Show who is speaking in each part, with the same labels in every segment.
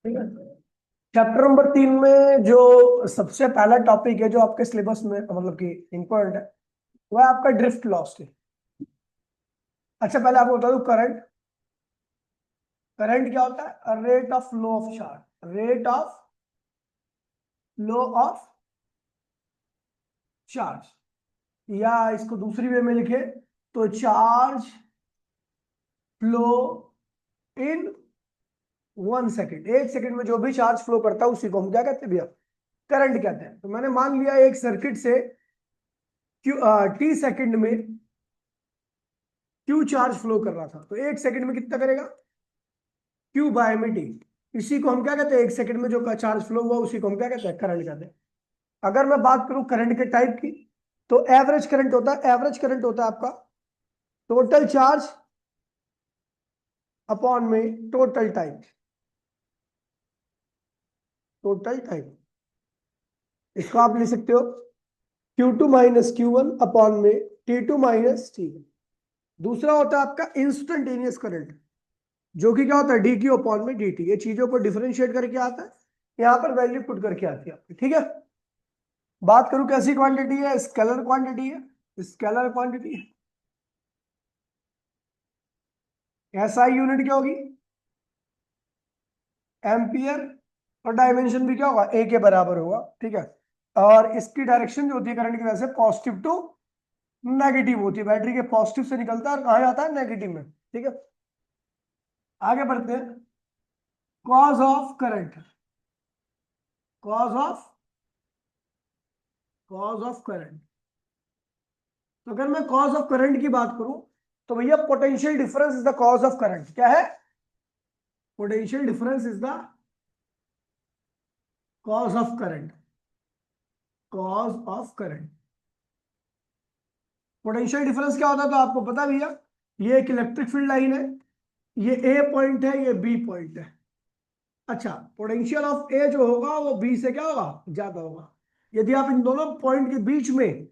Speaker 1: ठीक है। Chapter number 3 में जो सबसे पहला टॉपिक है जो आपके सिलेबस में मतलब कि इम्पोर्टेंट है वो है आपका ड्रिफ्ट वेलोसिटी। अच्छा, पहले आपको बता दूं करंट। करंट क्या होता है? Rate of flow of charge. Rate of flow of charge, या इसको दूसरी वे में लिखे तो charge flow in 1 second. 1 second में जो भी चार्ज फ्लो करता है उसी को हम क्या कहते हैं भैया? करंट कहते हैं। तो मैंने मान लिया एक सर्किट से टी सेकेंड में क्यू चार्ज फ्लो कर रहा था, तो 1 सेकेंड में कितना करेगा? क्यू बाय में टी। इसी को हम क्या कहते हैं? 1 सेकेंड में जो चार्ज फ्लो हुआ उसी को हम क्या कहते हैं? करंट कहते हैं। अगर मैं बात करूं करंट के टाइप की, तो एवरेज करंट होता है। एवरेज करंट होता है आपका टोटल चार्ज अपॉन में टोटल टाइम। टोटल टाइम, इसको आप लिख सकते हो Q2 माइनस Q1 अपॉन में T2 माइनस T1। दूसरा होता है आपका इंस्टेंटेनियस करंट, जो कि क्या होता है? DQ अपॉन में DT। ये चीजों को डिफरेंशिएट करके आता है, यहां पर वैल्यू पुट करके आती है आपकी। ठीक है। बात करूं कैसी क्वांटिटी है? स्केलर क्वांटिटी है। स्केलर क्वांटिटी है। एसआई यूनिट क्या होगी? एम्पियर। और डायमेंशन भी क्या होगा? ए के बराबर होगा। ठीक है। और इसकी डायरेक्शन जो होती है करंट की वजह से पॉजिटिव टू नेगेटिव होती है। बैटरी के पॉजिटिव से निकलता है और कहा जाता है? नेगेटिव में। ठीक है। आगे बढ़ते हैं। Cause of current. Cause of cause of current. तो अगर मैं कॉज ऑफ करंट की बात करूं तो भैया potential difference is the cause of current. क्या है? Potential difference is the cause of current. Cause of current. Potential difference क्या होता है तो आपको पता भैया, ये एक इलेक्ट्रिक फील्ड लाइन है, ये ए पॉइंट है, ये बी पॉइंट है। अच्छा, पोटेंशियल ऑफ ए जो होगा वो बी से क्या होगा? ज्यादा होगा। यदि आप इन दोनों पॉइंट के बीच में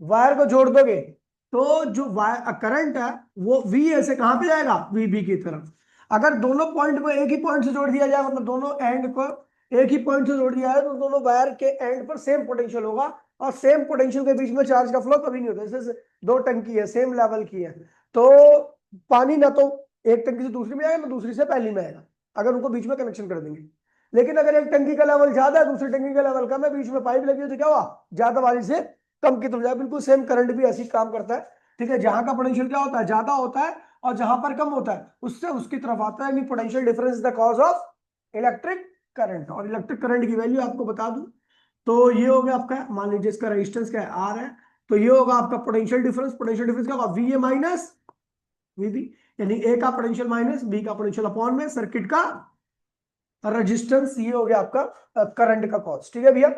Speaker 1: वायर को जोड़ दोगे तो जो वायर करंट है वो वी ए से कहां पे जाएगा? वी बी की तरफ। अगर दोनों पॉइंट को एक ही पॉइंट से जोड़ दिया जाए, मतलब दोनों एंड को एक ही पॉइंट से जोड़ दिया है, तो दोनों वायर के एंड पर सेम पोटेंशियल होगा। और सेम पोटेंशियल के बीच में चार्ज का फ्लो कभी नहीं होता। जैसे दो टंकी है, सेम लेवल की है, तो पानी ना तो एक टंकी से दूसरी में आएगा ना दूसरी से पहली में आएगा, अगर उनको बीच में कनेक्शन कर देंगे। लेकिन अगर एक टंकी का लेवल ज्यादा है, दूसरी टंकी का लेवल कम है, बीच में पाइप लगी हो, तो क्या हुआ? ज्यादा वाली से कम की तरफ जाए। बिल्कुल सेम करंट भी ऐसी काम करता है। ठीक है। जहां का पोटेंशियल क्या होता है? ज्यादा होता है, और जहां पर कम होता है उससे उसकी तरफ आता है। Potential difference is the cause of electric current. और इलेक्ट्रिक करंट की वैल्यू आपको बता दूं तो ये हो गया आपका, मान लीजिए इसका रेजिस्टेंस क्या है? आर है, तो ये होगा आपका पोटेंशियल डिफरेंस। पोटेंशियल डिफरेंस क्या होगा? V A minus V B. यानी ए का पोटेंशियल माइनस बी का पोटेंशियल अपॉन में सर्किट का रेजिस्टेंस। ये हो गया आपका करंट का कॉज। ठीक है भैया।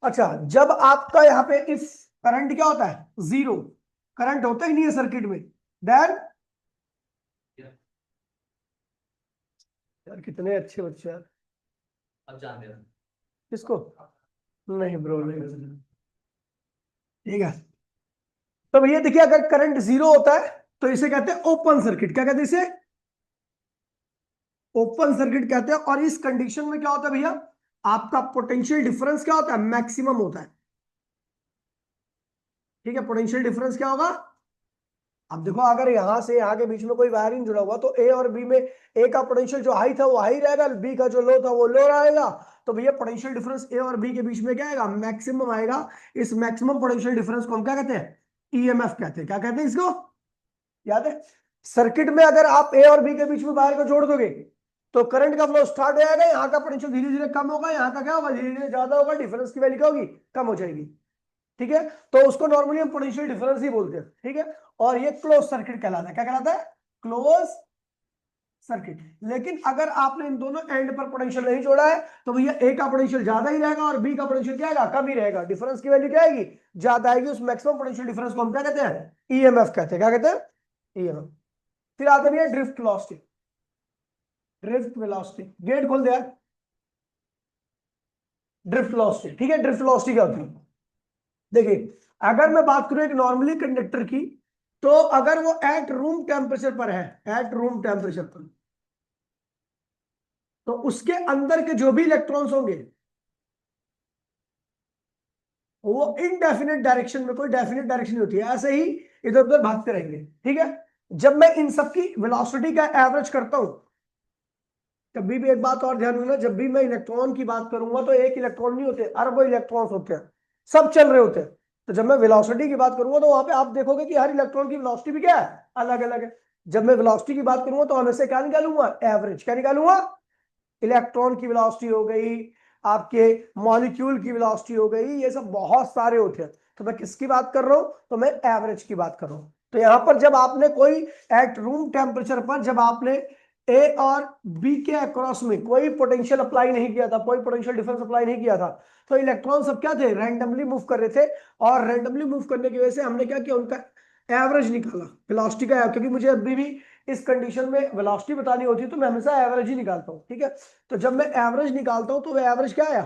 Speaker 1: अच्छा, जब आपका यहाँ पे इस करंट क्या होता है? जीरो। करंट होता ही नहीं है सर्किट में। देन यार कितने अच्छे बच्चे यार।
Speaker 2: अब जान दे।
Speaker 1: किसको? नहीं ब्रो, नहीं। ठीक है। तो भैया देखिए, अगर करंट जीरो होता है तो इसे कहते हैं ओपन सर्किट। क्या कहते हैं इसे? ओपन सर्किट कहते हैं। और इस कंडीशन में क्या होता है भैया? आपका पोटेंशियल डिफरेंस क्या होता है? मैक्सिमम होता है। ठीक है। पोटेंशियल डिफरेंस क्या होगा? अब देखो, अगर यहां से यहां के बीच में कोई वायरिंग जुड़ा हुआ तो ए और बी में ए का पोटेंशियल जो हाई था वो हाई रहेगा, बी का जो लो था वो लो रहेगा। तो भैया पोटेंशियल डिफरेंस ए और बी के बीच में क्या आएगा? मैक्सिमम आएगा। इस मैक्सिमम पोटेंशियल डिफरेंस को हम क्या कहते हैं? ईएमएफ कहते हैं। क्या कहते हैं इसको? याद है? सर्किट में अगर आप ए और बी के बीच में वायर को जोड़ दोगे तो करंट का फ्लो स्टार्ट हो जाएगा। यहाँ का पोटेंशियल धीरे धीरे कम होगा, यहाँ का क्या होगा? धीरे धीरे ज्यादा होगा। डिफरेंस की वैल्यू क्या होगी? कम हो जाएगी। ठीक है। तो उसको नॉर्मली हम पोटेंशियल डिफरेंस ही बोलते हैं। ठीक है। और ये क्लोज सर्किट कहलाता है। क्या कहलाता है? Close circuit. लेकिन अगर आपने इन दोनों एंड पर पोटेंशियल नहीं जोड़ा है तो भैया ए का पोटेंशियल ज्यादा ही रहेगा और बी का पोटेंशियल क्या आएगा? कम ही रहेगा। डिफरेंस की वैल्यू क्या आएगी? ज्यादा आएगी। उस मैक्सिमम पोटेंशियल डिफरेंस को हम क्या कहते हैं? ईएमएफ कहते हैं। क्या कहते हैं? ईएमएफ। फिर आते हैं drift velocity. Drift velocity, gate खोल दे यार। ड्रिफ्ट वेलोसिटी, ठीक है। ड्रिफ्ट वेलोसिटी क्या होती है? देखिए, अगर मैं बात करूं एक नॉर्मली कंडक्टर की, तो अगर वो एट रूम टेम्परेचर पर है, एट रूम टेम्परेचर पर, तो उसके अंदर के जो भी इलेक्ट्रॉन्स होंगे वो इनडेफिनेट डायरेक्शन में, कोई डेफिनेट डायरेक्शन नहीं होती है, ऐसे ही इधर उधर भागते रहेंगे। ठीक है, जब मैं इन सब की वेलोसिटी का एवरेज करता हूं, कभी भी एक बात और ध्यान रखना, जब भी मैं इलेक्ट्रॉन की बात करूंगा तो एक इलेक्ट्रॉन नहीं होते, अरबों इलेक्ट्रॉन्स होते हैं, सब चल रहे होते हैं। तो जब मैं वेलोसिटी की बात करूंगा तो वहां पे आप देखोगे कि हर इलेक्ट्रॉन की वेलोसिटी भी क्या है, अलग अलग है। जब मैं वेलोसिटी की बात करूंगा तो हमेशा क्या निकालूंगा, एवरेज। क्या निकालूंगा, इलेक्ट्रॉन की वेलोसिटी हो गई, आपके मॉलिक्यूल की वेलोसिटी हो गई, ये सब बहुत सारे होते हैं। तो मैं किसकी बात कर रहा हूं, तो मैं एवरेज की बात कर रहा हूं। तो यहां पर जब आपने कोई एट रूम टेम्परेचर पर जब आपने ए और बी के अक्रॉस में कोई पोटेंशियल अप्लाई नहीं किया था, कोई पोटेंशियल डिफरेंस अप्लाई नहीं किया था, तो इलेक्ट्रॉन सब क्या थे, रैंडमली मूव कर रहे थे। और रैंडमली मूव करने की वजह से हमने क्या किया, उनका एवरेज निकाला, वेलोसिटी का, क्योंकि मुझे अभी भी इस कंडीशन में वेलोसिटी बतानी होती है तो मैं हमेशा एवरेज ही निकालता हूं। ठीक है, तो जब मैं एवरेज निकालता हूं तो वो एवरेज क्या आया,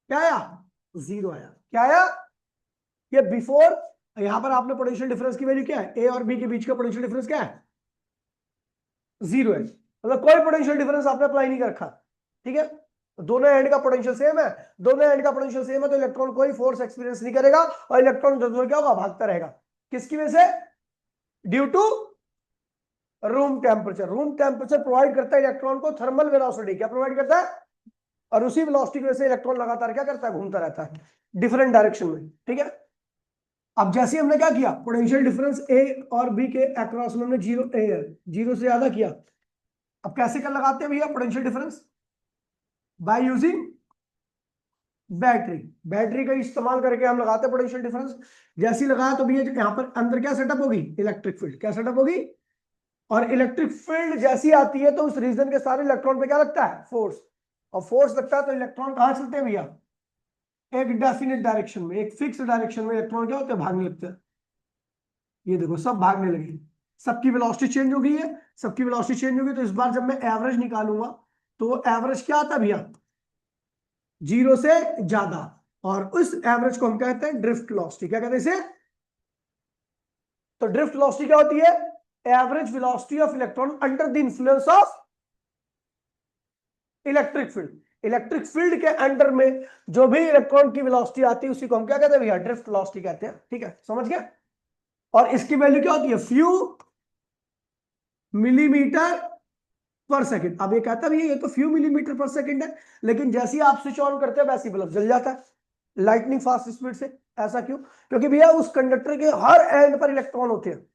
Speaker 1: क्या आया, जीरो आया। क्या आया, ये बिफोर, यहां पर आपने पोटेंशियल डिफरेंस की वैल्यू क्या है, ए और बी के बीच का पोटेंशियल डिफरेंस क्या है, जीरो है, मतलब कोई पोटेंशियल डिफरेंस आपने अप्लाई नहीं कर रखा। ठीक है, दोनों एंड का पोटेंशियल सेम है, दोनों एंड का पोटेंशियल सेम है, तो इलेक्ट्रॉन कोई फोर्स एक्सपीरियंस नहीं करेगा और इलेक्ट्रॉन क्या होगा, भागता रहेगा। किसकी वजह से, due to room temperature. Room temperature provide करता है इलेक्ट्रॉन को थर्मल वेलोसिटी, क्या प्रोवाइड करता है, और उसी वेलोसिटी की वजह से इलेक्ट्रॉन लगातार क्या करता है, घूमता रहता है डिफरेंट डायरेक्शन में। ठीक है, अब जैसे हमने क्या किया, पोटेंशियल डिफरेंस ए और बी के अक्रॉस में हमने जीरो से ज्यादा किया। अब कैसे कर लगाते हैं भैया potential difference, by using battery. Battery का इस्तेमाल करके हम लगाते हैं पोटेंशियल डिफरेंस। जैसे ही लगाया तो भैया यहाँ पर अंदर क्या सेटअप होगी, इलेक्ट्रिक फील्ड। क्या सेटअप होगी, और इलेक्ट्रिक फील्ड जैसी आती है तो उस रीजन के सारे इलेक्ट्रॉन पे क्या लगता है, फोर्स। और फोर्स लगता है तो इलेक्ट्रॉन कहां चलते हैं भैया, एक डेफिनेट डायरेक्शन में, एक फिक्स डायरेक्शन में इलेक्ट्रॉन क्या होते हैं, भागने लगते हैं। ये देखो सब भागने लगे, सबकी वेलोसिटी चेंज हो गई है, सबकी वेलोसिटी चेंज हो गई। तो इस बार जब मैं एवरेज निकालूंगा तो एवरेज क्या आता है भैया, जीरो से ज्यादा। और उस एवरेज को हम कहते हैं ड्रिफ्ट वेलोसिटी। क्या कहते हैं इसे, तो ड्रिफ्ट वेलोसिटी क्या होती है, average velocity of electron under the influence of electric field. Electric field के अंडर में जो भी इलेक्ट्रॉन की वेलोसिटी आती है उसी को हम क्या कहते हैं भैया, ड्रिफ्ट वेलोसिटी कहते हैं। ठीक है, समझ गए। और इसकी वैल्यू क्या होती है, फ्यू मिलीमीटर पर सेकंड। अब ये कहता है ये तो फ्यू मिलीमीटर पर सेकंड है, लेकिन जैसे ही आप स्विच ऑन करते हैं वैसे ही बल्ब जल जाता है लाइटनिंग फास्ट स्पीड से। ऐसा क्यों, क्योंकि भैया उस कंडक्टर के हर एंड पर इलेक्ट्रॉन होते हैं,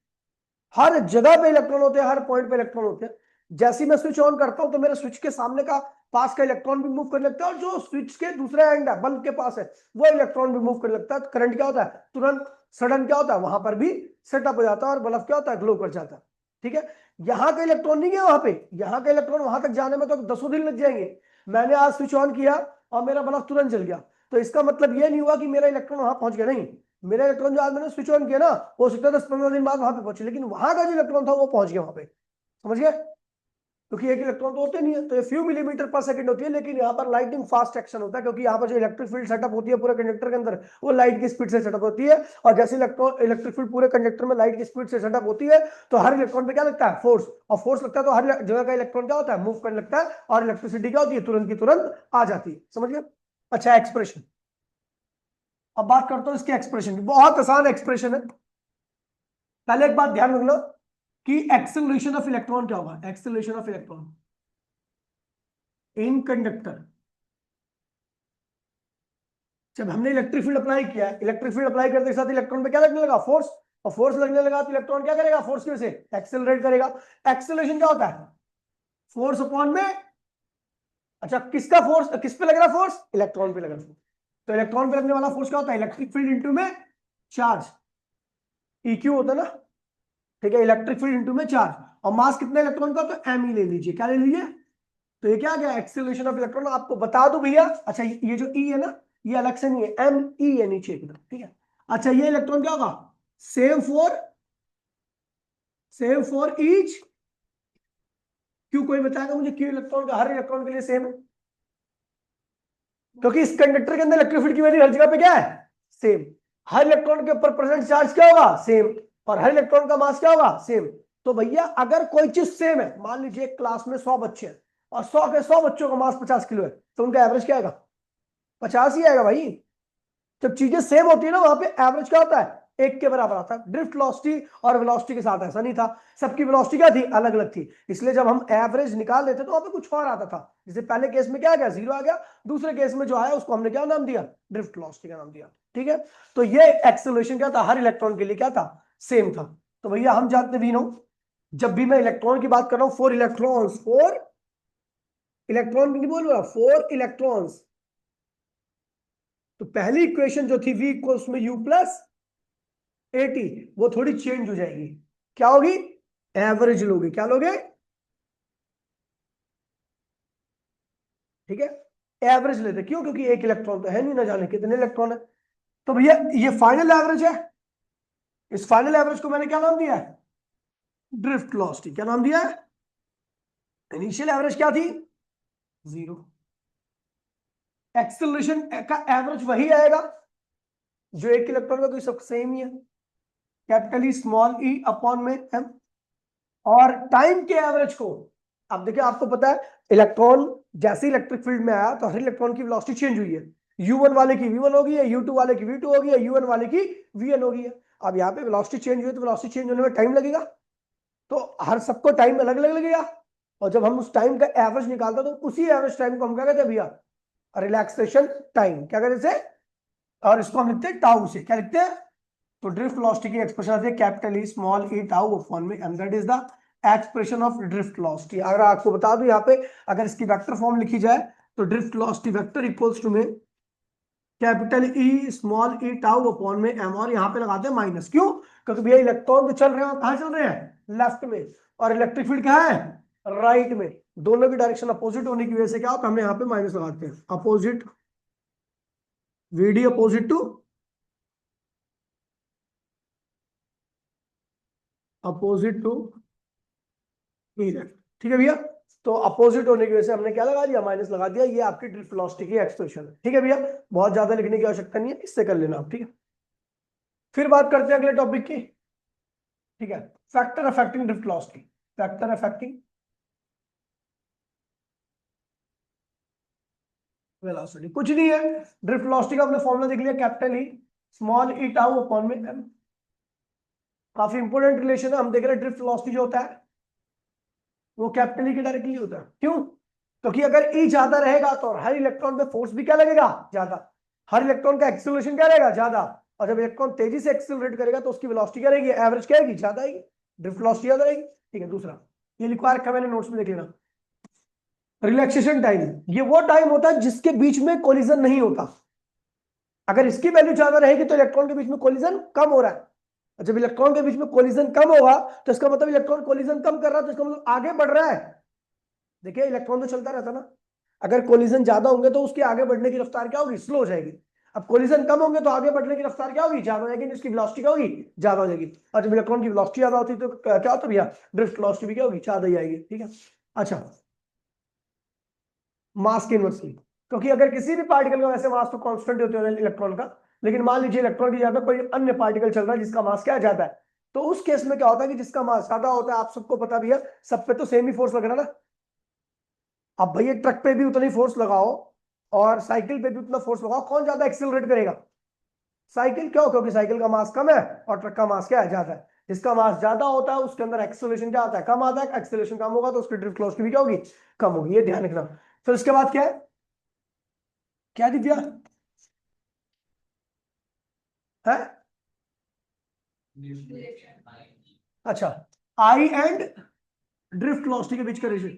Speaker 1: हर जगह पे इलेक्ट्रॉन होते हैं, हर पॉइंट पे इलेक्ट्रॉन होते हैं। जैसे ही मैं स्विच ऑन करता हूं तो मेरे स्विच के सामने का पास का इलेक्ट्रॉन भी मूव करने लगता है, और जो स्विच के दूसरे एंड है बल्ब के पास है वो इलेक्ट्रॉन भी मूव करने लगता है। करंट क्या होता है, तुरंत सडन क्या होता है, वहां पर भी सेटअप हो जाता है और बल्ब क्या होता है, ग्लो कर जाता है। ठीक है, यहाँ का इलेक्ट्रॉन नहीं है वहां पे, यहाँ का इलेक्ट्रॉन वहां तक जाने में तो 10 दिन लग जाएंगे। मैंने आज स्विच ऑन किया और मेरा बल्ब तुरंत जल गया, तो इसका मतलब ये नहीं हुआ कि मेरा इलेक्ट्रॉन वहां पहुंच गया, नहीं। मेरा इलेक्ट्रॉन जो आज मैंने स्विच ऑन किया ना, हो सकता है 10-15 दिन बाद वहां पे पहुंचे, लेकिन वहां का जो इलेक्ट्रॉन था वो पहुंच गया वहां पे। समझ गए, क्योंकि एक इलेक्ट्रॉन तो होते नहीं है, तो ये फ्यू मिलीमीटर पर सेकंड होती है, लेकिन यहाँ पर लाइटिंग फास्ट एक्शन होता है, क्योंकि यहाँ पर जो इलेक्ट्रिक फील्ड सेटअप होती है पूरे कंडक्टर के अंदर वो लाइट की स्पीड से सेटअप होती है। और जैसे इलेक्ट्रिक फील्ड पूरे कंडक्टर में लाइट की स्पीड से सेटअप होती है तो हर इलेक्ट्रॉन पे क्या लगता है, फोर्स। और फोर्स लगता है तो हर जगह का इलेक्ट्रॉन क्या होता है, मूव करने लगता है, और इलेक्ट्रिसिटी क्या होती है, तुरंत की तुरंत आ जाती है। समझ गए। अच्छा, एक्सप्रेशन, अब बात करता हूं इसके एक्सप्रेशन की। बहुत आसान एक्सप्रेशन है। पहले एक बात ध्यान रखना कि एक्सेलरेशन ऑफ इलेक्ट्रॉन क्या होगा, acceleration of electron in conductor. जब हमने इलेक्ट्रिक फील्ड अप्लाई किया, इलेक्ट्रिक फील्ड अप्लाई करते के साथ इलेक्ट्रॉन पे क्या लगने लगा, फोर्स। और फोर्स लगने लगा तो इलेक्ट्रॉन क्या करेगा, फोर्स की वजह से एक्सेलरेट करेगा। एक्सेलरेशन क्या होता है, फोर्स अपॉन में, अच्छा किसका फोर्स, किस पे लग रहा फोर्स, इलेक्ट्रॉन पे लग रहा फोर्स। तो इलेक्ट्रॉन पे लगने वाला फोर्स क्या होता है, इलेक्ट्रिक फील्ड इंटू में चार्ज, इक्यू होता है ना। ठीक है, इलेक्ट्रिक फील्ड इंटू में चार्ज, और मास कितना इलेक्ट्रॉन का, तो एम ही ले लीजिए। क्या ले लीजिए, तो ये क्या गया, एक्सेलरेशन ऑफ इलेक्ट्रॉन। आपको बता दूं भैया, अच्छा ये जो ई है ना, ये अलग से नहीं है, एम ई है नीचे एकदम। ठीक है, अच्छा ये इलेक्ट्रॉन क्या होगा, same for, same for each, क्यों, कोई बताएगा मुझे क्यों इलेक्ट्रॉन का हर इलेक्ट्रॉन के लिए सेम है, क्योंकि इस कंडक्टर के अंदर इलेक्ट्रिक फील्ड की वैल्यू हर जगह पे क्या है, सेम। हर इलेक्ट्रॉन के ऊपर प्रेजेंट चार्ज क्या होगा, सेम। और हर इलेक्ट्रॉन का मास क्या होगा, सेम। तो भैया अगर कोई चीज सेम है, मान लीजिए क्लास में 100 बच्चे हैं और 100 के 100 बच्चों का मास 50 किलो है, तो उनका एवरेज क्या आएगा? 50 ही आएगा भाई। जब चीजें सेम होती है ना, वहां पे एवरेज क्या होता है? एक के बराबर आता है। ड्रिफ्ट वेलोसिटी और वेलोसिटी के साथ ऐसा नहीं था, सबकी वेलोसिटी क्या थी? अलग अलग थी, इसलिए जब हम एवरेज निकाल लेते तो वहां पे कुछ और आता था। जैसे पहले केस में क्या आ गया? 0 आ गया। दूसरे केस में जो आया उसको हमने क्या नाम दिया? ड्रिफ्ट वेलोसिटी का नाम दिया। ठीक है, तो ये एक्सेलरेशन क्या था? हर इलेक्ट्रॉन के लिए क्या था? सेम था। तो भैया हम जानते भी नो, जब भी मैं इलेक्ट्रॉन की बात कर रहा हूं, 4 इलेक्ट्रॉन्स, 4 इलेक्ट्रॉन नहीं बोल रहा, 4 इलेक्ट्रॉन्स, तो पहली इक्वेशन जो थी v इक्वल्स में u प्लस 80, वो थोड़ी चेंज हो जाएगी। क्या होगी? एवरेज लोगे। क्या लोगे? ठीक है, एवरेज लेते। क्यों? क्योंकि एक इलेक्ट्रॉन तो है नहीं, ना जाने कितने इलेक्ट्रॉन है। तो भैया ये फाइनल एवरेज है, इस फाइनल एवरेज को मैंने क्या नाम दिया है? Drift velocity. क्या नाम दिया है? इनिशियल एवरेज क्या थी? 0। एक्सेलरेशन का एवरेज वही आएगा जो एक इलेक्ट्रॉन का, कोई सब सेम ही है, कैपिटल ई स्मॉल ई अपॉन में एम। और टाइम के एवरेज को, अब देखिए आपको पता है इलेक्ट्रॉन जैसे इलेक्ट्रिक फील्ड में आया तो हर इलेक्ट्रॉन की वेलोसिटी चेंज हुई है। u1 वाले की v1 होगी है, u2 वाले की v2 होगी है, u1 वाले की vn होगी है। अब यहाँ पे वेलोसिटी चेंज हुई तो वेलोसिटी चेंज होने में टाइम लगेगा, तो हर सबको टाइम अलग अलग लगेगा। और जब हम उस टाइम का एवरेज निकालते तो उसी एवरेज टाइम को हम क्या कहते हैं भैया? Relaxation time. क्या कहते हैं? और इसको हम लिखते हैं टाउ से। क्या लिखते हैं? तो ड्रिफ्ट वेलोसिटी की एक्सप्रेशन आती है कैपिटल ई स्मॉल ई टाउ अपॉन में M, that is the expression of drift velocity. अगर आपको बता दूं यहाँ पे अगर इसकी वेक्टर फॉर्म लिखी जाए तो drift velocity vector equals to में कैपिटल ई स्मॉल ई टाउ अपॉन में एम, और यहाँ पे लगाते हैं माइनस। क्यों? क्योंकि भैया इलेक्ट्रॉन तो चल रहे हैं, कहाँ चल रहे हैं? लेफ्ट में, और इलेक्ट्रिक फील्ड क्या है? राइट में। दोनों की डायरेक्शन अपोजिट होने की वजह से क्या होता है? हमने यहाँ पे माइनस लगाते हैं। Opposite, VD opposite to, opposite to ठीक है भैया। तो अपोजिट होने की वजह से हमने क्या लगा दिया? माइनस लगा दिया। ये आपकी ड्रिफ्ट वेलोसिटी की एक्सप्रेशन है। ठीक है भैया, बहुत ज्यादा लिखने की आवश्यकता नहीं है, इससे कर लेना आप। ठीक है, फिर बात करते हैं अगले टॉपिक की। ठीक है, factor affecting drift velocity. Factor affecting velocity कुछ नहीं है, ड्रिफ्ट वेलोसिटी का हमने फॉर्मूला देख लिया, कैपिटल ई स्मॉल ई टाउ अपॉन में एम। काफी इंपोर्टेंट रिलेशन है। हम देख रहे हैं ड्रिफ्ट वेलोसिटी जो होता है वो कैपिटल ई के डायरेक्टली होता है। क्यों? क्योंकि अगर ई ज्यादा रहेगा तो हर इलेक्ट्रॉन पे फोर्स भी क्या लगेगा? ज्यादा। हर इलेक्ट्रॉन का एक्सेलरेशन क्या रहेगा? ज्यादा। और जब इलेक्ट्रॉन तेजी से एक्सेलरेट करेगा तो उसकी वेलोसिटी क्या रहेगी? एवरेज क्या आएगी? ज्यादा आएगी, ड्रिफ्ट वेलोसिटी ज्यादा रहेगी। ठीक है, दूसरा ये लिखवा रखा मैंने नोट्स में, देख लेना। रिलैक्सेशन टाइम, ये वो टाइम होता है जिसके बीच में कोलिजन नहीं होता। अगर इसकी वैल्यू ज्यादा रहेगी तो इलेक्ट्रॉन के बीच में कोलिजन कम हो रहा है, और जब इलेक्ट्रॉन के बीच में कोलिजन कम होगा तो इसका मतलब इलेक्ट्रॉन कोलिजन कम कर रहा है, तो इसका मतलब आगे बढ़ रहा है। देखिए इलेक्ट्रॉन तो चलता रहता ना, अगर कोलिजन ज्यादा होंगे तो उसके आगे बढ़ने की रफ्तार क्या होगी? स्लो हो जाएगी। अब कोलिजन कम होंगे तो आगे बढ़ने की रफ्तार क्या होगी? ज्यादा हो जाएगी, इसकी वेलोसिटी क्या होगी? ज्यादा हो जाएगी। और जब इलेक्ट्रॉन की वेलोसिटी ज्यादा होती है तो क्या होता है भैया? ड्रिफ्ट वेलोसिटी भी क्या होगी? ज्यादा ही आएगी। ठीक है, अच्छा, मास के इनवर्सली, क्योंकि अगर किसी भी पार्टिकल का वैसे मास तो कांस्टेंट होते हैं इलेक्ट्रॉन का, लेकिन मान लीजिए इलेक्ट्रॉन की जगह कोई अन्य पार्टिकल चल रहा है जिसका मास क्या ज्यादा है, तो उस केस में क्या होता है कि जिसका मास ज्यादा होता है, आप सबको पता भी है, सब पे तो सेम ही फोर्स लग रहा है ना। अब भैया ट्रक पे भी उतना ही फोर्स लगाओ और साइकिल पे भी उतना फोर्स लगाओ, कौन ज्यादा एक्सेलरेट करेगा? साइकिल। क्यों? क्योंकि साइकिल का मास कम है और ट्रक का मास क्या है? ज्यादा है। जिसका मास ज्यादा होता है उसके अंदर एक्सेलरेशन क्या आता है? कम आता है। एक्सेलरेशन कम होगा तो उसकी ड्रिफ्ट वेलोसिटी भी क्या होगी? कम होगी। ये ध्यान रखना। फिर उसके बाद क्या है? क्या दिव्या है? अच्छा, आई एंड ड्रिफ्ट वेलोसिटी के बीच का रिलेशन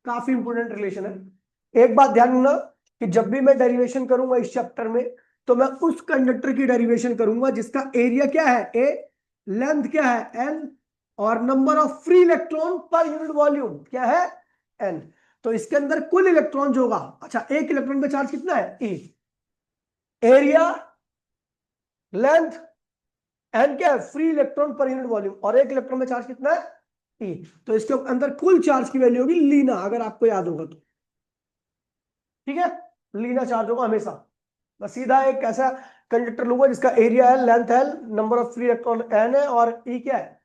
Speaker 1: काफी इंपोर्टेंट रिलेशन है। एक बात ध्यान रखना कि जब भी मैं डेरिवेशन करूंगा इस चैप्टर में, तो मैं उस कंडक्टर की डेरिवेशन करूंगा जिसका एरिया क्या है? ए, लेंथ क्या है? एन, और number of free electron per unit volume क्या है? एन। तो इसके अंदर कुल इलेक्ट्रॉन जो होगा, अच्छा एक इलेक्ट्रॉन पे चार्ज कितना है? ई। एरिया, लेंथ, एन क्या है? Free electron per unit volume, और एक इलेक्ट्रॉन में चार्ज कितना है? ई। तो इसके अंदर कुल चार्ज की वैल्यू होगी लीना, अगर आपको याद होगा तो। ठीक है, लीना चार्ज होगा हमेशा। बस सीधा एक ऐसा कंडक्टर लूंगा जिसका एरिया है, लेंथ है, number of free electron N है, और ई क्या है?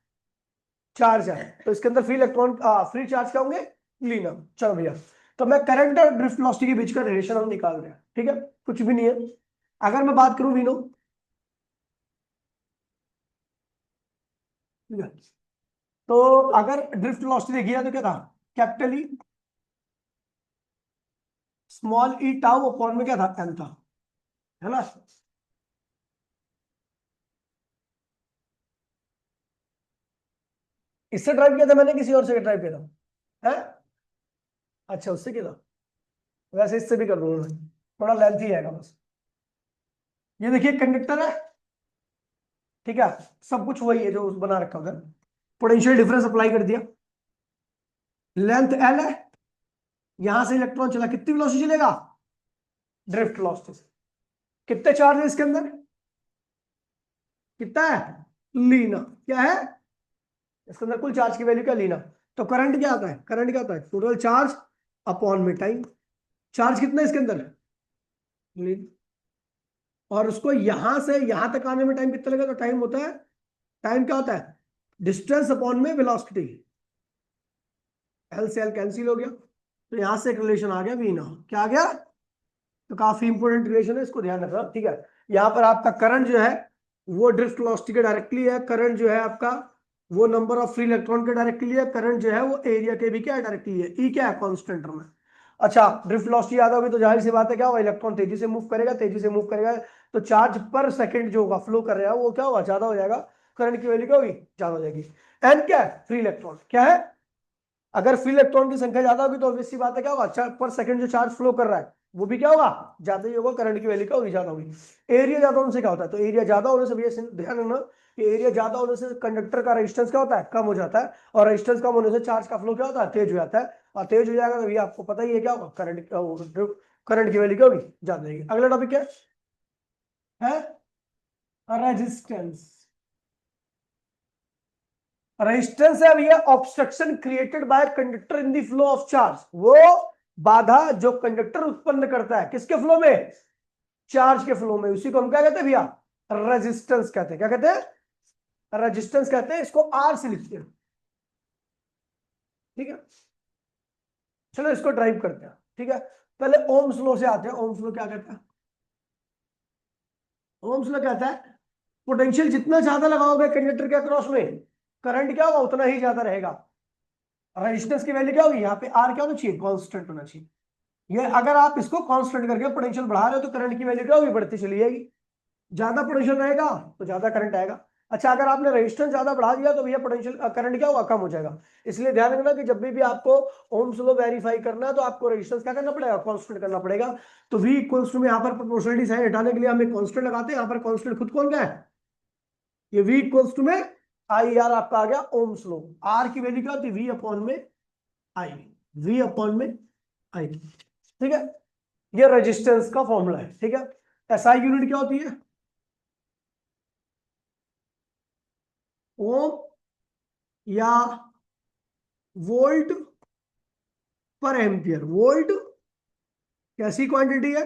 Speaker 1: चार्ज है, तो इसके अंदर फ्री इलेक्ट्रॉन फ्री चार्ज क्या होंगे, लीना। चलो भैया, तो मैं करंट और ड्रिफ्ट वेलोसिटी के बीच का रिलेशन हम निकाल रहे हैं, ठीक है, कुछ भी नहीं है। अगर मैं बात करूं वीनो, ठीक है, तो अगर ड्रिफ्ट वेलोसिटी देखिए तो क्या था, कैपिटल ई स्मॉल ई टाउ अपॉन में क्या था, एन था, है ना। इससे ड्राइव किया था मैंने, किसी और से ड्राइव किया था है, अच्छा उससे किया था, वैसे इससे भी कर दूंगा मैं, थोड़ा लेंथ ही आएगा बस। ये देखिए कंडक्टर है, ठीक है, सब कुछ वही है जो उस बना रखा उधर, पोटेंशियल डिफरेंस अप्लाई कर दिया, लेंथ एल है, यहां से इलेक्ट्रॉन चला, कितनी वेलोसिटी चलेगा, ड्रिफ्ट वेलोसिटी से। कितने चार्ज है इसके अंदर, कितना है, लीना, क्या है इसके अंदर कुल चार्ज की वैल्यू क्या, लीना। तो करंट क्या आता है, करंट क्या होता है, टोटल चार्ज अपॉन में टाइम, चार्ज कितना है इसके अंदर, लीना। और उसको यहां से यहां तक आने में टाइम कितना लगेगा, तो टाइम होता है, टाइम क्या होता है, डिस्टेंस अपॉन में वेलोसिटी, एल से एल कैंसिल हो गया, तो यहां से एक रिलेशन आ गया वीना, क्या आ गया, तो काफी इंपोर्टेंट रिलेशन है, इसको ध्यान रखना, ठीक है। यहाँ पर आपका करंट जो है वो ड्रिफ्ट वेलोसिटी के डायरेक्टली है, करंट जो है आपका वो नंबर ऑफ फ्री इलेक्ट्रॉन के डायरेक्टली है, करंट जो है वो एरिया के भी क्या है, डायरेक्टली है, ई क्या है, कांस्टेंट में। अच्छा, ड्रिफ्ट वेलोसिटी याद होगी तो जाहिर सी बात है क्या होगा, इलेक्ट्रॉन तेजी से मूव करेगा, तेजी से मूव करेगा, तो चार्ज पर सेकंड जो होगा फ्लो कर रहा है वो क्या होगा, ज्यादा हो जाएगा, करंट की वैल्यू क्या होगी, ज्यादा हो जाएगी। एन क्या है, फ्री इलेक्ट्रॉन, क्या है, अगर फ्री इलेक्ट्रॉन की संख्या ज्यादा होगी तो ऑब्वियस सी बात है क्या होगा, अच्छा पर सेकंड जो चार्ज फ्लो कर रहा है वो भी क्या होगा, ज्यादा ही होगा, करंट की वैल्यू क्या होगी, ज्यादा होगी। एरिया ज्यादा होने से क्या होता है, तो एरिया ज्यादा होने से भैया ध्यान रखना कि एरिया ज्यादा होने से कंडक्टर का रेजिस्टेंस क्या होता है, कम हो जाता है, और रेजिस्टेंस कम होने से चार्ज का फ्लो क्या होता है, तेज हो जाता है, और तेज हो जाएगा तो भैया आपको पता ही है क्या होगा, करंट की वैल्यू क्या होगी, ज्यादा होगी। अगला टॉपिक क्या है, रेजिस्टेंस। रेजिस्टेंस है भैया obstruction created by conductor in the flow of charge, वो बाधा जो कंडक्टर उत्पन्न करता है किसके फ्लो में, चार्ज के फ्लो में, उसी को हम क्या कहते हैं भैया, रेजिस्टेंस कहते हैं, क्या कहते हैं, रेजिस्टेंस कहते हैं, इसको आर से लिखते हैं, ठीक है। चलो इसको ड्राइव करते हैं, ठीक है, पहले ओम्स लॉ से आते हैं। ओम्स लॉ क्या कहता है, ओम्स लॉ कहता है पोटेंशियल जितना ज्यादा लगाओगे कंडक्टर के अक्रॉस में, करंट क्या होगा उतना ही ज्यादा रहेगा। रेजिस्टेंस की वैल्यू क्या होगी, यहाँ पे आर क्या होना चाहिए, कांस्टेंट होना चाहिए। ये अगर आप इसको कांस्टेंट करके पोटेंशियल बढ़ा रहे हो तो करंट की वैल्यू क्या होगी, बढ़ती चली जाएगी, ज्यादा पोटेंशियल रहेगा तो ज्यादा करंट आएगा। अच्छा, अगर आपने रेजिस्टेंस ज्यादा बढ़ा दिया तो भैया पोटेंशियल करंट क्या होगा, कम हो जाएगा। इसलिए ध्यान रखना कि जब भी आपको ओम्स लॉ वेरीफाई करना है तो आपको रेजिस्टेंस क्या करना पड़ेगा, कांस्टेंट करना पड़ेगा। तो v इक्वल्स टू में यहाँ पर प्रोपोर्शनलिटी साइन हटाने के लिए हम एक कांस्टेंट लगाते हैं, यहाँ पर कांस्टेंट खुद कौन क्या है, ये v इक्वल्स टू में आई आर आपका आ गया ओम्स लॉ। आर की वैल्यू क्या होती है, v अपॉन में आई, v अपॉन में आई, ठीक है। ये रेजिस्टेंस का फॉर्मूला है, ठीक है। एसआई यूनिट क्या होती है, ओम या वोल्ट पर एम्पियर। वोल्ट कैसी क्वांटिटी है,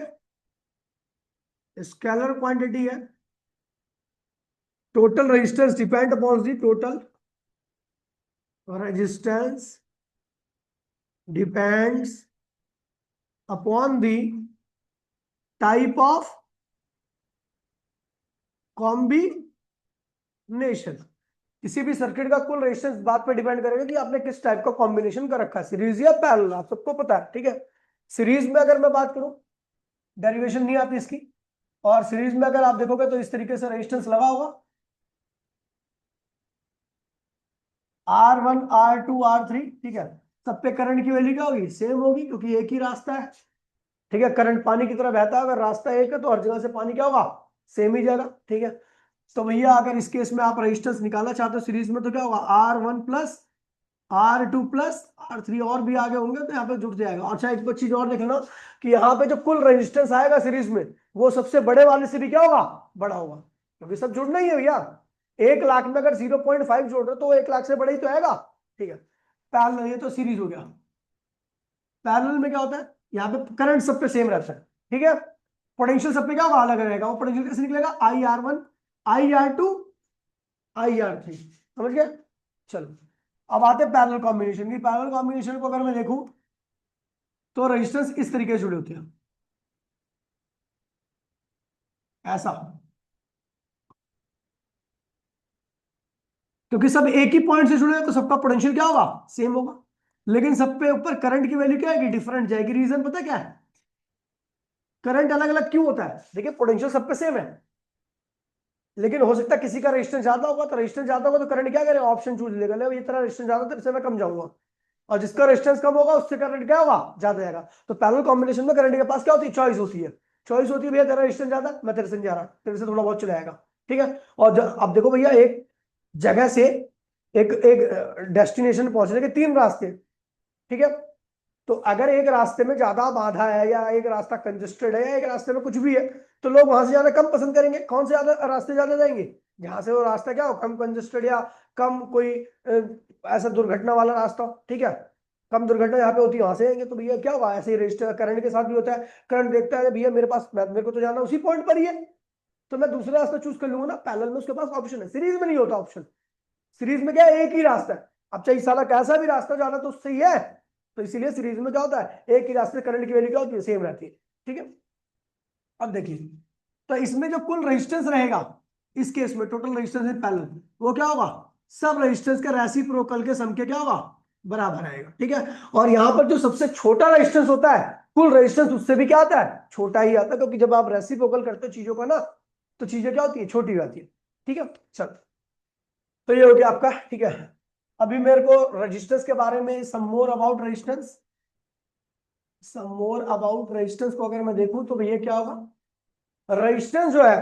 Speaker 1: स्केलर क्वांटिटी है। Total resistance depend upon the total resistance depends upon the type of combination. किसी भी सर्किट का कुल रेजिस्टेंस बात पे डिपेंड करेगा कि आपने किस टाइप का कॉम्बिनेशन कर रखा है, सीरीज या पैरेलल, आप सबको पता है, ठीक है। सीरीज में अगर मैं बात करूं, डेरिवेशन नहीं आती इसकी, और सीरीज में अगर आप देखोगे तो इस तरीके से रेजिस्टेंस लगा होगा, R1 R2 R3, ठीक है। सब पे करंट की वैल्यू क्या होगी, सेम होगी, क्योंकि एक ही रास्ता है, ठीक है। करंट पानी की तरह बहता है, अगर रास्ता एक है तो हर जगह से पानी क्या होगा, सेम ही जाएगा, ठीक है। तो भैया अगर इस केस में आप रेजिस्टेंस निकालना चाहते हो सीरीज में तो क्या होगा, R1 plus R2 plus R3, और भी आगे होंगे तो यहाँ पे जुड़ जाएगा। अच्छा, एक तो चीज और देख लेना कि यहाँ पे जो कुल रेजिस्टेंस आएगा सीरीज में वो सबसे बड़े वाले से भी क्या होगा, बड़ा होगा, क्योंकि सब जुड़ना ही है भैया। 1 लाख में अगर 0.5 जोड़ रहे हो तो 1 लाख से बड़ा ही तो आएगा, ठीक है। पैरेलल, ये तो सीरीज हो गया। पैरेलल में क्या होता है, यहाँ पे करंट सब पे सेम रहता है, ठीक है। पोटेंशियल सब पे क्या होगा, अलग रहेगा। वो पोटेंशियल कैसे निकलेगा, IR1 IR2 IR3, समझ गया। चलो अब आते हैं पैरेलल कॉम्बिनेशन की। पैरेलल कॉम्बिनेशन को अगर मैं देखूं तो रेजिस्टेंस इस तरीके से जुड़े होते हैं, ऐसा, क्योंकि सब एक ही पॉइंट से जुड़े हैं तो सबका पोटेंशियल क्या होगा, सेम होगा। लेकिन सब पे ऊपर करंट की वैल्यू क्या आएगी, डिफरेंट जाएगी। रीजन पता क्या है, करंट अलग अलग क्यों होता है, देखिए पोटेंशियल सब पे सेम है, लेकिन हो सकता है किसी का रेजिस्टेंस ज्यादा होगा, तो रेजिस्टेंस ज्यादा होगा तो करंट क्या करेगा, ऑप्शन चूज लेगा, ले ये तेरा रेजिस्टेंस ज्यादा है, इससे मैं कम जाऊंगा। और जिसका रेजिस्टेंस कम होगा उससे करंट क्या होगा, ज्यादा जाएगा। तो पैरेलल कॉम्बिनेशन में करंट के पास क्या होती है, चॉइस होती है। चॉइस होती है, भैया तेरा रेजिस्टेंस ज्यादा, मैं तेरे से नहीं जा रहा, तेरे से थोड़ा बहुत चलाएगा, ठीक है। और अब देखो भैया, एक जगह से एक एक डेस्टिनेशन पहुंचने के तीन रास्ते, ठीक है। तो अगर एक रास्ते में ज्यादा बाधा है, या एक रास्ता कंजेस्टेड है, या एक रास्ते में कुछ भी है, तो लोग वहां से जाना कम पसंद करेंगे। कौन से ज्यादा रास्ते ज्यादा जाएंगे, जहां से वो रास्ता क्या हो, कम कंजेस्टेड, या कम कोई ऐसा दुर्घटना वाला रास्ता हो, ठीक है। कम दुर्घटना यहाँ पे होती है वहां से जाएंगे। तो भैया क्या हुआ, ऐसे ही रजिस्टर करंट के साथ भी होता है। करंट देखता है भैया मेरे पास, मेरे को तो जाना उसी पॉइंट पर ही है, तो मैं दूसरा रास्ता चूज कर लूंगा ना। पैरेलल में उसके पास ऑप्शन है, सीरीज में नहीं होता ऑप्शन। सीरीज में क्या है, एक ही रास्ता है। अब चाहे साला कैसा भी रास्ता जाना तो उससे ही है, तो इसीलिए सीरीज में क्या होता है, एक ही रास्ते करंट की वैल्यू क्या होती है, सेम रहती है, ठीक है। अब देखिए, तो इसमें जो कुल रेजिस्टेंस रहेगा, इस केस में टोटल रेजिस्टेंस इन पैरेलल, वो क्या होगा, सब रेजिस्टेंस के रेसिप्रोकल के सम के क्या होगा, बराबर आएगा, ठीक है। और यहां पर जो सबसे छोटा रेजिस्टेंस होता है, कुल रेजिस्टेंस उससे भी क्या आता है, छोटा ही आता है, क्योंकि जब आप रेसिप्रोकल करते हो चीजों का ना, तो चीजें क्या होती है, छोटी हो जाती है, ठीक है। चल, तो ये हो गया आपका, ठीक है। अभी मेरे को रेजिस्टेंस के बारे में some more about resistance, some more about resistance को अगर मैं देखूं तो ये क्या होगा, रेजिस्टेंस जो है,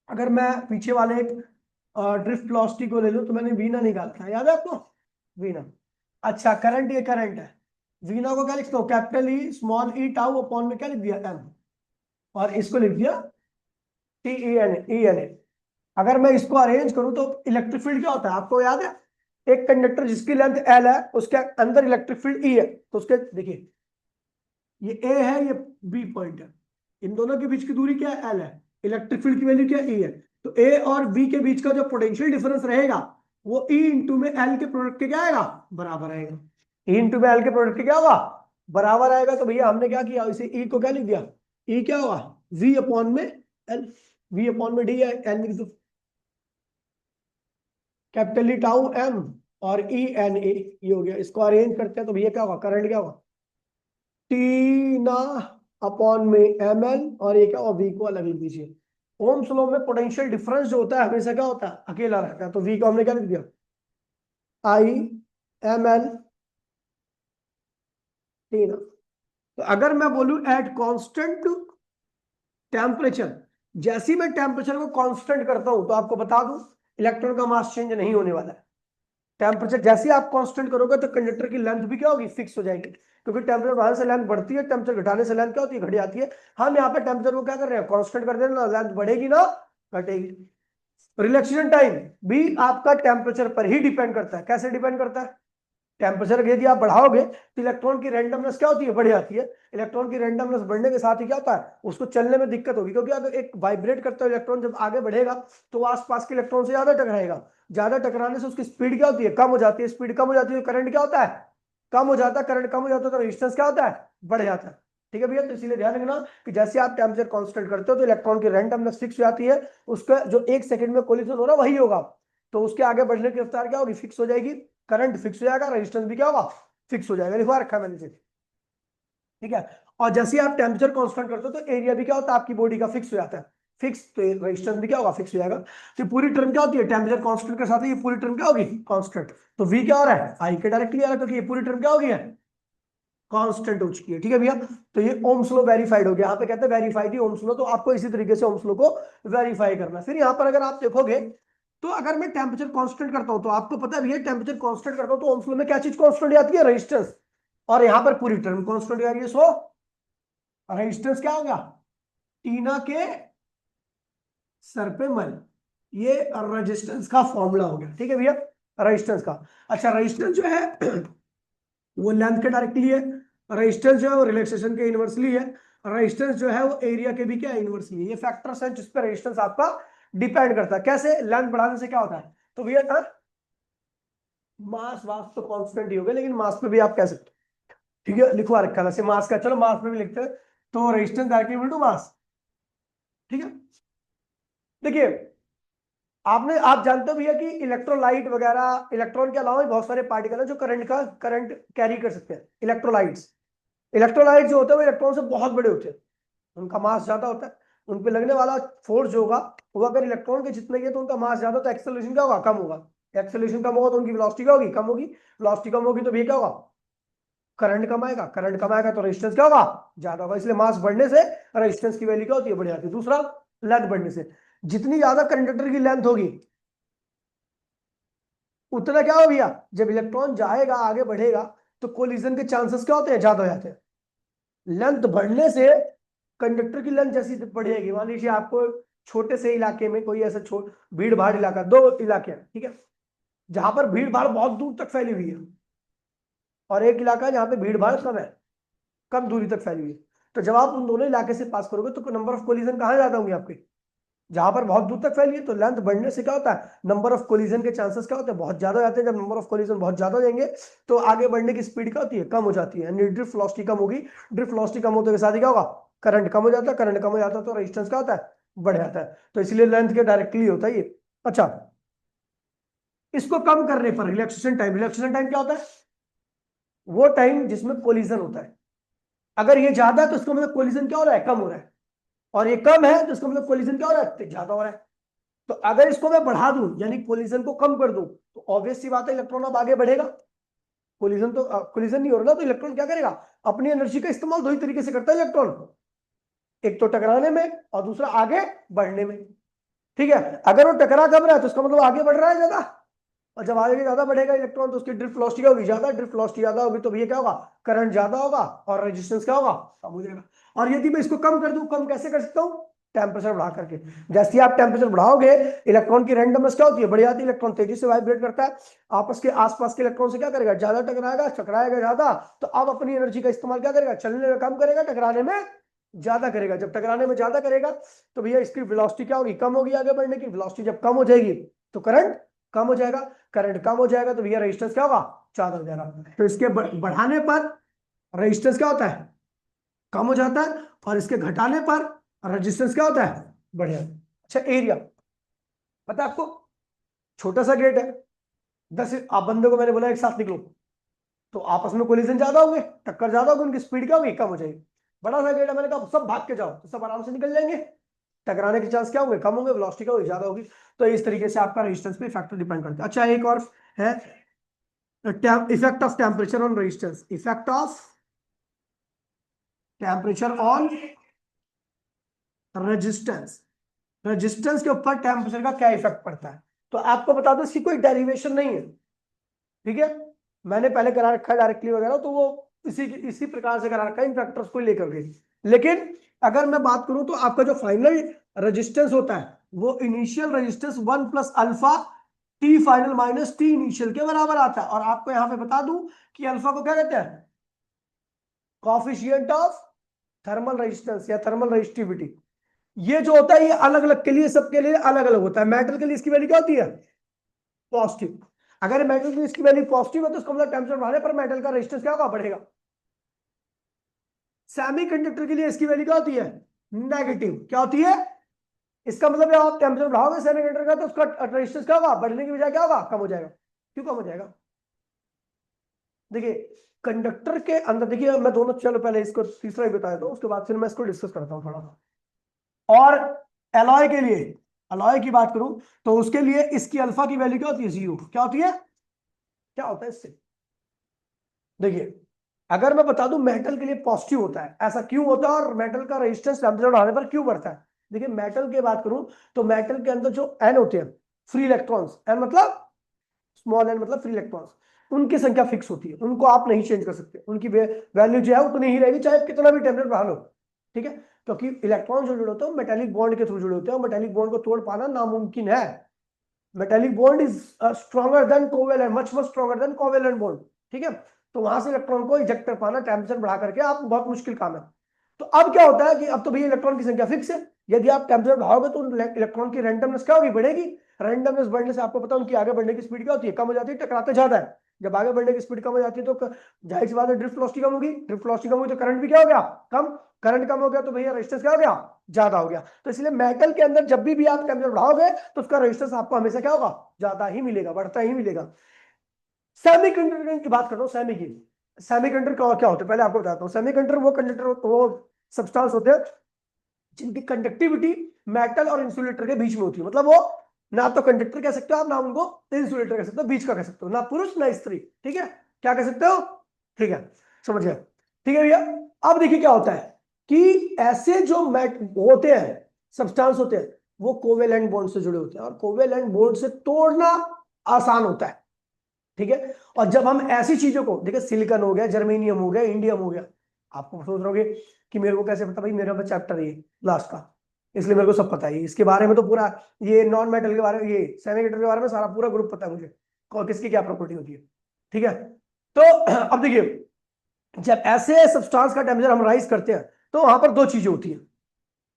Speaker 1: अगर मैं पीछे वाले एक ड्रिफ्ट वेलोसिटी को ले लूं, तो मैंने वीना निकाला था, याद है आपको, वीना। अच्छा, करंट, ये करंट है, वीना को क्या लिखता हूँ, कैपिटल ई स्मॉल ई टाउ अपॉन में क्या लिख दिया, एम, और इसको लिख दिया T E N, E N A. अगर मैं इसको अरेंज करूं तो इलेक्ट्रिक फील्ड क्या होता है, आपको याद है, एक कंडक्टर जिसकी लेंथ एल है, उसके अंदर इलेक्ट्रिक फील्ड ई है, तो उसके देखिए, ये ए है, ये बी पॉइंट है, इन दोनों के बीच की दूरी क्या है, एल है, इलेक्ट्रिक फील्ड की वैल्यू क्या है, ई है। तो ए और बी के बीच का जो पोटेंशियल डिफरेंस रहेगा, वो ई इंटू में एल के प्रोडक्ट के क्या आएगा, बराबर आएगा। ई इंटू में एल के प्रोडक्ट के क्या होगा, बराबर आएगा। तो भैया हमने क्या किया, इसे ई को क्या लिख दिया, ई क्या होगा, वी अपॉन में एल, वी अपॉन में डी है, एल लिख दो, कैपिटल ई टाउ एम और ई एन ए, ये हो गया। इसको अरेंज करते हैं तो भैया क्या होगा, करंट क्या होगा, टी ना अपॉन में एम एल, और ये क्या होगा, वी को अलग लिख दीजिए। ओम्स लॉ में पोटेंशियल डिफरेंस जो होता है हमेशा क्या होता है, अकेला रहता है, तो वी को हमने क्या लिख दिया, आई एम एल टी ना। तो अगर मैं बोलूं एट कांस्टेंट टेम्परेचर, जैसे ही मैं टेम्परेचर को कांस्टेंट करता हूं, तो आपको बता दूं इलेक्ट्रॉन का मास चेंज नहीं होने वाला है। टेम्परेचर जैसे ही आप कांस्टेंट करोगे तो कंडक्टर की लेंथ भी क्या होगी, फिक्स हो जाएगी, क्योंकि टेम्परेचर बढ़ने से लेंथ बढ़ती है, टेम्परेचर घटाने से लेंथ क्या होती है, घट जाती है। हम यहाँ पे टेम्परेचर को क्या कर रहे हैं, कांस्टेंट कर दे रहे हैं, ना लेंथ बढ़ेगी ना घटेगी। रिलैक्सेशन टाइम भी आपका टेम्परेचर पर ही डिपेंड करता है। कैसे डिपेंड करता है, टेम्परेचर यदि आप बढ़ाओगे तो इलेक्ट्रॉन की रैंडमनेस क्या होती है, बढ़ जाती है। इलेक्ट्रॉन की रैंडमनेस बढ़ने के साथ ही क्या होता है, उसको चलने में दिक्कत होगी, क्योंकि अगर एक वाइब्रेट करता है इलेक्ट्रॉन जब आगे बढ़ेगा, तो वो आसपास के इलेक्ट्रॉन से ज्यादा टकराएगा, ज्यादा टकराने से उसकी स्पीड क्या होती है, कम हो जाती है। स्पीड कम हो जाती है, करंट क्या होता है, कम हो जाता है। करंट कम हो जाता है तो रेजिस्टेंस क्या होता है, बढ़ जाता है, ठीक है भैया। तो इसीलिए ध्यान रखना कि जैसे आप टेम्परेचर कांस्टेंट करते हो तो इलेक्ट्रॉन की रैंडमनेस फिक्स हो जाती है, उसका जो एक सेकंड में कोलिजन हो रहा वही होगा, तो उसके आगे बढ़ने की रफ्तार क्या होगी, फिक्स हो जाएगी। करंट फिक्स हो जाएगा, रेजिस्टेंस भी क्या होगा, फिक्स हो जाएगा, लिखवा रखा है मैंने से, ठीक है। और जैसे ही आप टेम्परेचर कांस्टेंट करते हो तो एरिया भी क्या होता है आपकी बॉडी का, फिक्स हो जाता है, फिक्स, तो रेजिस्टेंस भी क्या होगा, फिक्स हो जाएगा। तो पूरी टर्म क्या होती है, टेम्परेचर कांस्टेंट के साथ ये पूरी टर्म क्या होगी, कांस्टेंट। तो वी क्या हो रहा है, आई के डायरेक्टली आ रहा है, क्योंकि ये पूरी टर्म क्या हो गई है, कांस्टेंट हो चुकी है, ठीक है भैया। तो ये ओम्स लॉ वेरीफाइड हो गया, यहाँ पे कहते हैं वेरीफाई दी ओम्स लॉ, तो आपको इसी तरीके से ओम्स लॉ को वेरीफाई करना है। फिर यहाँ पर अगर आप देखोगे, तो अगर मैं टेम्परेचर कांस्टेंट करता हूं, तो आपको पता है भैया टेम्परेचर कांस्टेंट करता हूं तो ओम्स लॉ में क्या चीज कांस्टेंट आती है, रेजिस्टेंस, और यहाँ पर पूरी टर्म कांस्टेंट आ रही है। सो रेजिस्टेंस क्या होगा, टीना के सर पे मल, ये रेजिस्टेंस का फॉर्मूला हो गया, ठीक है भैया, रेजिस्टेंस का। अच्छा, रेजिस्टेंस जो है वो लेंथ के डायरेक्टली है, रेजिस्टेंस जो है वो रिलैक्सेशन के इनवर्सली है, रेजिस्टेंस जो है वो एरिया के भी क्या इनवर्सली है। ये फैक्टर्स हैं जिस पर रेजिस्टेंस आपका डिपेंड करता है। कैसे, लेंथ बढ़ाने से क्या होता है, तो भैया मास वास तो कांस्टेंट ही होगा, लेकिन मास पे भी आप कह सकते हो। ठीक है, लिखवा रखा है वैसे मास का, चलो मास पे भी लिखते हैं। तो resistance directly equal to mass. ठीक है, देखिए आप जानते हो भैया कि इलेक्ट्रोलाइट वगैरह, इलेक्ट्रॉन के अलावा भी बहुत सारे पार्टिकल है जो करंट कैरी कर सकते हैं। इलेक्ट्रोलाइट्स जो होते हैं वो इलेक्ट्रॉन से बहुत बड़े होते हैं, उनका मास ज्यादा होता है, उन पे लगने वाला फोर्स जो होगा वो अगर इलेक्ट्रॉन के जितने है तो उनका मास ज्यादा, तो एक्सेलरेशन क्या होगा, कम होगा। एक्सेलरेशन कम होगा तो उनकी वेलोसिटी क्या होगी, कम होगी। वेलोसिटी कम होगी तो भी क्या होगा, करंट कम आएगा। करंट कम आएगा तो रेजिस्टेंस क्या होगा, ज्यादा होगा। इसलिए मास बढ़ने से रेजिस्टेंस की वैल्यू क्या होती है, बढ़ जाती है। दूसरा, लेंथ बढ़ने से, जितनी ज्यादा कंडक्टर की लेंथ होगी उतना क्या हो भैया, जब इलेक्ट्रॉन जाएगा आगे बढ़ेगा तो कोलिजन के चांसेस क्या होते हैं, ज्यादा हो जाते हैं। लेंथ बढ़ने से कंडक्टर की लेंथ जैसी बढ़ेगी, मान लीजिए आपको छोटे से इलाके में कोई ऐसा भीड़ भाड़ इलाका, दो इलाके हैं ठीक है, जहां पर भीड़ भाड़ बहुत दूर तक फैली हुई है, और एक इलाका है जहां पे भीड़ भाड़ कम है, कम दूरी तक फैली हुई है। तो जब आप उन दोनों इलाके से पास करोगे तो नंबर ऑफ कोलिजन कहाँ ज्यादा होंगे आपके, जहां पर बहुत दूर तक फैली है। तो लेंथ बढ़ने से क्या होता है, नंबर ऑफ कोलिजन के चांसेस क्या होते हैं, बहुत ज्यादा हो जाते हैं। जब नंबर ऑफ कोलिजन बहुत ज्यादा हो जाएंगे तो आगे बढ़ने की स्पीड क्या होती है, कम हो जाती है, ड्रिफ्ट वेलोसिटी कम होगी। ड्रिफ्ट वेलोसिटी कम होते के साथ ही क्या होगा, करंट कम हो जाता है। करंट कम हो जाता है तो रेजिस्टेंस क्या होता है, बढ़ जाता है। तो इसलिए लेंथ के डायरेक्टली होता है ये। अच्छा, इसको कम करने पर रिलैक्सेशन टाइम क्या होता है, वो टाइम जिसमें कोलिजन होता है। अगर ये ज्यादा है तो इसका मतलब कोलिजन क्या हो रहा है, कम हो रहा है, और ये कम है तो इसका मतलब कोलिजन क्या हो रहा है, ज्यादा हो रहा है। तो अगर इसको मैं बढ़ा दूं यानी कोलिजन को कम कर दूं तो ऑब्वियस सी बात है इलेक्ट्रॉन अब आगे बढ़ेगा। कोलिजन नहीं हो रहा ना, तो इलेक्ट्रॉन क्या करेगा, अपनी एनर्जी का इस्तेमाल दो ही तरीके से करता है इलेक्ट्रॉन, एक तो टकराने में और दूसरा आगे बढ़ने में। ठीक है, अगर वो टकरा कम रहा है तो इसका मतलब आगे बढ़ रहा है ज्यादा, और जब आगे ज्यादा बढ़ेगा इलेक्ट्रॉन तो उसकी ड्रिफ्ट वेलोसिटी क्या होगी, ज्यादा। ड्रिफ्ट वेलोसिटी ज्यादा होगी तो भैया क्या होगा, करंट ज्यादा होगा और रेजिस्टेंस क्या होगा, कम हो जाएगा। और यदि मैं इसको कम कर दूं, कम कैसे कर सकता हूं, टेम्परेचर बढ़ा करके। जैसे ही आप टेम्परेचर बढ़ाओगे इलेक्ट्रॉन की रैंडमनेस क्या होती है, बढ़ जाती है। इलेक्ट्रॉन तेजी से वाइब्रेट करता है, आपस के आसपास के इलेक्ट्रॉन से क्या करेगा, ज्यादा टकराएगा, टकराएगा ज्यादा, तो अब अपनी एनर्जी का इस्तेमाल क्या करेगा, चलने में कम करेगा, टकराने में ज्यादा करेगा। जब टकराने में ज्यादा करेगा तो भैया इसकी वेलोसिटी क्या होगी, कम होगी आगे बढ़ने की। वेलोसिटी जब कम हो जाएगी तो करंट कम हो जाएगा, करंट कम हो जाएगा तो भैया रेजिस्टेंस क्या होगा, ज्यादा हो जाएगा। तो इसके बढ़ाने पर रेजिस्टेंस क्या होता है, कम हो जाता है, और इसके घटाने पर रेजिस्टेंस क्या होता है, बढ़ जाता है। अच्छा, एरिया पता है आपको, छोटा सा गेट है, 10 आप बंदे को मैंने बोला एक साथ निकलो, तो आपस में कोलिजन ज्यादा होंगे, टक्कर ज्यादा होगी, उनकी स्पीड क्या होगी, कम हो जाएगी। बड़ा सा गेट है, मैंने कहा सब भाग के जाओ, तो सब आराम से निकल जाएंगे, टकराने के चांस क्या होंगे, कम होंगे, वेलोसिटी क्या होगी, ज्यादा होगी। तो इस तरीके से आपका रेजिस्टेंस पे फैक्टर डिपेंड करता है। अच्छा, एक और है, effect of temperature on resistance. Effect of temperature on resistance, resistance के ऊपर टेम्परेचर का क्या इफेक्ट पड़ता है। तो आपको बता दो इसकी कोई डेरिवेशन नहीं है, ठीक है, मैंने पहले करा रखा है डायरेक्टली वगैरह, तो वो इसी प्रकार से करा रखा है इन फैक्टर्स को लेकर के। लेकिन अगर मैं बात करूं तो आपका जो फाइनल रेजिस्टेंस होता है वो initial resistance 1 plus alpha T final minus T initial के बराबर आता है। और आपको यहां पे बता दूं कि अल्फा को क्या कहते हैं, कॉफिशिएंट ऑफ थर्मल रेजिस्टेंस या थर्मल रेजिस्टिविटी। ये जो होता है ये अलग अलग के लिए, सबके लिए अलग अलग होता है। मेटल के लिए इसकी वैल्यू क्या होती है, पॉजिटिव। अगर मेटल की इसकी वैल्यू पॉजिटिव है तो इसका मतलब टेंपरेचर बढ़ाने पर मेटल का रेजिस्टेंस क्या होगा, बढ़ेगा। सेमीकंडक्टर के लिए इसकी वैल्यू क्या होती है, नेगेटिव। क्या होती है, इसका मतलब आप टेंपरेचर बढ़ाओगे सेमीकंडक्टर का तो उसका रेजिस्टेंस क्या होगा, बढ़ने की बजाय क्या होगा, कम हो जाएगा। क्यों कम हो जाएगा, देखिए कंडक्टर के अंदर, देखिए मैं दोनों, चलो पहले इसको तीसरा ही बताया, तो उसके बाद फिर मैं इसको डिस्कस करता हूँ थोड़ा सा। और एलॉय के लिए, एलॉय की बात करूं तो उसके लिए इसकी अल्फा की वैल्यू क्या होती है, 0। क्या होती है, क्या होता है इससे, देखिए अगर मैं बता दूं मेटल के लिए पॉजिटिव होता है, ऐसा क्यों होता है, और मेटल का रेजिस्टेंस टेंपरेचर बढ़ाने पर क्यों बढ़ता है। देखिए मेटल की बात करूं तो मेटल के अंदर जो एन होते हैं, फ्री इलेक्ट्रॉन्स, एन मतलब स्मॉल एन मतलब फ्री इलेक्ट्रॉन्स, उनकी संख्या फिक्स होती है, उनको आप नहीं चेंज कर सकते, उनकी वैल्यू जो है उतनी ही रहेगी चाहे कितना भी टेम्परेचर बढ़ा लो। ठीक है, क्योंकि इलेक्ट्रॉन जो जुड़े होते हैं मेटेलिक बॉन्ड के थ्रू जुड़े होते हैं, और मेटेलिक बॉन्ड को तोड़ पाना नामुमकिन है। Metallic bond is stronger than covalent, much much stronger than covalent bond. ठीक है, तो वहां से इलेक्ट्रॉन को इजेक्ट कर पाना टेम्परेचर बढ़ा करके आप बहुत मुश्किल काम है। तो अब क्या होता है कि अब तो भैया इलेक्ट्रॉन की संख्या फिक्स है, यदि आप टेम्परेचर बढ़ाओगे तो इलेक्ट्रॉन की रैंडमनेस क्या होगी, बढ़ेगी। रैंडमनेस बढ़ने से आपको पता है उनकी आगे बढ़ने की स्पीड क्या होती है, कम हो जाती है, टकराते ज्यादा है। जब आगे बढ़ने की स्पीड कम हो जाती है तो जाहिर सी बात है ड्रिफ्ट वेलोसिटी कम होगी, ड्रिफ्ट वेलोसिटी कम हुई तो करंट भी क्या हो गया, कम। करंट कम हो गया तो भैया रेजिस्टेंस क्या हो गया, ज्यादा हो गया। तो इसलिए मेटल के अंदर जब भी आप टेम्परेचर बढ़ाओगे तो उसका रेजिस्टेंस आपको हमेशा क्या होगा, ज्यादा ही मिलेगा, बढ़ता ही मिलेगा। सेमीकंडक्टर की बात कर रहा हूँ, सेमीकंडक्टर क्या होता है पहले आपको बताता हूँ। सेमीकंडक्टर वो कंडक्टर, वो सब्सटेंस होते हैं जिनकी कंडक्टिविटी मेटल और इंसुलेटर के बीच में होती है। मतलब वो ना तो कंडक्टर कह सकते हो आप, ना उनको इंसुलेटर कह सकते हो, बीच का कह सकते हो, ना पुरुष ना स्त्री, ठीक है, क्या कह सकते हो, ठीक है, समझ गए, ठीक है भैया। अब देखिए क्या होता है कि ऐसे जो मेट होते हैं, सब्सटेंस होते हैं, वो कोवेलेंट बॉन्ड से जुड़े होते हैं और कोवेलेंट बॉन्ड से तोड़ना आसान होता है, ठीक है। और जब हम ऐसी चीजों को देखिए, सिलिकॉन हो गया, जर्मेनियम हो गया, इंडियम हो गया, आपको सोच रहोगे कि मेरे को कैसे पता, भाई मेरा चैप्टर है ये लास्ट का, इसलिए मेरे को सब पता है, इसके बारे में तो पूरा, ये नॉन मेटल के बारे में, ये सेमीकंडक्टर के बारे में सारा पूरा ग्रुप पता है मुझे, किसकी क्या प्रॉपर्टी होती है, ठीक है। तो अब देखिए, जब ऐसे सब्सटेंस का टेम्परेचर हम राइज करते हैं तो वहां पर दो चीजें होती हैं।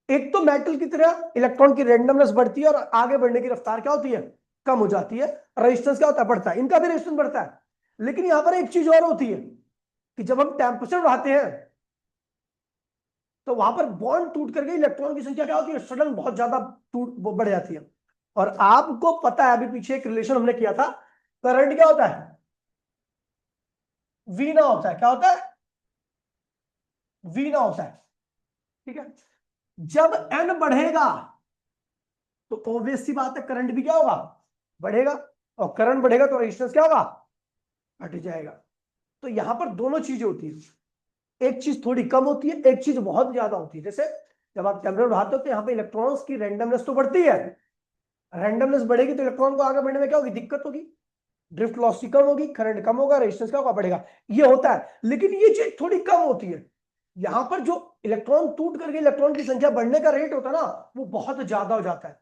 Speaker 1: एक तो मेटल की तरह इलेक्ट्रॉन की रैंडमनेस बढ़ती है और आगे बढ़ने की रफ्तार क्या होती है, कम हो जाती है। रेजिस्टेंस क्या होता है, बढ़ता है, इनका भी रेजिस्टेंस बढ़ता है। लेकिन यहां पर एक चीज और होती है कि जब हम टेम्परेचर बढ़ाते हैं तो वहां पर बॉन्ड टूट करके इलेक्ट्रॉन की संख्या क्या होती है, सडन बहुत ज्यादा टूट बढ़ जाती है। और आपको पता है, अभी पीछे एक रिलेशन हमने किया था, करंट क्या होता है, वी ना होता है, क्या होता है, वी ना होता है, ठीक है। जब एन बढ़ेगा तो ऑब्वियस सी बात है करंट भी क्या होगा, बढ़ेगा, और करंट बढ़ेगा तो रेजिस्टेंस क्या होगा, घट जाएगा। तो यहां पर दोनों चीजें होती है, एक चीज थोड़ी कम होती है, एक चीज बहुत ज्यादा होती है। जैसे जब आप टेम्परेचर बढ़ाते हो तो यहाँ पे इलेक्ट्रॉन्स की रैंडमनेस तो बढ़ती है, रैंडमनेस बढ़ेगी तो इलेक्ट्रॉन को आगे बढ़ने में क्या होगी, दिक्कत होगी, ड्रिफ्ट वेलोसिटी कम होगी, करंट कम होगा, रेजिस्टेंस क्या होगा, बढ़ेगा, ये होता है। लेकिन ये चीज थोड़ी कम होती है, यहां पर जो इलेक्ट्रॉन टूट करके इलेक्ट्रॉन की संख्या बढ़ने का रेट होता है ना, वो बहुत ज्यादा हो जाता है।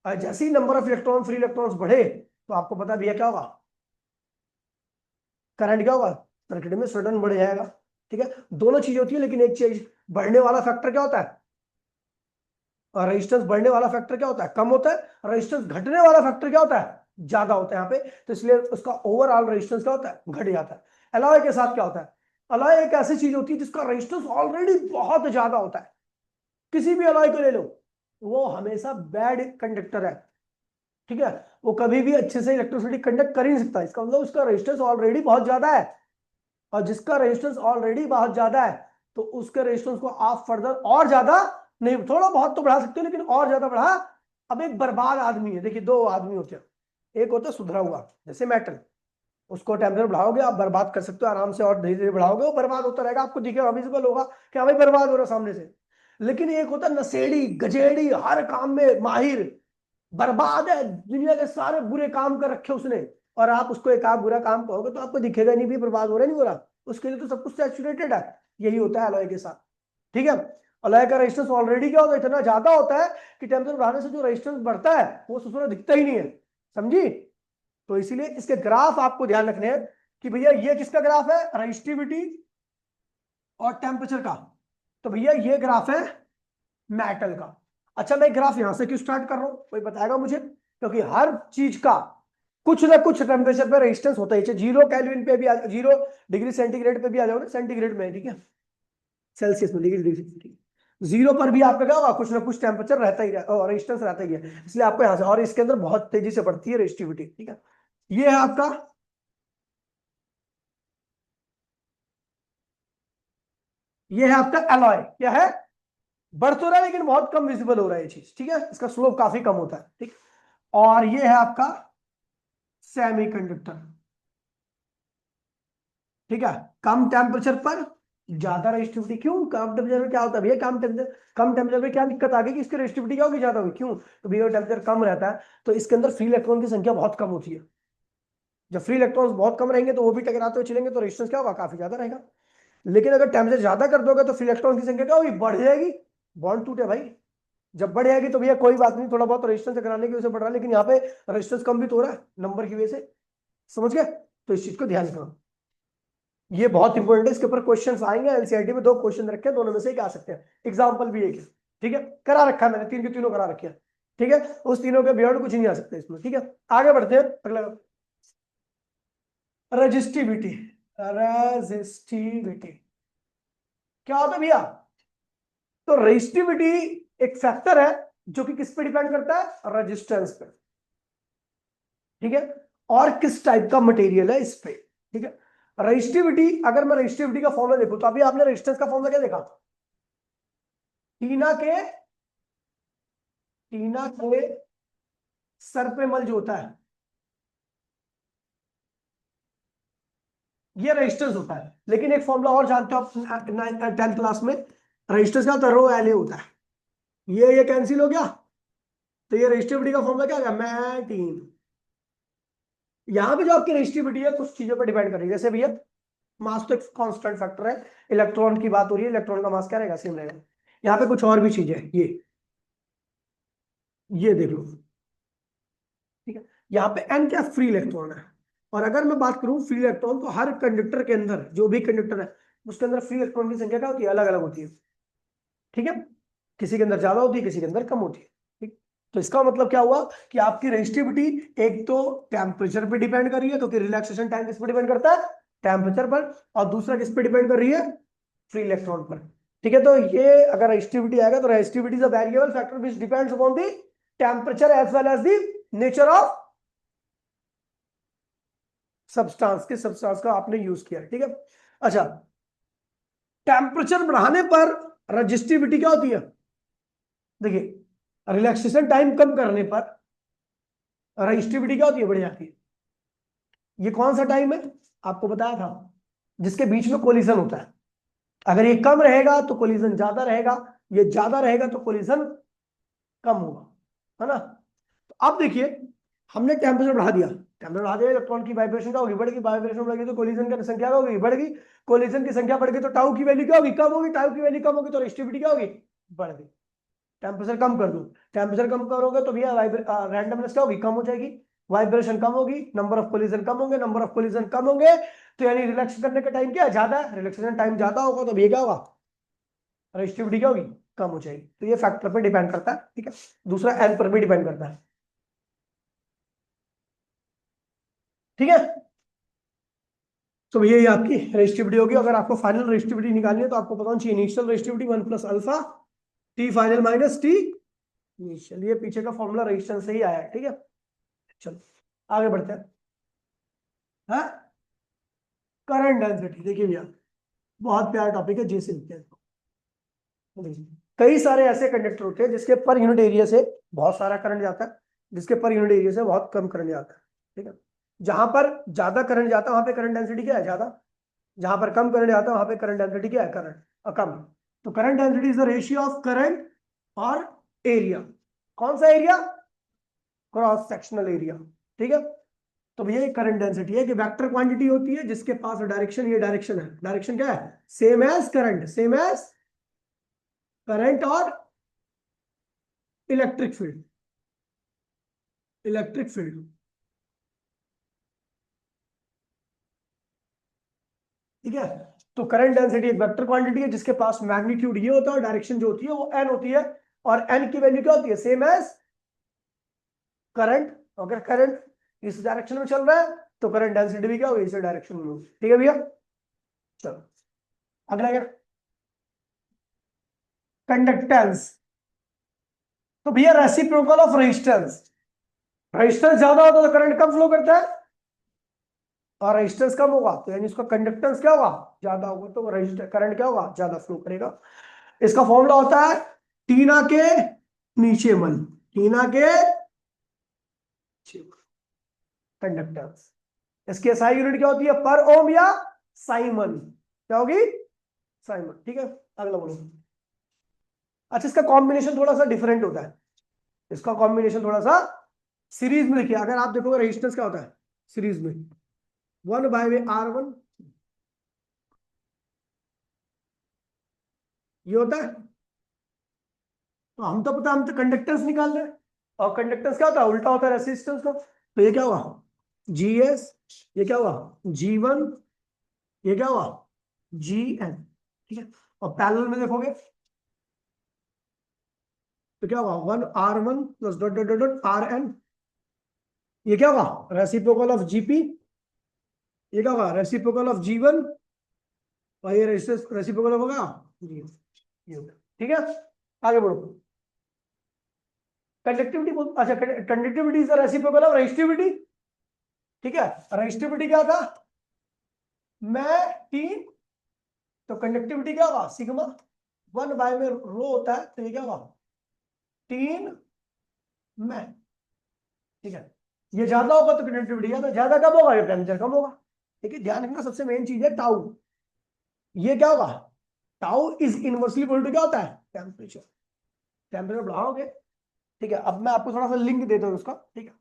Speaker 1: और जैसे ही number of electron, free electrons बढ़े तो आपको पता भी है क्या होगा, करंट क्या होगा, सर्किट में सडन बढ़ जाएगा, ठीक है। दोनों चीजें होती है, लेकिन एक चीज बढ़ने वाला फैक्टर क्या होता है, और रेजिस्टेंस बढ़ने वाला फैक्टर क्या होता है, कम होता है। रेजिस्टेंस घटने वाला फैक्टर क्या होता है, ज्यादा होता है यहाँ पे। तो इसलिए उसका ओवरऑल रेजिस्टेंस क्या होता है, घट जाता है। अलॉय के साथ क्या होता है, अलॉय एक ऐसी चीज होती है जिसका रेजिस्टेंस ऑलरेडी बहुत ज्यादा होता है। किसी भी अलॉय को ले लो, वो हमेशा बैड कंडक्टर है, ठीक है, वो कभी भी अच्छे से इलेक्ट्रिसिटी कंडक्ट कर ही नहीं सकता। इसका मतलब उसका रेजिस्टेंस ऑलरेडी बहुत ज्यादा है, और जिसका रेजिस्टेंस ऑलरेडी बहुत ज्यादा है तो उसके रेजिस्टेंस को आप फर्दर और ज्यादा नहीं, थोड़ा बहुत तो बढ़ा सकते हो, लेकिन और ज्यादा बढ़ा। अब एक बर्बाद आदमी है, देखिए दो आदमी होते हैं, एक होता है सुधरा हुआ, जैसे मेटल, उसको टेम्परेचर बढ़ाओगे आप बर्बाद कर सकते हो आराम से, और धीरे धीरे बढ़ाओगे वो बर्बाद होता रहेगा, आपको दिखेगा विजिबल होगा कि हाँ भाई बर्बाद हो रहा है सामने से। लेकिन एक होता है नशेड़ी गजेड़ी, हर काम में माहिर, बर्बाद है, दुनिया के सारे बुरे काम कर रखे उसने, और आप उसको एक आध बुरा काम कहोगे तो आपको दिखेगा नहीं भी बर्बाद हो रहा है, नहीं हो रहा, उसके लिए तो सब कुछ सैचुरेटेड है। यही होता है अलॉय के साथ, ठीक है। अलॉय का रेजिस्टेंस ऑलरेडी क्या होता है, इतना ज्यादा होता है कि टेम्परेचर बढ़ाने से जो रेजिस्टेंस बढ़ता है वो दूसरा दिखता ही नहीं है, समझी। तो इसीलिए इसके ग्राफ आपको ध्यान रखने हैं कि भैया ये किसका ग्राफ है, रेजिस्टिविटी और टेम्परेचर का। तो भैया ये ग्राफ है मेटल का। अच्छा, मैं ग्राफ यहां से क्यों स्टार्ट कर रहा हूं, कोई बताएगा मुझे, क्योंकि हर चीज का कुछ ना कुछ टेम्परेचर पे रेजिस्टेंस होता है। 0 केल्विन पे भी 0 डिग्री सेंटीग्रेड पे भी आ जाओ ना, सेंटीग्रेड में, ठीक है, सेल्सियस में, डिग्री डिग्री 0 पर भी आपका क्या होगा, कुछ ना कुछ टेम्परेचर रहता ही और रेजिस्टेंस रहता ही है। इसलिए आपको यहां से, और इसके अंदर बहुत तेजी से बढ़ती है रेजिस्टिविटी, ठीक है। ये है आपका, ये है आपका एलॉय, क्या है, बढ़ तो रहा है लेकिन बहुत कम विजिबल हो रहा है ये चीज, ठीक है, इसका स्लोप काफी कम होता है, ठीक। और ये है आपका सेमीकंडक्टर, ठीक है, कम टेम्परेचर पर ज्यादा रेजिस्टिविटी। क्यों, कम टेम्परेचर में क्या होता है भैया, कम टेम्परेचर में क्या दिक्कत आ गई कि इसकी रेजिस्टिविटी क्या होगी, ज्यादा होगी। क्यों, तो भैया टेम्परेचर कम रहता है तो इसके अंदर फ्री इलेक्ट्रॉन की संख्या बहुत कम होती है। जब फ्री इलेक्ट्रॉन्स बहुत कम रहेंगे तो वो भी टकराते हुए चलेंगे तो रेजिस्टेंस क्या होगा, काफी ज्यादा रहेगा। लेकिन अगर टेम्परेचर ज्यादा कर दोगे तो फ्री इलेक्ट्रॉन की संख्या क्या होगी, बढ़ जाएगी, बॉन्ड टूटे भाई। जब बढ़ जाएगी तो भैया कोई बात नहीं, थोड़ा बहुत रेजिस्टेंस कराने की वजह से बढ़ रहा है, लेकिन यहाँ पे रेजिस्टेंस कम भी तो हो रहा है नंबर की वजह से, समझ गए। तो इस चीज को ध्यान रखना, ये बहुत इंपॉर्टेंट है, इसके ऊपर क्वेश्चंस आएंगे। एनसीईआरटी में 2 क्वेश्चन रखे हैं, दोनों में से एक आ सकते हैं, एग्जांपल भी एक है, ठीक है, करा रखा है मैंने, 3 के तीनों करा रखे हैं, ठीक है, उस तीनों के बियॉन्ड कुछ नहीं आ सकता इसमें। ठीक है, आगे बढ़ते हैं अगला। रजिस्टिविटी। रजिस्टिविटी क्या होता है भैया? तो रजिस्टिविटी एक फैक्टर है जो कि किस पे डिपेंड करता है? रेजिस्टेंस पे। ठीक है, और किस टाइप का मटेरियल है इस पे। ठीक है, रजिस्टिविटी, अगर मैं रजिस्टिविटी का फॉर्मूला देखूं तो अभी आपने रेजिस्टेंस का फॉर्मूला क्या देखा? टीना के सर पे मल जो होता है ये रेजिस्टेंस होता है। लेकिन एक फॉर्मूला और जानते हो आप 10th क्लास में, रेजिस्टेंस का रो एल ए होता है। ये कैंसिल हो गया, तो ये रेजिस्टिविटी का फॉर्मूला क्या आ गया? मैं टीन। यहां पे जो आपकी रेजिस्टिविटी है कुछ चीजों पर डिपेंड करेगी, जैसे भैया मास तो एक कांस्टेंट फैक्टर है, इलेक्ट्रॉन की बात हो रही है, इलेक्ट्रॉन का मास क्या रहेगा? सेम रहेगा। यहाँ पे कुछ और भी चीजें है, ये देख लो। ठीक है, यहाँ पे एन क्या? फ्री इलेक्ट्रॉन है। और अगर मैं बात करूं फ्री इलेक्ट्रॉन, तो हर कंडक्टर के अंदर, जो भी कंडक्टर है उसके अंदर फ्री इलेक्ट्रॉन की संख्या क्या होती है? अलग अलग होती है। ठीक है, किसी के अंदर ज्यादा होती है, किसी के अंदर कम होती है। ठीक, तो इसका मतलब क्या हुआ कि आपकी रेजिस्टिविटी एक तो टेम्परेचर पे डिपेंड कर रही है, क्योंकि रिलैक्सेशन टाइम किस पे डिपेंड करता है? टेम्परेचर पर। और दूसरा किस पे डिपेंड कर रही है? फ्री इलेक्ट्रॉन पर। ठीक है, तो ये अगर रेजिस्टिविटी आएगा तो resistivity is a variable factor which depends upon the temperature as well as the nature of substance, किस सब्सटेंस का आपने यूज किया। ठीक है, अच्छा, टेम्परेचर बढ़ाने पर रजिस्टिविटी क्या होती है? देखिए, रिलैक्सेशन टाइम कम करने पर रजिस्टिविटी क्या होती है? बढ़ जाती है। ये कौन सा टाइम है? आपको बताया था, जिसके बीच में कोलिजन होता है। अगर ये कम रहेगा तो कोलिजन ज्यादा रहेगा, ये ज्यादा रहेगा तो कोलिजन कम होगा, है ना? तो अब देखिए, हमने टेम्परेचर बढ़ा दिया, टेम्परेचर बढ़ा दिया, इलेक्ट्रॉन की वाइब्रेशन क्या होगी? बढ़ेगी। वाइब्रेशन बढ़ेगी तो कोलिजन की संख्या क्या होगी? बढ़ेगी। कोलिजन की संख्या बढ़ गई तो टाउ की वैल्यू क्या होगी? कम होगी। टाउ की वैल्यू कम होगी तो रेजिस्टिविटी क्या होगी? बढ़ गई। टेम्परेचर कम कर दो, टेम्परेचर कम करोगे तो भैया रैंडमनेस क्या होगी? कम हो जाएगी। वाइब्रेशन कम होगी, नंबर ऑफ कोलिजन कम होंगे, नंबर ऑफ कोलिजन कम होंगे, तो यानी रिलैक्स करने का टाइम क्या है? ज्यादा है। रिलैक्सेशन टाइम ज्यादा होगा तो भैया क्या होगा? रेजिस्टिविटी क्या होगी? कम हो जाएगी। तो ये फैक्टर पे डिपेंड करता है। ठीक है, दूसरा एन पर भी डिपेंड करता है। ठीक है, तो भैया ये आपकी रेजिस्टिविटी होगी। अगर आपको फाइनल रेजिस्टिविटी निकालनी है तो आपको पता होना चाहिए initial resistivity 1 plus alpha T final minus T initial. ये पीछे का फॉर्मूला रेजिस्टेंस से ही आया है। ठीक है, चलो आगे बढ़ते हैं। हाँ, करंट डेंसिटी देखिए भैया, बहुत प्यारा टॉपिक है, जैसे लिखते हैं। कई सारे ऐसे कंडक्टर होते हैं जिसके पर यूनिट एरिया से बहुत सारा करंट जाता है, जिसके पर यूनिट एरिया से बहुत कम करंट जाता है। ठीक है, जहां पर ज्यादा करंट जाता है वहां पे करंट डेंसिटी क्या है? ज्यादा। जहां पर कम करंट जाता है वहां पे करंट डेंसिटी क्या है? करंट कम। तो current density is the ratio of current और एरिया। कौन सा एरिया? Cross sectional area. ठीक है, तो भैया ये करंट डेंसिटी है कि वेक्टर क्वांटिटी होती है जिसके पास डायरेक्शन, ये डायरेक्शन है, डायरेक्शन क्या है? Same as current, same as current और इलेक्ट्रिक फील्ड। Electric field. ठीक है, तो करंट डेंसिटी एक वेक्टर क्वांटिटी है जिसके पास मैग्नीट्यूड ये होता है और डायरेक्शन जो होती है वो एन होती है। और एन की वैल्यू क्या होती है? Same as current. अगर करंट इस डायरेक्शन में चल रहा है तो करंट डेंसिटी भी क्या होगी? इस डायरेक्शन में होगी। ठीक है भैया, चलो अगला क्या? कंडक्टेंस। तो भैया रेसिप्रोकल ऑफ रेजिस्टेंस। रेजिस्टेंस ज्यादा होता है तो करंट कम फ्लो करता है, और रेजिस्टेंस कम होगा तो यानी उसका कंडक्टेंस क्या होगा? ज्यादा होगा, तो करंट क्या होगा? ज्यादा फ्लो करेगा। इसका फॉर्मूला होता है टीना के नीचे मन, टीना के कंडक्टेंस। इसकी एसआई यूनिट क्या होती है? पर ओम या साइमन। क्या होगी? साइमन। ठीक है, अगला बोलो। अच्छा, इसका कॉम्बिनेशन थोड़ा सा डिफरेंट होता है। इसका कॉम्बिनेशन थोड़ा सा सीरीज में देखिए, अगर आप देखोगे रेजिस्टेंस क्या होता है सीरीज में? 1/R1 ये होता है। तो हम तो पता, हम तो कंडक्टेंस निकाल रहे हैं, और कंडक्टेंस क्या होता है? उल्टा होता है रेसिस्टेंस का। तो ये क्या हुआ? GS। ये क्या हुआ? G1। ये क्या हुआ? GN। ठीक है, और पैरेलल में देखोगे तो क्या होगा 1r1 plus dot dot dot dot rn, ये क्या होगा रेसिप्रोकल ऑफ जीपी, ये क्या होगा रेसिप्रोकल ऑफ जी1, और ये रेसिप्रोकल होगा जी, ये होगा। ठीक है, आगे बढ़ो। कंडक्टिविटी, अच्छा conductivity is the reciprocal of resistivity. ठीक है, रेजिस्टिविटी क्या था, मैं तीन, तो कंडक्टिविटी क्या होगा सिग्मा, 1 बाय में रो होता है, तो ये क्या होगा 3 में। ठीक है, ये ज्यादा होगा तो कंडक्टिविटी ज्यादा, ज्यादा कब होगा ये टेम्परेचर कम होगा। ठीक है, ध्यान रखना सबसे मेन चीज है टाउ, ये क्या होगा tau is inversely equal to क्या होता है टेम्परेचर, टेम्परेचर बढ़ाओगे। ठीक है, अब मैं आपको थोड़ा सा लिंक देता हूँ उसका। ठीक है,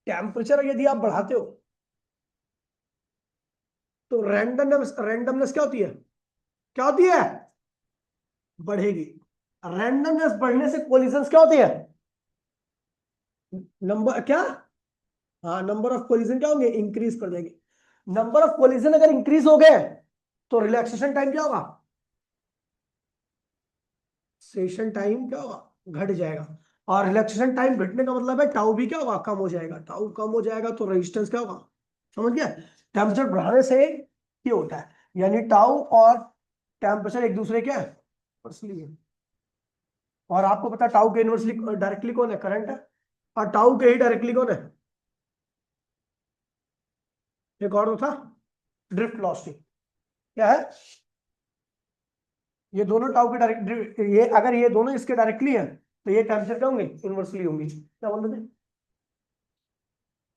Speaker 1: टेम्परेचर यदि आप बढ़ाते हो तो रैंडमनेस, रैंडमनेस क्या होती है, क्या होती है बढ़ेगी। रैंडमनेस बढ़ने से कोलिजन्स क्या होती है, नंबर क्या, हाँ नंबर ऑफ कोलिजन क्या होंगे इंक्रीज कर देंगे। नंबर ऑफ कोलिजन अगर इंक्रीज हो गए तो रिलैक्सेशन टाइम क्या होगा, सेशन टाइम क्या होगा घट जाएगा। और रिलैक्सेशन टाइम घटने का मतलब है टाउ भी क्या होगा कम हो जाएगा, टाउ कम हो जाएगा तो रेजिस्टेंस क्या होगा, समझ गया। टेम्परेचर बढ़ाने से ये होता है, यानी टाउ और टेम्परेचर एक दूसरे क्या है इनवर्सली है। और आपको पता है टाउ के इनवर्सली डायरेक्टली कौन है करंट है, और टाउ के ही डायरेक्टली कौन है, एक और तो था ड्रिफ्ट वेलोसिटी, क्या है, ये दोनों टाउ के डायरेक्ट, ये अगर ये दोनों इसके डायरेक्टली है तो ये टेम्परेचर क्या होंगे इनवर्सली होंगी। क्या बोल रहे थे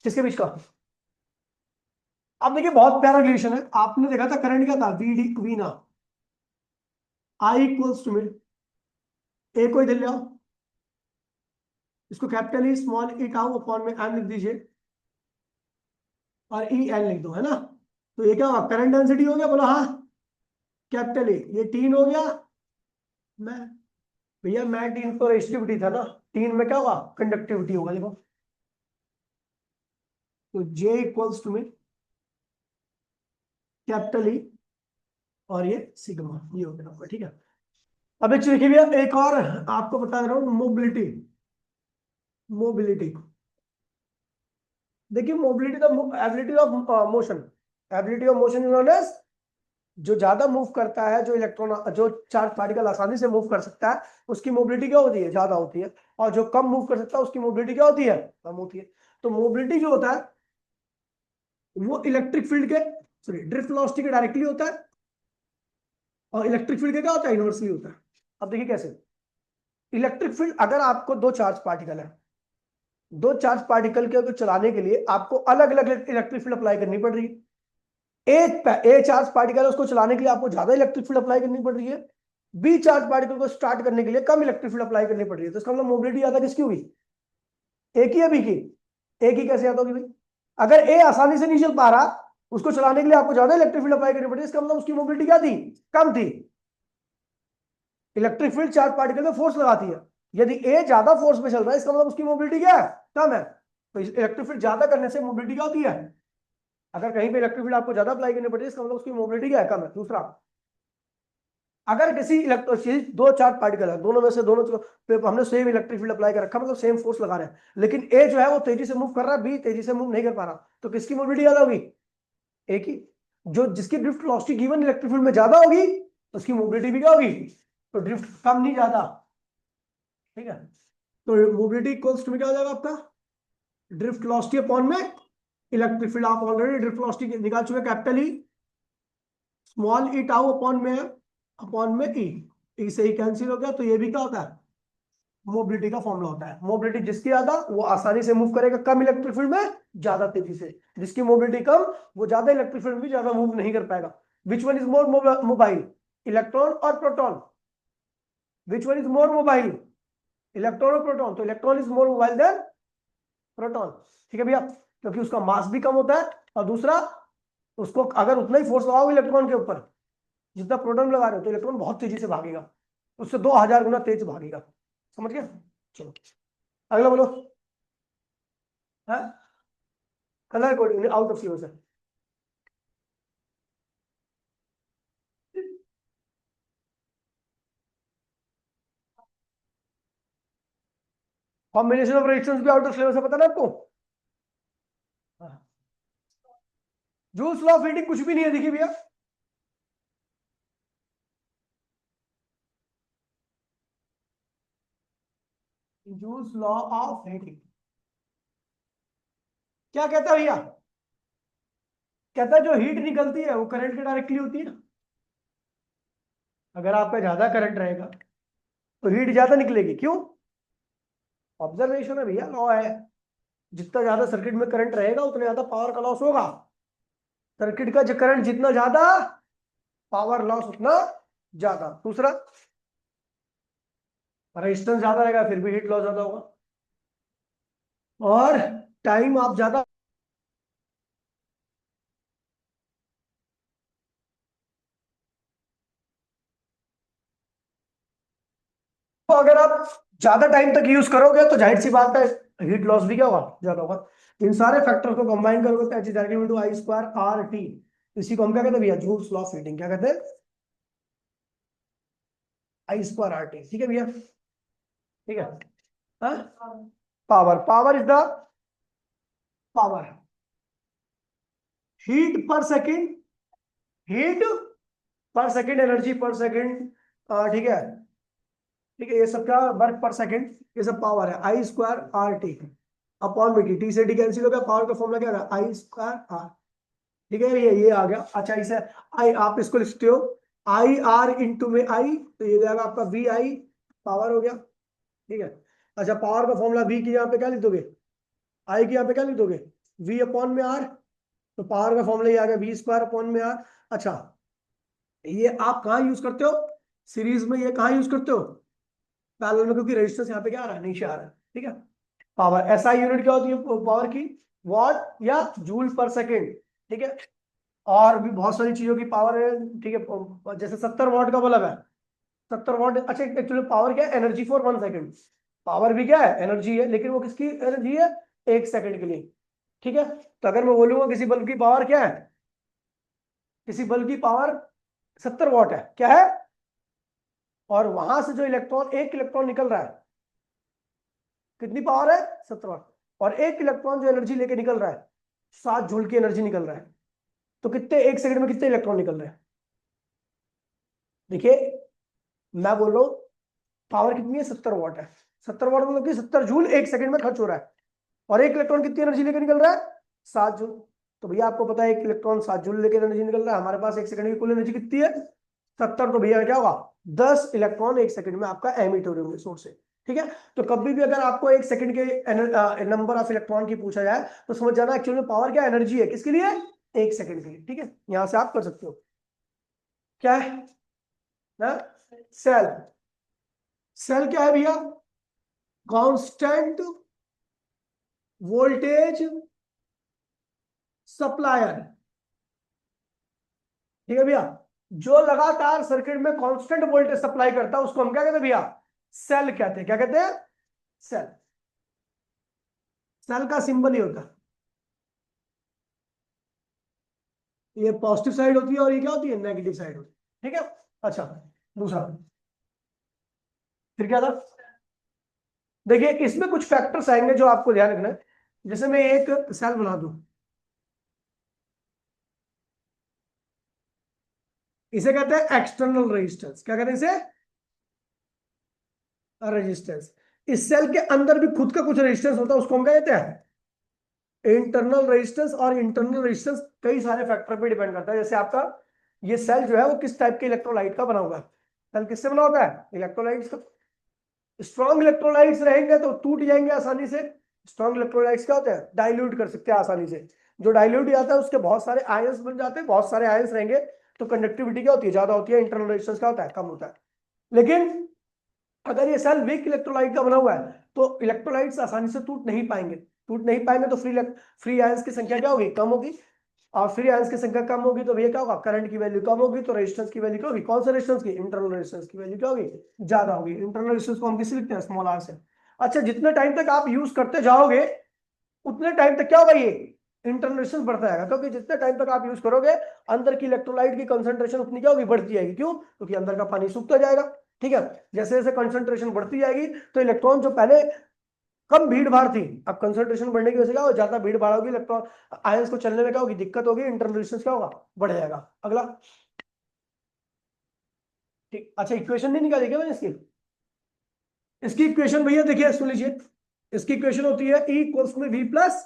Speaker 1: किसके बीच का। अब देखिए बहुत प्यारा रिलेशन है, आपने देखा था करंट क्या था वी डी वी ना, आई इक्वल्स टू में ए को इधर ले आओ, इसको कैपिटल ई स्मॉल ई टाउ अपॉन में एम लिख दीजिए, और ई एल लिख दो, है ना। तो ये क्या होगा करंट डेंसिटी हो गया, बोलो हाँ, कैपिटल ए, ये 3 हो गया मैं, भैया मैं 3 तो रेजिस्टिविटी था ना, 3 में क्या होगा कंडक्टिविटी होगा, देखो। तो जे इक्वल्स टू में कैपिटल ई और ये सिग्मा, ये हो गया आपका। ठीक है, अब एक चीज देखिए भैया, एक और आपको बता रहा हूँ मोबिलिटी, मोबिलिटी देखिए mobility the ability of motion, ability of motion is known as, जो ज्यादा मूव करता है, जो इलेक्ट्रॉन जो चार्ज पार्टिकल आसानी से मूव कर सकता है उसकी मोबिलिटी क्या होती है ज्यादा होती है, और जो कम मूव कर सकता है उसकी मोबिलिटी क्या होती है कम होती है। तो मोबिलिटी जो होता है वो इलेक्ट्रिक फील्ड के, सॉरी ड्रिफ्ट वेलोसिटी के डायरेक्टली होता है, और इलेक्ट्रिक फील्ड के क्या होता है इनवर्सली होता है। अब देखिए कैसे, इलेक्ट्रिक फील्ड अगर आपको दो चार्ज पार्टिकल है, दो चार्ज पार्टिकल के चलाने के लिए आपको अलग अलग इलेक्ट्रिक फील्ड अप्लाई करनी पड़ रही है। ए चार्ज पार्टिकल है उसको चलाने के लिए आपको ज्यादा इलेक्ट्रिक फील्ड अप्लाई करनी पड़ रही है, बी चार्ज पार्टिकल को स्टार्ट करने के लिए कम इलेक्ट्रिक फील्ड अप्लाई करनी पड़ रही है। तो इसका मतलब मोबिलिटी ज्यादा किसकी हुई, ए की या बी की, ए की कैसे याद होगी भाई, अगर ए आसानी से नहीं चल पा रहा उसको चलाने के लिए आपको ज्यादा इलेक्ट्रिक फील्ड अप्लाई करनी पड़ी, इसका मतलब उसकी मोबिलिटी क्या थी कम थी। इलेक्ट्रिक फील्ड चार्ज पार्टिकल में फोर्स लगाती है, यदि ए ज्यादा फोर्स में चल रहा है इसका मतलब उसकी मोबिलिटी क्या है कम है। तो इलेक्ट्रिक फील्ड ज्यादा करने से मोबिलिटी क्या होती है, अगर कहीं पे इलेक्ट्रिक फील्ड आपको ज्यादा अप्लाई करनी पड़ती है इसका मतलब उसकी मोबिलिटी क्या है कम है। दूसरा, अगर किसी इलेक्ट्रिक दो चार्ज पार्टिकल है, दोनों में से दोनों पे हमने सेम इलेक्ट्रिक फील्ड अप्लाई कर रखा, मतलब सेम फोर्स लगा रहे हैं, लेकिन ए जो है वो तेजी से मूव कर रहा है, बी तेजी से मूव नहीं कर पा रहा, तो किसकी मोबिलिटी ज्यादा होगी, ए की। जो जिसकी drift velocity given electric field में ज्यादा होगी उसकी मोबिलिटी भी क्या होगी, तो ड्रिफ्ट कम नहीं ज्यादा। ठीक है, तो मोबिलिटी इक्वल्स टू में क्या हो जाएगा आपका ड्रिफ्ट वेलोसिटी अपॉन में इलेक्ट्रिक फील्ड, आप ऑलरेडी ड्रिफ्ट वेलोसिटी निकाल चुके कैपिटल ई स्मॉल ई टाउ अपॉन में ई से ही कैंसिल हो गया, तो ये भी क्या होता है मोबिलिटी का फॉर्मूला होता है। मोबिलिटी जिसकी ज्यादा वो आसानी से मूव करेगा कम इलेक्ट्रिक फील्ड में ज्यादा तेजी से, जिसकी मोबिलिटी कम वो ज्यादा इलेक्ट्रिक फील्ड में ज्यादा मूव नहीं कर पाएगा। Which one is more mobile, electron और proton, which one is more mobile, electron और प्रोटॉन, तो electron is more mobile than proton. ठीक है भैया, क्योंकि उसका मास भी कम होता है, और दूसरा उसको अगर उतना ही फोर्स लगाओगे इलेक्ट्रॉन के ऊपर जितना प्रोटॉन लगा रहे हो तो इलेक्ट्रॉन बहुत तेजी से भागेगा, उससे 2000 गुना तेज भागेगा। समझ गए, चलो अगला बोलो। है colour coding out of syllabus है। कॉम्बिनेशन ऑफ रेजिस्टेंस भी आउट ऑफ सिलेबस है, पता ना आपको। जूल्स लॉ ऑफ हीटिंग कुछ भी नहीं है, देखिए भैया। जूल्स लॉ ऑफ हीटिंग क्या कहता है भैया? कहता है जो हीट निकलती है वो करंट के डायरेक्टली होती है। अगर आपका ज्यादा करंट रहेगा तो हीट ज्यादा निकलेगी, क्यों? ऑब्जर्वेशन है भैया, लॉ है। जितना ज्यादा सर्किट में करंट रहेगा उतना ज्यादा पावर का लॉस होगा। सर्किट का जो करंट जितना ज्यादा, पावर लॉस उतना ज्यादा। दूसरा, रेजिस्टेंस ज्यादा रहेगा फिर भी हीट लॉस ज्यादा होगा। और टाइम आप ज्यादा, तो अगर आप ज्यादा टाइम तक यूज करोगे तो जाहिर सी बात है हीट लॉस भी क्या होगा, ज्यादा होगा। इन सारे फैक्टर को कंबाइन करोगे तो H is equal to I square R T. इसी को हम क्या कहते हैं भैया? Joule's law of heating. क्या कहते हैं? I square R T. ठीक है भैया, ठीक है। Power, power is the power, heat per second, heat per second, energy per second. ठीक है, ठीक है। ये सब क्या, वर्क पर सेकेंड, ये सब पावर है। आई स्क्वायर आर टी अपॉन में टी से टी कैंसिल हो गया, पावर का फॉर्मूला क्या है? आई स्क्वायर आर। ठीक है, ये आ गया। अच्छा, इसे आई आप इसको लिखते हो आई आर इंटू में आई, तो ये जाएगा आपका वी आई, पावर हो गया। ठीक है। अच्छा, पावर का फॉर्मूला वी की यहाँ पे क्या लिख दोगे? आई की यहाँ पे क्या लिख दोगे? वी अपॉन में आर। तो पावर का फॉर्मूला ये आ गया वी स्क्वायर अपॉन में आर। अच्छा, ये आप कहाँ यूज करते हो? सीरीज में। ये कहाँ यूज करते हो? पैरेलल में, क्योंकि रेजिस्टेंस यहाँ पे क्या आ रहा है? नीचे आ रहा है। ठीक है। पावर एसआई यूनिट क्या होती है पावर की? वॉट या जूल पर सेकेंड। ठीक है। और भी बहुत सारी चीजों की पावर है। ठीक है, जैसे 70 वॉट का बल्ब है, 70 वॉट। अच्छा, एक्चुअली पावर क्या है? Energy for 1 second. पावर भी क्या है? एनर्जी है, लेकिन वो किसकी एनर्जी है? 1 सेकेंड के लिए। ठीक है। तो अगर मैं बोलूंगा किसी बल्ब की पावर क्या है, किसी बल्ब की पावर 70 वॉट है, क्या है? और वहां से जो इलेक्ट्रॉन, एक इलेक्ट्रॉन निकल रहा है, कितनी पावर है? 70 वॉट। और एक इलेक्ट्रॉन जो एनर्जी लेके निकल रहा है, 7 जूल की एनर्जी निकल रहा है। तो कितने, 1 सेकंड में कितने इलेक्ट्रॉन निकल रहे हैं? देखिए, मैं बोल रहा हूं पावर कितनी है? 70 वॉट है। 70 वॉट मतलब कि 70 जूल 1 सेकंड में खर्च हो रहा है। और एक इलेक्ट्रॉन कितनी एनर्जी लेकर निकल रहा है? 7 जूल। तो भैया आपको पता है एक इलेक्ट्रॉन 7 जूल लेकर एनर्जी निकल रहा है, हमारे पास 1 सेकंड की कुल एनर्जी कितनी है? 70। तो भैया क्या होगा? 10 इलेक्ट्रॉन 1 सेकंड में आपका एमिट हो रहे होंगे सोर्स से। ठीक है। तो कभी भी अगर आपको 1 सेकंड के नंबर ऑफ इलेक्ट्रॉन की पूछा जाए तो समझ जाना एक्चुअली में पावर क्या, एनर्जी है, किसके लिए? 1 सेकंड के लिए। ठीक है, यहां से आप कर सकते हो। क्या है ना? सेल। सेल क्या है भैया? Constant voltage supplier. ठीक है भैया, जो लगातार सर्किट में कांस्टेंट वोल्टेज सप्लाई करता है उसको हम क्या कहते हैं भैया? सेल कहते हैं। क्या कहते हैं? सेल। सेल का सिंबल ही होता है, ये पॉजिटिव साइड होती है और ये क्या होती है? नेगेटिव साइड होती है। ठीक है। अच्छा, दूसरा फिर क्या था? देखिए, इसमें कुछ फैक्टर्स आएंगे जो आपको ध्यान रखना है। जैसे मैं एक सेल बना दूं, इसे कहते हैं एक्सटर्नल रेजिस्टेंस। क्या कहते हैं इसे? रेजिस्टेंस। इस सेल के अंदर भी खुद का कुछ रेजिस्टेंस होता है, उसको हम क्या कहते हैं? Internal resistance. और इंटरनल रेजिस्टेंस कई सारे फैक्टर पे डिपेंड करता है। जैसे आपका ये सेल जो है वो किस टाइप के इलेक्ट्रोलाइट का बना हुआ है? सेल किससे बना होता है? इलेक्ट्रोलाइट्स का। स्ट्रॉन्ग इलेक्ट्रोलाइट्स रहेंगे तो टूट जाएंगे आसानी से। स्ट्रॉन्ग इलेक्ट्रोलाइट्स क्या होते हैं? डाइल्यूट कर सकते हैं आसानी से। जो डाइल्यूट जाता है उसके बहुत सारे आयंस बन जाते हैं, बहुत सारे आयंस रहेंगे तो कंडक्टिविटी क्या होती है? ज्यादा होती है। इंटरनल रेजिस्टेंस क्या होता है? कम होता है। लेकिन अगर ये सेल वीक इलेक्ट्रोलाइट का बना हुआ है तो इलेक्ट्रोलाइट्स आसानी से टूट नहीं पाएंगे। टूट नहीं पाएंगे तो फ्री आयंस की संख्या क्या होगी? कम होगी। और फ्री आयंस की संख्या कम होगी तो भैया क्या होगा? करंट की वैल्यू कम होगी, तो रेजिस्टेंस की वैल्यू क्या होगी? कौन सा रेजिस्टेंस की? इंटरनल रेजिस्टेंस की वैल्यू क्या होगी? ज्यादा होगी। इंटरनल रेजिस्टेंस को हम किससे लिखते हैं? स्मॉल आर से। अच्छा, जितने टाइम तक आप यूज करते जाओगे उतने टाइम तक क्या होगा? ये इंटरनल रेजिस्टेंस बढ़ता जाएगा, क्योंकि जितने टाइम तक आप यूज करोगे अंदर की इलेक्ट्रोलाइट की कंसंट्रेशन उतनी क्या होगी? बढ़ती जाएगी। क्यों? क्योंकि अंदर का पानी सूखता जाएगा। ठीक है। जैसे जैसे कंसंट्रेशन बढ़ती जाएगी तो इलेक्ट्रॉन जो पहले कम भीड़ भाड़ थी, अब कंसंट्रेशन बढ़ने की वजह से क्या होगा, ज्यादा भीड़ भाड़ होगी, इलेक्ट्रॉन आयंस को चलने में क्या होगी, दिक्कत होगी, इंटरनल रेजिस्टेंस क्या होगा, बढ़ जाएगा। अगला, ठीक, अच्छा इक्वेशन नहीं निकाली क्या मैंने इसकी? इसकी इक्वेशन भैया देखिए, सुन लीजिए, इसकी इक्वेशन होती है E इक्वल्स में V plus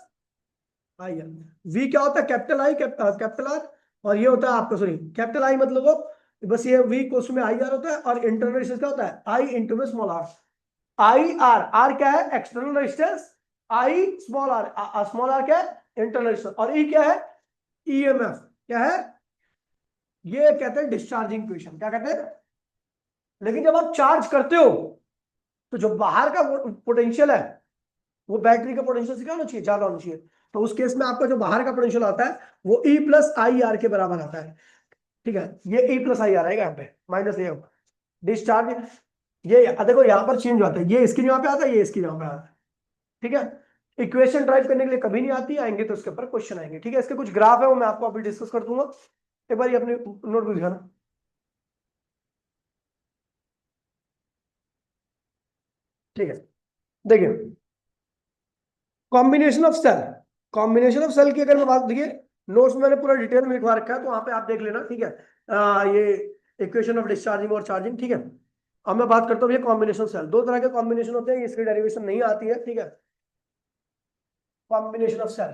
Speaker 1: I are. V क्या होता है, कैपिटल आई कैपिटल आर, और ये होता है आपका, सॉरी कैपिटल आई मतलब वो, बस ये V इक्वल्स में आई आर होता है, और इंटरनल रेजिस्टेंस क्या होता है, I इंटू में small r. I R, R क्या है, external resistance, I small r, small r क्या है, इंटरनल रेजिस्टेंस, और ई क्या है, ईएमएफ क्या है, ये कहते हैं डिस्चार्जिंग इक्वेशन, क्या कहते हैं। लेकिन जब आप चार्ज करते हो तो जो बाहर का पोटेंशियल है वो बैटरी का पोटेंशियल से क्या होना चाहिए, ज्यादा होना चाहिए। तो उस केस में आपका जो बाहर का पोटेंशियल आता है वो ई प्लस आई आर के बराबर आता है, ठीक है, ये ई प्लस आई आर आएगा यहाँ पे, माइनस ये डिस्चार्ज, ये देखो यहाँ पर चेंज होता है, ये इसकी जगह पे आता है, ये इसकी जगह पे आता है, ठीक है। इक्वेशन ड्राइव करने के लिए कभी नहीं आती, आएंगे तो उसके ऊपर क्वेश्चन आएंगे, ठीक है। इसके कुछ ग्राफ है वो मैं आपको अभी डिस्कस कर दूंगा, एक बार ये अपने नोटबुक दिखाना, ठीक है। देखिए, combination of cell, combination of cell की अगर मैं बात, देखिए नोट्स में मैंने पूरा डिटेल में लिखवा रखा है, तो वहां पे आप देख लेना, ठीक है। ये इक्वेशन ऑफ डिस्चार्जिंग और चार्जिंग, ठीक है। अब मैं बात करता हूँ ये कॉम्बिनेशन सेल, दो तरह के कॉम्बिनेशन होते हैं, इसकी डेरिवेशन नहीं आती है, ठीक है। Combination of cell,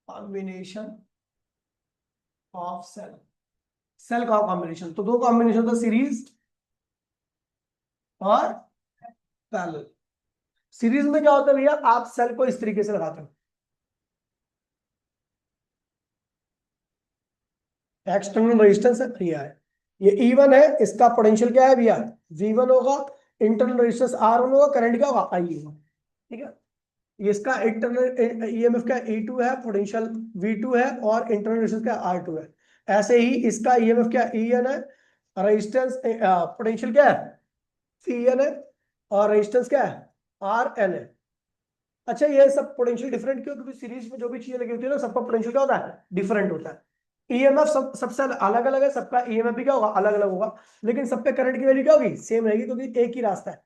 Speaker 1: combination of cell, cell का कॉम्बिनेशन, तो दो कॉम्बिनेशन था, सीरीज और पैरेलल। सीरीज में क्या होता है भैया, आप सेल को इस तरीके से लगाते हो, एक्सटर्नल रेजिस्टेंस है भैया है, ये E1 है, इसका पोटेंशियल क्या है भैया, V1 होगा, इंटरनल रेजिस्टेंस R1 होगा, करंट क्या होगा, I होगा, ठीक है। ये इसका इंटरनल ईएमएफ का E2 है, पोटेंशियल V2 है, और इंटरनल रेजिस्टेंस का R2 है। ऐसे ही इसका ईएमएफ क्या EN है, रेजिस्टेंस पोटेंशियल क्या है CN है, और रेजिस्टेंस क्या है RN है। अच्छा, ये सब पोटेंशियल डिफरेंट क्यों, क्योंकि सीरीज में जो भी चीजें लगी होती है ना, सबका पोटेंशियल क्या होता है, डिफरेंट होता है। ईएमएफ सबसे अलग अलग है, सबका ईएमएफ भी क्या होगा, अलग अलग होगा, लेकिन सब पे करंट की वैल्यू क्या होगी, सेम रहेगी, क्योंकि एक ही रास्ता है,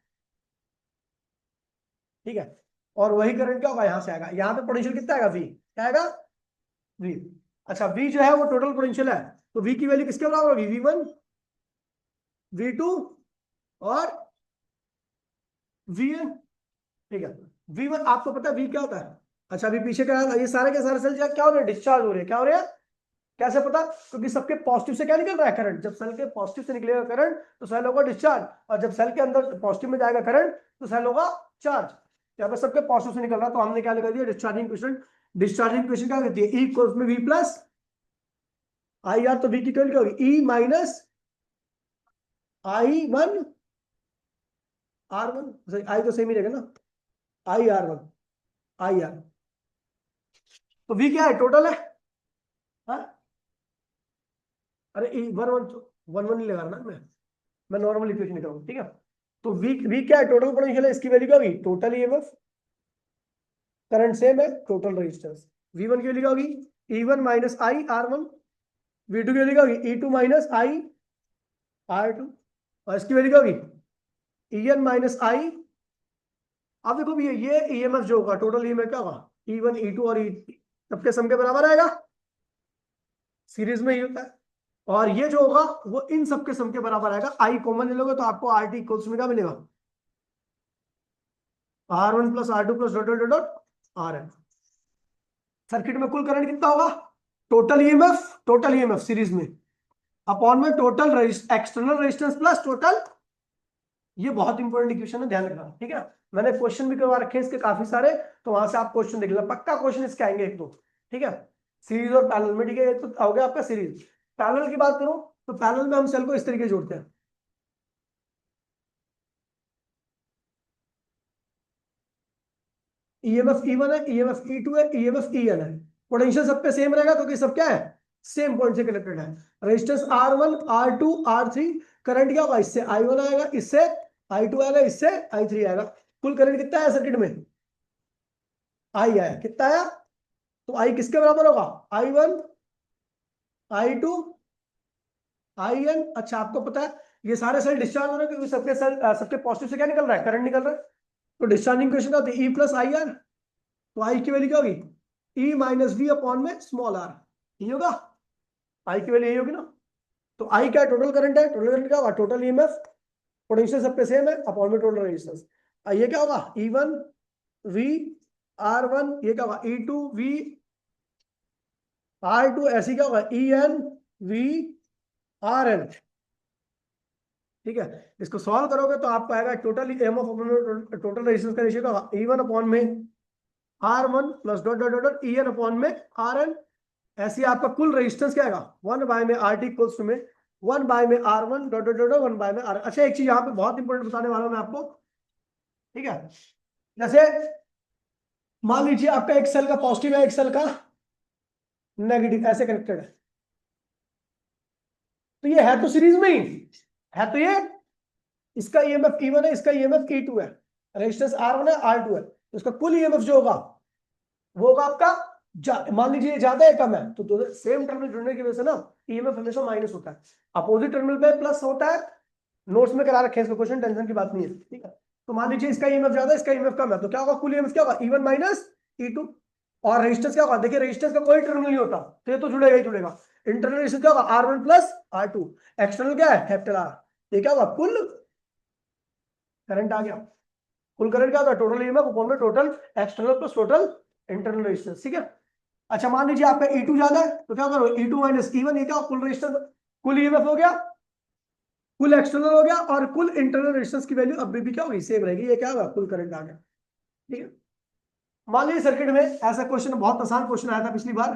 Speaker 1: ठीक है। और वही करंट क्या होगा, यहां से आएगा, यहाँ पे पोटेंशियल कितना आएगा, V क्या आएगा, V। अच्छा, V जो है वो टोटल पोटेंशियल है, तो V की वैल्यू किसके बराबर होगी, V1 V2 और Vn, ठीक है। V1 आपको पता है V क्या होता है, अच्छा अभी पीछे क्या है, ये सारे के सारे सेल क्या हो रहे हैं, डिस्चार्ज हो रहे हैं, क्या हो रहे हैं, कैसे पता, क्योंकि सबके पॉजिटिव से क्या निकल रहा है, करंट। जब सेल के पॉजिटिव से निकलेगा करंट तो सेल होगा डिस्चार्ज, और जब सेल के अंदर पॉजिटिव में जाएगा करंट तो सेल होगा चार्ज। यहाँ पे सबके पॉजिटिव से निकल रहा है, तो हमने क्या लिखा दिया, डिस्चार्जिंग इक्वेशन। डिस्चार्जिंग इक्वेशन क्या कहती है, E इक्वल्स में V प्लस आई आर, तो V की वैल्यू क्या होगी, E माइनस I1 R1, आई तो सेम ही रहेगा ना, IR1 IR, तो V क्या है, टोटल है, हाँ? अरे वन वन वन वन नहीं लगा रहा ना मैं नॉर्मल इक्वेशन लिख रहा हूँ, ठीक है। तो वी क्या है, टोटल पोटेंशियल है, इसकी वैल्यू क्या होगी, टोटल ईएमएफ, करंट सेम है, टोटल रेजिस्टेंस। V1 की वैल्यू क्या होगी, E1 माइनस आई R1, V2 की वैल्यू क्या होगी, E2 माइनस आई R2, और इसकी वैल्यू क्या होगी, EN माइनस आई। अब देखो भैया, ये ईएमएफ जो होगा, टोटल ईएमएफ क्या होगा, E1 E2 और E3 सबके सम के बराबर आएगा, सीरीज में ही होता है। और ये जो होगा वो इन सबके सम के बराबर आएगा, आई कॉमन ले लोगे तो आपको आर टी इक्वल्स में क्या मिलेगा, R1 plus R2 plus dot dot dot RN। Circuit में कुल करंट कितना होगा, टोटल ईएमएफ सीरीज में अपॉन में total external resistance plus total, ये बहुत इंपॉर्टेंट इक्वेशन है, ध्यान रखना, ठीक है। मैंने क्वेश्चन भी करवा रखे हैं इसके काफी सारे, तो वहां से आप क्वेश्चन देख लेना, पक्का क्वेश्चन इसके आएंगे एक दो, ठीक है। सीरीज और पैरेलल में, ठीक है, ये तो हो गया आपका सीरीज। पैरेलल की बात करूं तो पैरेलल में हम सेल को इस तरीके से जोड़ते हैं, ईएमएफ E1 है, ईएमएफ E2 है, ईएमएफ EN है, पोटेंशियल सब पे सेम रहेगा क्योंकि सब क्या है, सेम पॉइंट से कनेक्टेड है। Resistance R1 R2 R3, current क्या होगा, इससे I1 आएगा, इससे I2 आएगा, इससे I3 आएगा। कुल करंट कितना है सर्किट में, I आया, कितना आया, तो I किसके बराबर होगा, I1 I2 IN। अच्छा आपको पता है ये सारे सेल डिस्चार्ज हो रहे हैं क्योंकि सबके सेल सबके पॉजिटिव से क्या निकल रहा है, करंट निकल रहा है, तो डिस्चार्जिंग क्वेश्चन क्या होती है, ई प्लस आई आर, तो आई की वैल्यू क्या होगी, ई माइनस वी अपॉन में स्मॉल आर, ये होगा, आई की वैल्यू यही होगी ना। तो आई क्या टोटल करंट है, टोटल करंट क्या होगा, टोटल ईएमएफ, पोटेंशियल सब पे सेम है, अपॉन में टोटल रेजिस्टेंस, ये क्या होगा, E one V R one, ये क्या होगा, E two V R two, ऐसी क्या होगा, E N V R N. ठीक है, इसको सॉल्व करोगे तो आपको आएगा टोटल ईएमएफ टोटल रेजिस्टेंस का रेशियो क्या होगा, ई वन अपॉन में R one plus dot dot dot E N upon में आर एन। ऐसे आपका कुल रेजिस्टेंस क्या आएगा, वन बाय में आर टी इक्वल्स टू में वन बाय में R one dot dot dot one by में आर। अच्छा एक चीज यहाँ पे बहुत इंपॉर्टेंट बताने वाला हूं मैं आपको, ठीक है। जैसे मान लीजिए आपका एक सेल का पॉजिटिव है, एक सेल का नेगेटिव, ऐसे कनेक्टेड है, तो ये है तो सीरीज में ही है, तो ये इसका ईएमएफ ई वन है, इसका ईएमएफ ई टू है, रेजिस्टेंस आर वन है आर टू है, तो इसका कुल ईएमएफ जो होगा वो होगा आपका, मान लीजिए ज्यादा है कम है, तो दोनों सेम टर्मिनल जुड़ने की वजह से ना ईएमएफ हमेशा माइनस होता है, अपोजिट टर्मिनल पे प्लस होता है। नोट्स में करा रखे हैं इसको क्वेश्चन, टेंशन की बात नहीं है, ठीक है। तो मान लीजिए इसका ईएमएफ ज्यादा है, इसका ईएमएफ कम है, तो क्या होगा, कुल ईएमएफ क्या होगा, E one minus E two. और रेजिस्टेंस क्या होगा, देखिए रेजिस्टेंस का कोई टर्मिनल नहीं होता, तो ये तो जुड़ेगा ही जुड़ेगा। इंटरनल रेजिस्टेंस क्या होगा, R one plus R two, external क्या है, कैपिटल आर। ये क्या होगा, कुल करंट आ गया। कुल करंट क्या होता है, टोटल ईएमएफ अपॉन में total external plus total internal resistance, ठीक है। अच्छा मान लीजिए आपका ई टू ज्यादा है, तो क्या करो, ई टू माइनस ई वन, ये क्या कुल रेजिस्टेंस, कुल ईएमएफ हो गया, कुल एक्सटर्नल हो गया, और कुल इंटरनल रेजिस्टेंस की वैल्यू अभी भी क्या होगी, सेम रहेगी, ये क्या होगा, कुल करंट आ गया, ठीक है। मान लीजिए सर्किट में ऐसा क्वेश्चन, बहुत आसान क्वेश्चन आया था पिछली बार,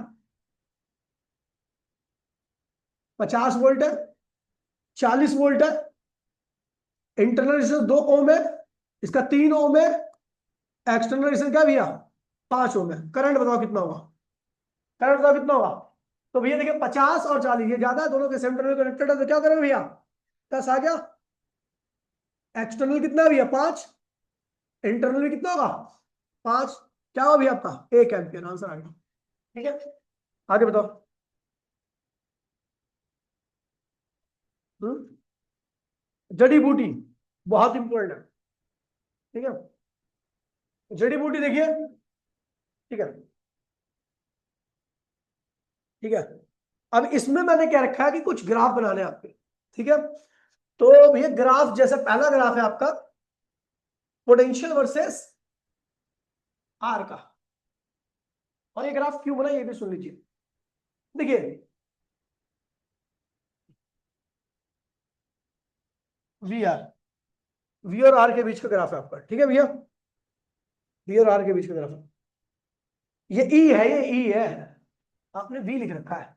Speaker 1: 50 वोल्ट है, 40 वोल्ट है, इंटरनल रेजिस्टेंस 2 ओम है, इसका 3 ओम है, एक्सटर्नल रेजिस्टेंस क्या भैया 5 ओम है, करंट बताओ कितना होगा, करंट बताओ कितना होगा। तो भैया देखिए 50 और 40 ये ज्यादा है, दोनों के सेम टर्मिनल कनेक्टेड है, तो क्या करें भैया, 10 आ गया, एक्सटर्नल कितना है भैया 5, इंटरनल भी कितना होगा 5, क्या होगा भैया आपका 1 एम्पियर, आंसर आ गया, ठीक है। आगे बताओ। जड़ी बूटी बहुत इंपॉर्टेंट है, ठीक है। जड़ी बूटी देखिए, ठीक है, ठीक है। अब इसमें मैंने क्या रखा है कि कुछ ग्राफ बनाने हैं आपके, ठीक है। तो भैया ग्राफ, जैसे पहला ग्राफ है आपका पोटेंशियल वर्सेस आर का, और ये ग्राफ क्यों बना ये भी सुन लीजिए। देखिए वी आर, वी और आर के बीच का ग्राफ है आपका, ठीक है भैया, वी और आर के बीच का ग्राफ है, ये ई है, ये ई है, आपने वी लिख रखा है,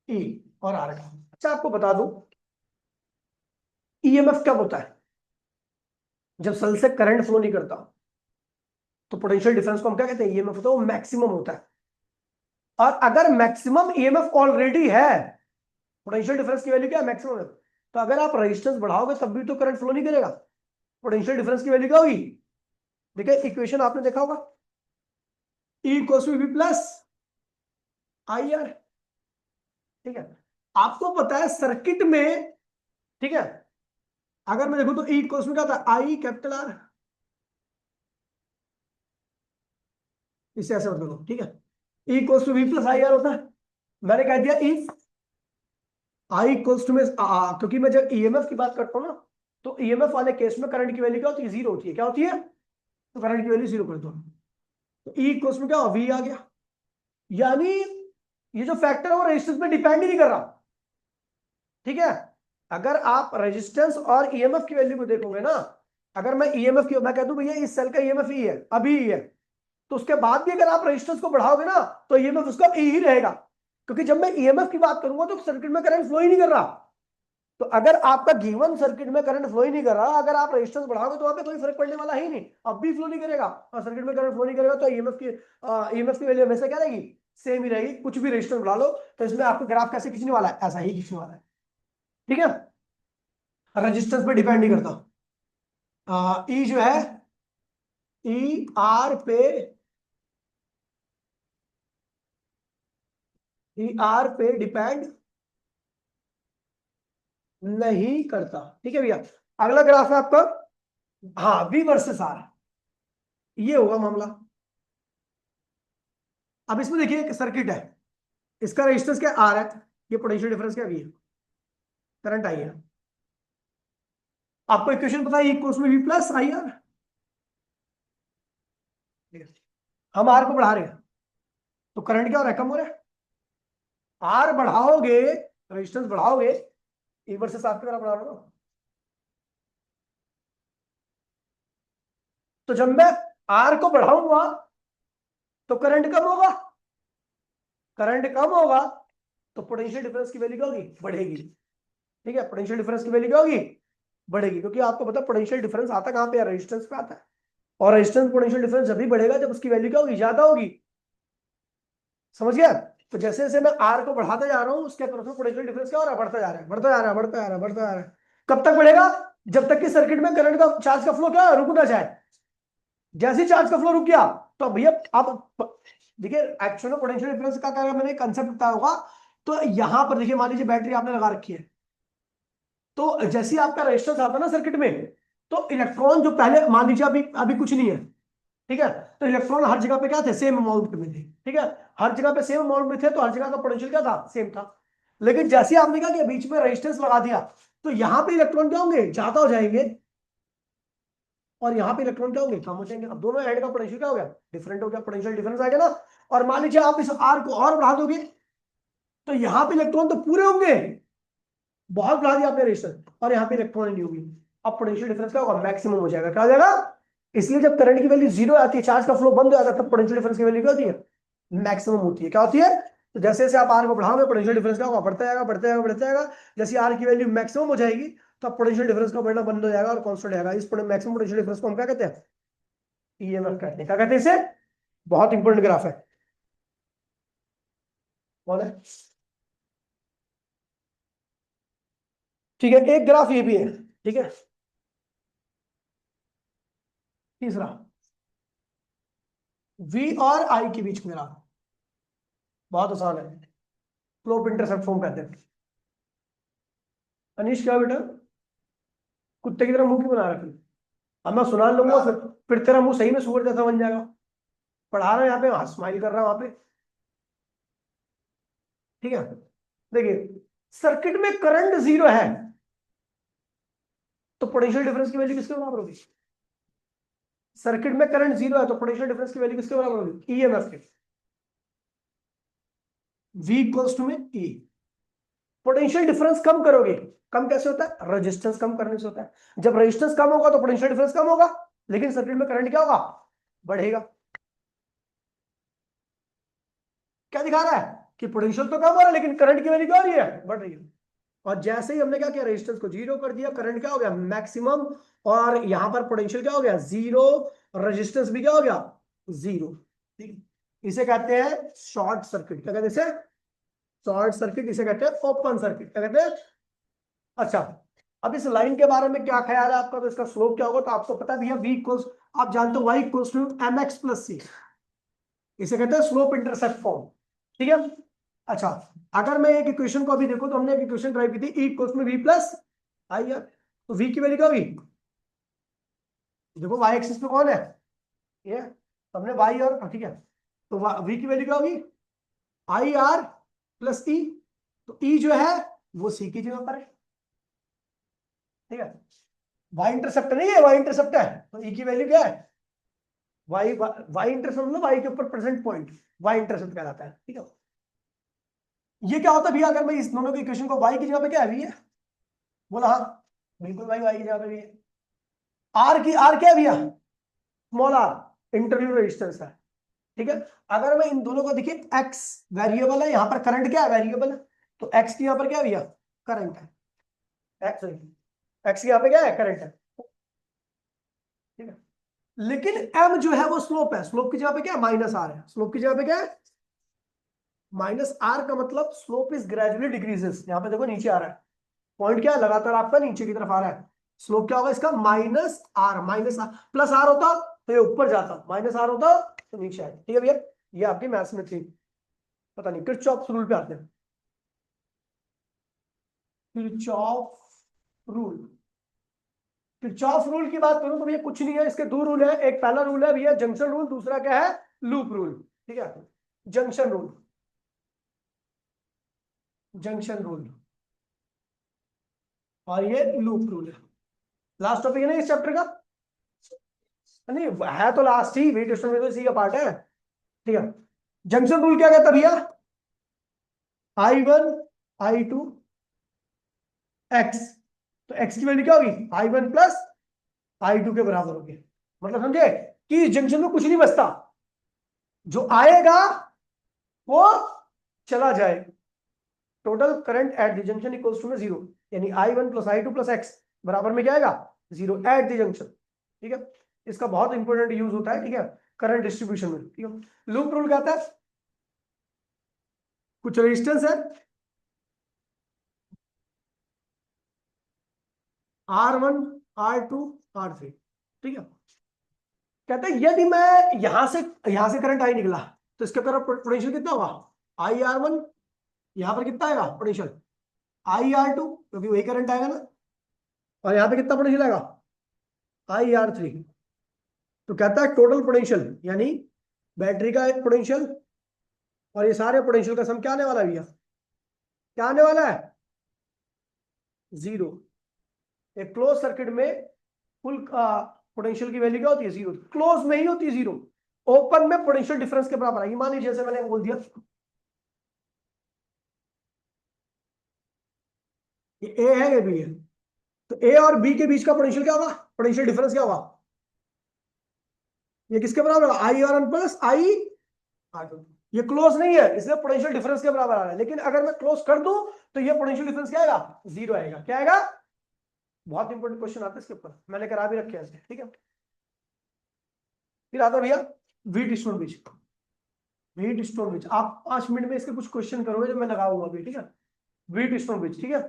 Speaker 1: ई और आर का। अच्छा आपको बता दूं, ईएमएफ कब होता है, जब सेल से करंट फ्लो नहीं करता, तो पोटेंशियल डिफरेंस को हम क्या कहते हैं, ईएमएफ होता है, वो मैक्सिमम होता है। और अगर मैक्सिमम ईएमएफ ऑलरेडी है, पोटेंशियल डिफरेंस की वैल्यू क्या है, मैक्सिमम है, तो अगर आप रेजिस्टेंस बढ़ाओगे तब भी तो करंट फ्लो नहीं करेगा, पोटेंशियल डिफरेंस की वैल्यू क्या होगी, देखिए इक्वेशन आपने देखा होगा, E equals to V plus I R, ठीक है। आपको पता है सर्किट में, ठीक है, अगर मैं देखूं तो ई इक्वल्स में क्या था, आई कैपिटल आर, इसे ऐसे बदलो, ठीक है, E equals to V plus I R होता है। मैंने कह दिया इफ आई इक्वल्स टू में क्योंकि मैं जब ईएमएफ की बात करता हूं ना, तो ईएमएफ वाले केस में करंट की वैल्यू क्या होती है, जीरो होती है, क्या होती है, तो करंट की वैल्यू जीरो कर दो, तो ई इक्वल्स में क्या हो, वी आ गया। यानी ये जो फैक्टर है वो रेजिस्टेंस पे डिपेंड ही नहीं कर रहा, ठीक है। अगर आप रेजिस्टेंस और ईएमएफ की वैल्यू को देखोगे ना, अगर मैं ईएमएफ की, मैं कह दूं भैया इस सेल का ईएमएफ ई है, अभी ई है, तो उसके बाद भी अगर आप रेजिस्टेंस को बढ़ाओगे ना, तो ईएमएफ उसका ई ही रहेगा, क्योंकि जब मैं ईएमएफ की बात करूंगा तो सर्किट में करंट फ्लो ही नहीं कर रहा। तो अगर आपका गिवन सर्किट में करंट फ्लो ही नहीं कर रहा, अगर आप रेजिस्टेंस बढ़ाओगे तो वहां पे कोई फर्क पड़ने वाला ही नहीं, अब भी फ्लो नहीं करेगा, और सर्किट में करंट फ्लो नहीं करेगा, तो ईएमएफ की वैल्यू हमेशा क्या रहेगी, सेम ही रहेगी, कुछ भी रेजिस्टेंस बढ़ा लो। तो इसमें आपको ग्राफ कैसे खींचने वाला है, ऐसा ही खींचने वाला है, ठीक है, रेजिस्टेंस पे डिपेंड नहीं करता। ई जो है, ई आर पे, ई आर पे डिपेंड नहीं करता, ठीक है भैया। अगला ग्राफ है आपका हाँ, वी वर्सेस आर, ये होगा मामला। अब इसमें देखिए एक सर्किट है, इसका रेजिस्टेंस क्या आर है, ये पोटेंशियल डिफरेंस क्या वी है, करंट आई है। आपको इक्वेशन पता है, इक्वल्स में वी प्लस आई आर। हम आर को बढ़ा रहे हैं तो करंट क्या हो रहा है, कम हो रहा है। आर बढ़ाओगे, रेजिस्टेंस बढ़ाओगे, ई वर्सेस आर की तरह बढ़ा रहे हो। तो जब मैं आर को बढ़ाऊंगा तो करंट कम होगा, करंट कम होगा तो पोटेंशियल डिफरेंस की वैल्यू क्या होगी, बढ़ेगी। ठीक है, पोटेंशियल डिफरेंस की वैल्यू क्या होगी, बढ़ेगी, क्योंकि आपको पता है पोटेंशियल डिफरेंस आता कहां पे है, रेजिस्टेंस पे आता है। और रेजिस्टेंस पोटेंशियल डिफरेंस जब भी बढ़ेगा जब उसकी वैल्यू क्या होगी, ज्यादा होगी। समझ गया। तो जैसे जैसे मैं आर को बढ़ाते जा रहा हूँ उसके अक्रॉस में पोटेंशियल डिफरेंस क्या हो रहा है, बढ़ता जा रहा है, बढ़ता जा रहा है, बढ़ता जा रहा है, बढ़ता जा रहा है। कब तक बढ़ेगा, जब तक कि सर्किट में करंट का, चार्ज का फ्लो क्या है, रुक ना जाए। जैसे ही चार्ज का फ्लो रुक गया तो भैया अब देखिए एक्चुअल में पोटेंशियल डिफरेंस का क्या मैंने कंसेप्ट बताया होगा। तो यहां पर देखिए, मान लीजिए बैटरी आपने लगा रखी है, तो जैसे ही आपका रेजिस्टेंस आता है ना सर्किट में, तो इलेक्ट्रॉन जो पहले मान लीजिए अभी अभी कुछ नहीं है, ठीक है, तो इलेक्ट्रॉन हर जगह पे क्या थे, सेम अमाउंट में थे। ठीक है, हर जगह पे सेम अमाउंट में थे तो हर जगह का पोटेंशियल क्या था, सेम था। लेकिन जैसे ही आपने कहा कि बीच में रेजिस्टेंस लगा दिया तो यहाँ पे इलेक्ट्रॉन क्या होंगे, ज्यादा हो जाएंगे, और यहाँ पे इलेक्ट्रॉन क्या होंगे, कम हो जाएंगे। अब दोनों एंड का पोटेंशियल क्या हो गया, डिफरेंट हो गया, पोटेंशियल डिफरेंस आ गया ना। और मान लीजिए आप इस आर को और बढ़ा दोगे तो यहाँ पे इलेक्ट्रॉन तो पूरे होंगे, बहुत बढ़ा दिया आपने रेजिस्टेंस, और यहाँ पे इलेक्ट्रॉन नहीं होगी। अब पोटेंशियल डिफरेंस क्या होगा, मैक्सिमम हो जाएगा, क्या हो जाएगा। इसलिए जब करंट की वैल्यू जीरो आती है, चार्ज का फ्लो बंद हो जाता है, तब पोटेंशियल डिफरेंस की वैल्यू क्या होती है, मैक्सिमम होती है। क्या होती है, तो जैसे जैसे आप आर को बढ़ाओगे पोटेंशियल डिफरेंस क्या होगा, बढ़ता जाएगा, बढ़ता जाएगा, बढ़ता जाएगा। जैसे आर की वैल्यू मैक्सिमम हो जाएगी तो अब पोटेंशियल डिफरेंस का बढ़ना बंद हो जाएगा और कांस्टेंट रहेगा। इस मैक्सिमम पोटेंशियल डिफरेंस को हम क्या कहते हैं, ईएमएफ कहते हैं। क्या कहते हैं इसे, बहुत इंपॉर्टेंट ग्राफ है। कौन है, ठीक है, एक ग्राफ ये भी है। ठीक है, तीसरा वी और आई के बीच में ग्राफ, बहुत आसान है, स्लोप इंटरसेप्ट फॉर्म कहते हैं। अनिश क्या बेटा, कुत्ते की तरह मुंह क्यों बना रखी। अब मैं सुना लूंगा फिर तेरा मुंह सही में सुअर जैसा बन जाएगा। पढ़ा रहा है यहाँ पे, स्माइल कर रहा है वहां पे। ठीक है, देखिए सर्किट में करंट जीरो है तो पोटेंशियल डिफरेंस की वैल्यू किसके बराबर होगी, सर्किट में करंट जीरो है तो पोटेंशियल डिफरेंस की वैल्यू किसके बराबर होगी, ईएमएफ के, वी इक्वल्स टू में ई। पोटेंशियल डिफरेंस कम करोगे, कम कैसे होता है, रेजिस्टेंस कम करने से होता है। जब रेजिस्टेंस कम होगा तो पोटेंशियल डिफरेंस कम होगा, लेकिन सर्किट में करंट क्या होगा, बढ़ेगा। क्या दिखा रहा है कि पोटेंशियल तो कम हो रहा है लेकिन करंट की वैल्यू क्या हो रही है, बढ़ रही है। और जैसे ही हमने क्या किया, रेजिस्टेंस को जीरो कर दिया, करंट क्या हो गया, मैक्सिमम, और यहां पर पोटेंशियल क्या हो गया, जीरो, रेजिस्टेंस भी क्या हो गया, जीरो। ठीक है, इसे कहते हैं शॉर्ट सर्किट। क्या कहते हैं इसे, शॉर्ट सर्किट। इसे कहते हैं ओपन सर्किट। क्या कहते हैं। अच्छा, अब इस लाइन के बारे में क्या ख्याल है आपका, तो इसका स्लोप क्या होगा, तो आपको पता भी है वी इक्वल्स, आप जानते हो Y equals to M X plus C, इसे कहते हैं स्लोप इंटरसेप्ट फॉर्म। ठीक है, अच्छा, अगर मैं एक इक्वेशन को अभी देखो तो हमने एक इक्वेशन ड्राइव की थी, ई इक्वल्स में वी प्लस आई आर, तो वी की वैल्यू क्या होगी, देखो वाई एक्सिस पे कौन है, ये हमने वाई और, ठीक है, तो वी की वैल्यू क्या होगी, आई आर प्लस ई। तो ई जो है वो सी की जगह पर है। ठीक है, वाई इंटरसेप्ट नहीं है, वाई इंटरसेप्ट है, तो ई की वैल्यू क्या है, वाई, वाई इंटरसेप्ट मतलब वाई के ऊपर प्रेजेंट पॉइंट, वाई इंटरसेप्ट कहलाता है। ठीक है, ये क्या होता है भैया, अगर मैं इस दोनों के इक्वेशन को वाई की जगह पे क्या है, वी है, बोला हाँ, बिल्कुल भाई वाई की जगह पे वी है। आर की, आर क्या है भैया, स्मॉल आर इंटरनल रेजिस्टेंस है। ठीक है, अगर मैं इन दोनों को देखिए, एक्स वेरिएबल है, यहाँ पर करंट क्या है, वेरिएबल है, तो एक्स की यहाँ पर क्या है भैया, करंट है, एक्स, एक्स की यहाँ पे क्या है, करंट है। ठीक है, लेकिन एम जो है वो स्लोप है, स्लोप की जगह पे क्या है, माइनस आर है, स्लोप की जगह पे क्या है, माइनस आर, का मतलब स्लोप इज ग्रेजुअली डिक्रीजेस। यहाँ पे देखो नीचे आ रहा है, पॉइंट क्या है, लगातार आपका नीचे की तरफ आ रहा है। स्लोप क्या होगा इसका, minus R, minus R plus R होता तो ये ऊपर जाता, माइनस आर होता तो नीचे आए। ठीक है भैया, ये आपकी मैथ्स में थी, पता नहीं किरचॉफ रूल पे आते हैं, किरचॉफ रूल। किरचॉफ रूल की बात करूं तो भैया कुछ नहीं है, इसके दो रूल है। एक पहला रूल है भैया जंक्शन रूल, दूसरा क्या है, लूप रूल। ठीक है, जंक्शन रूल, जंक्शन रूल और ये लूप रूल है। लास्ट टॉपिक है ना इस चैप्टर का, नहीं है तो लास्ट ही, वेट डिस्टेंस में तो इसी का पार्ट है। ठीक है, जंक्शन रूल क्या कहता है भैया, I1 I2 x, तो x की वैल्यू क्या होगी, I1 प्लस I2 के बराबर होगी। मतलब समझे कि इस जंक्शन में कुछ नहीं बचता, जो आएगा वो चला जाए। Total current at the junction equals to में जीरो, यानी I1 plus I2 plus x बराबर में क्या आएगा, जीरो एट द जंक्शन। ठीक है, इसका बहुत इंपॉर्टेंट यूज होता है। ठीक है, करंट डिस्ट्रीब्यूशन में। ठीक है, लूप रूल कहता है कुछ रेजिस्टेंस है R1 R2 R3। ठीक है, कहते हैं यदि मैं यहां से करंट आई निकला तो इसके तरफ पोटेंशियल कितना होगा, IR1, यहां पर कितना आएगा पोटेंशियल, IR2, क्योंकि वही करंट आएगा ना, और यहां पे कितना पोटेंशियल आएगा, IR3। तो कहता है टोटल पोटेंशियल, यानी बैटरी का पोटेंशियल और ये सारे पोटेंशियल का सम क्या आने वाला है भैया, क्या आने वाला है, जीरो। एक क्लोज सर्किट में फुल पोटेंशियल की वैल्यू क्या होती है, जीरो। क्लोज में ही होती है जीरो, ओपन में पोटेंशियल डिफरेंस के बराबर आएगी। मान लीजिए जैसे मैंने बोल दिया ये ए है ये बी है, तो ए और बी के बीच का पोटेंशियल क्या होगा, पोटेंशियल डिफरेंस क्या होगा, ये किसके बराबर होगा, I1 प्लस I2। ये क्लोज नहीं है इसलिए पोटेंशियल डिफरेंस के बराबर आ रहा है, लेकिन अगर मैं क्लोज कर दूं तो ये पोटेंशियल डिफरेंस क्या आएगा, जीरो आएगा। क्या आएगा, बहुत इंपॉर्टेंट क्वेश्चन आता है इसके ऊपर, मैंने करा भी रखे हैं। ठीक है, फिर आता है भैया wheat stone bridge. Wheat stone bridge आप 5 मिनट में इसके कुछ क्वेश्चन करोगे जो मैं लगाऊंगा अभी। ठीक है, वीट स्टोन ब्रिज। ठीक है,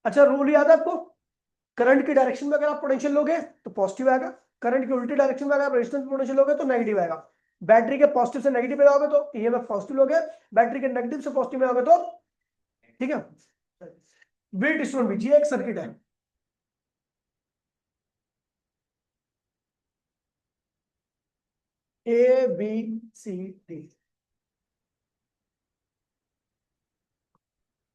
Speaker 1: अच्छा रूल याद है आपको, करंट की डायरेक्शन में अगर आप पोटेंशियल लोगे तो पॉजिटिव आएगा, करंट की उल्टी डायरेक्शन में अगर आप रेजिस्टेंस पोटेंशियल लोगे तो नेगेटिव आएगा। बैटरी के पॉजिटिव से नेगेटिव में जाओगे तो ईएमएफ पॉजिटिव लोगे, बैटरी के नेगेटिव से पॉजिटिव में आओगे तो, ठीक है। वीट स्टोन ब्रिज ये एक सर्किट है, ABCD।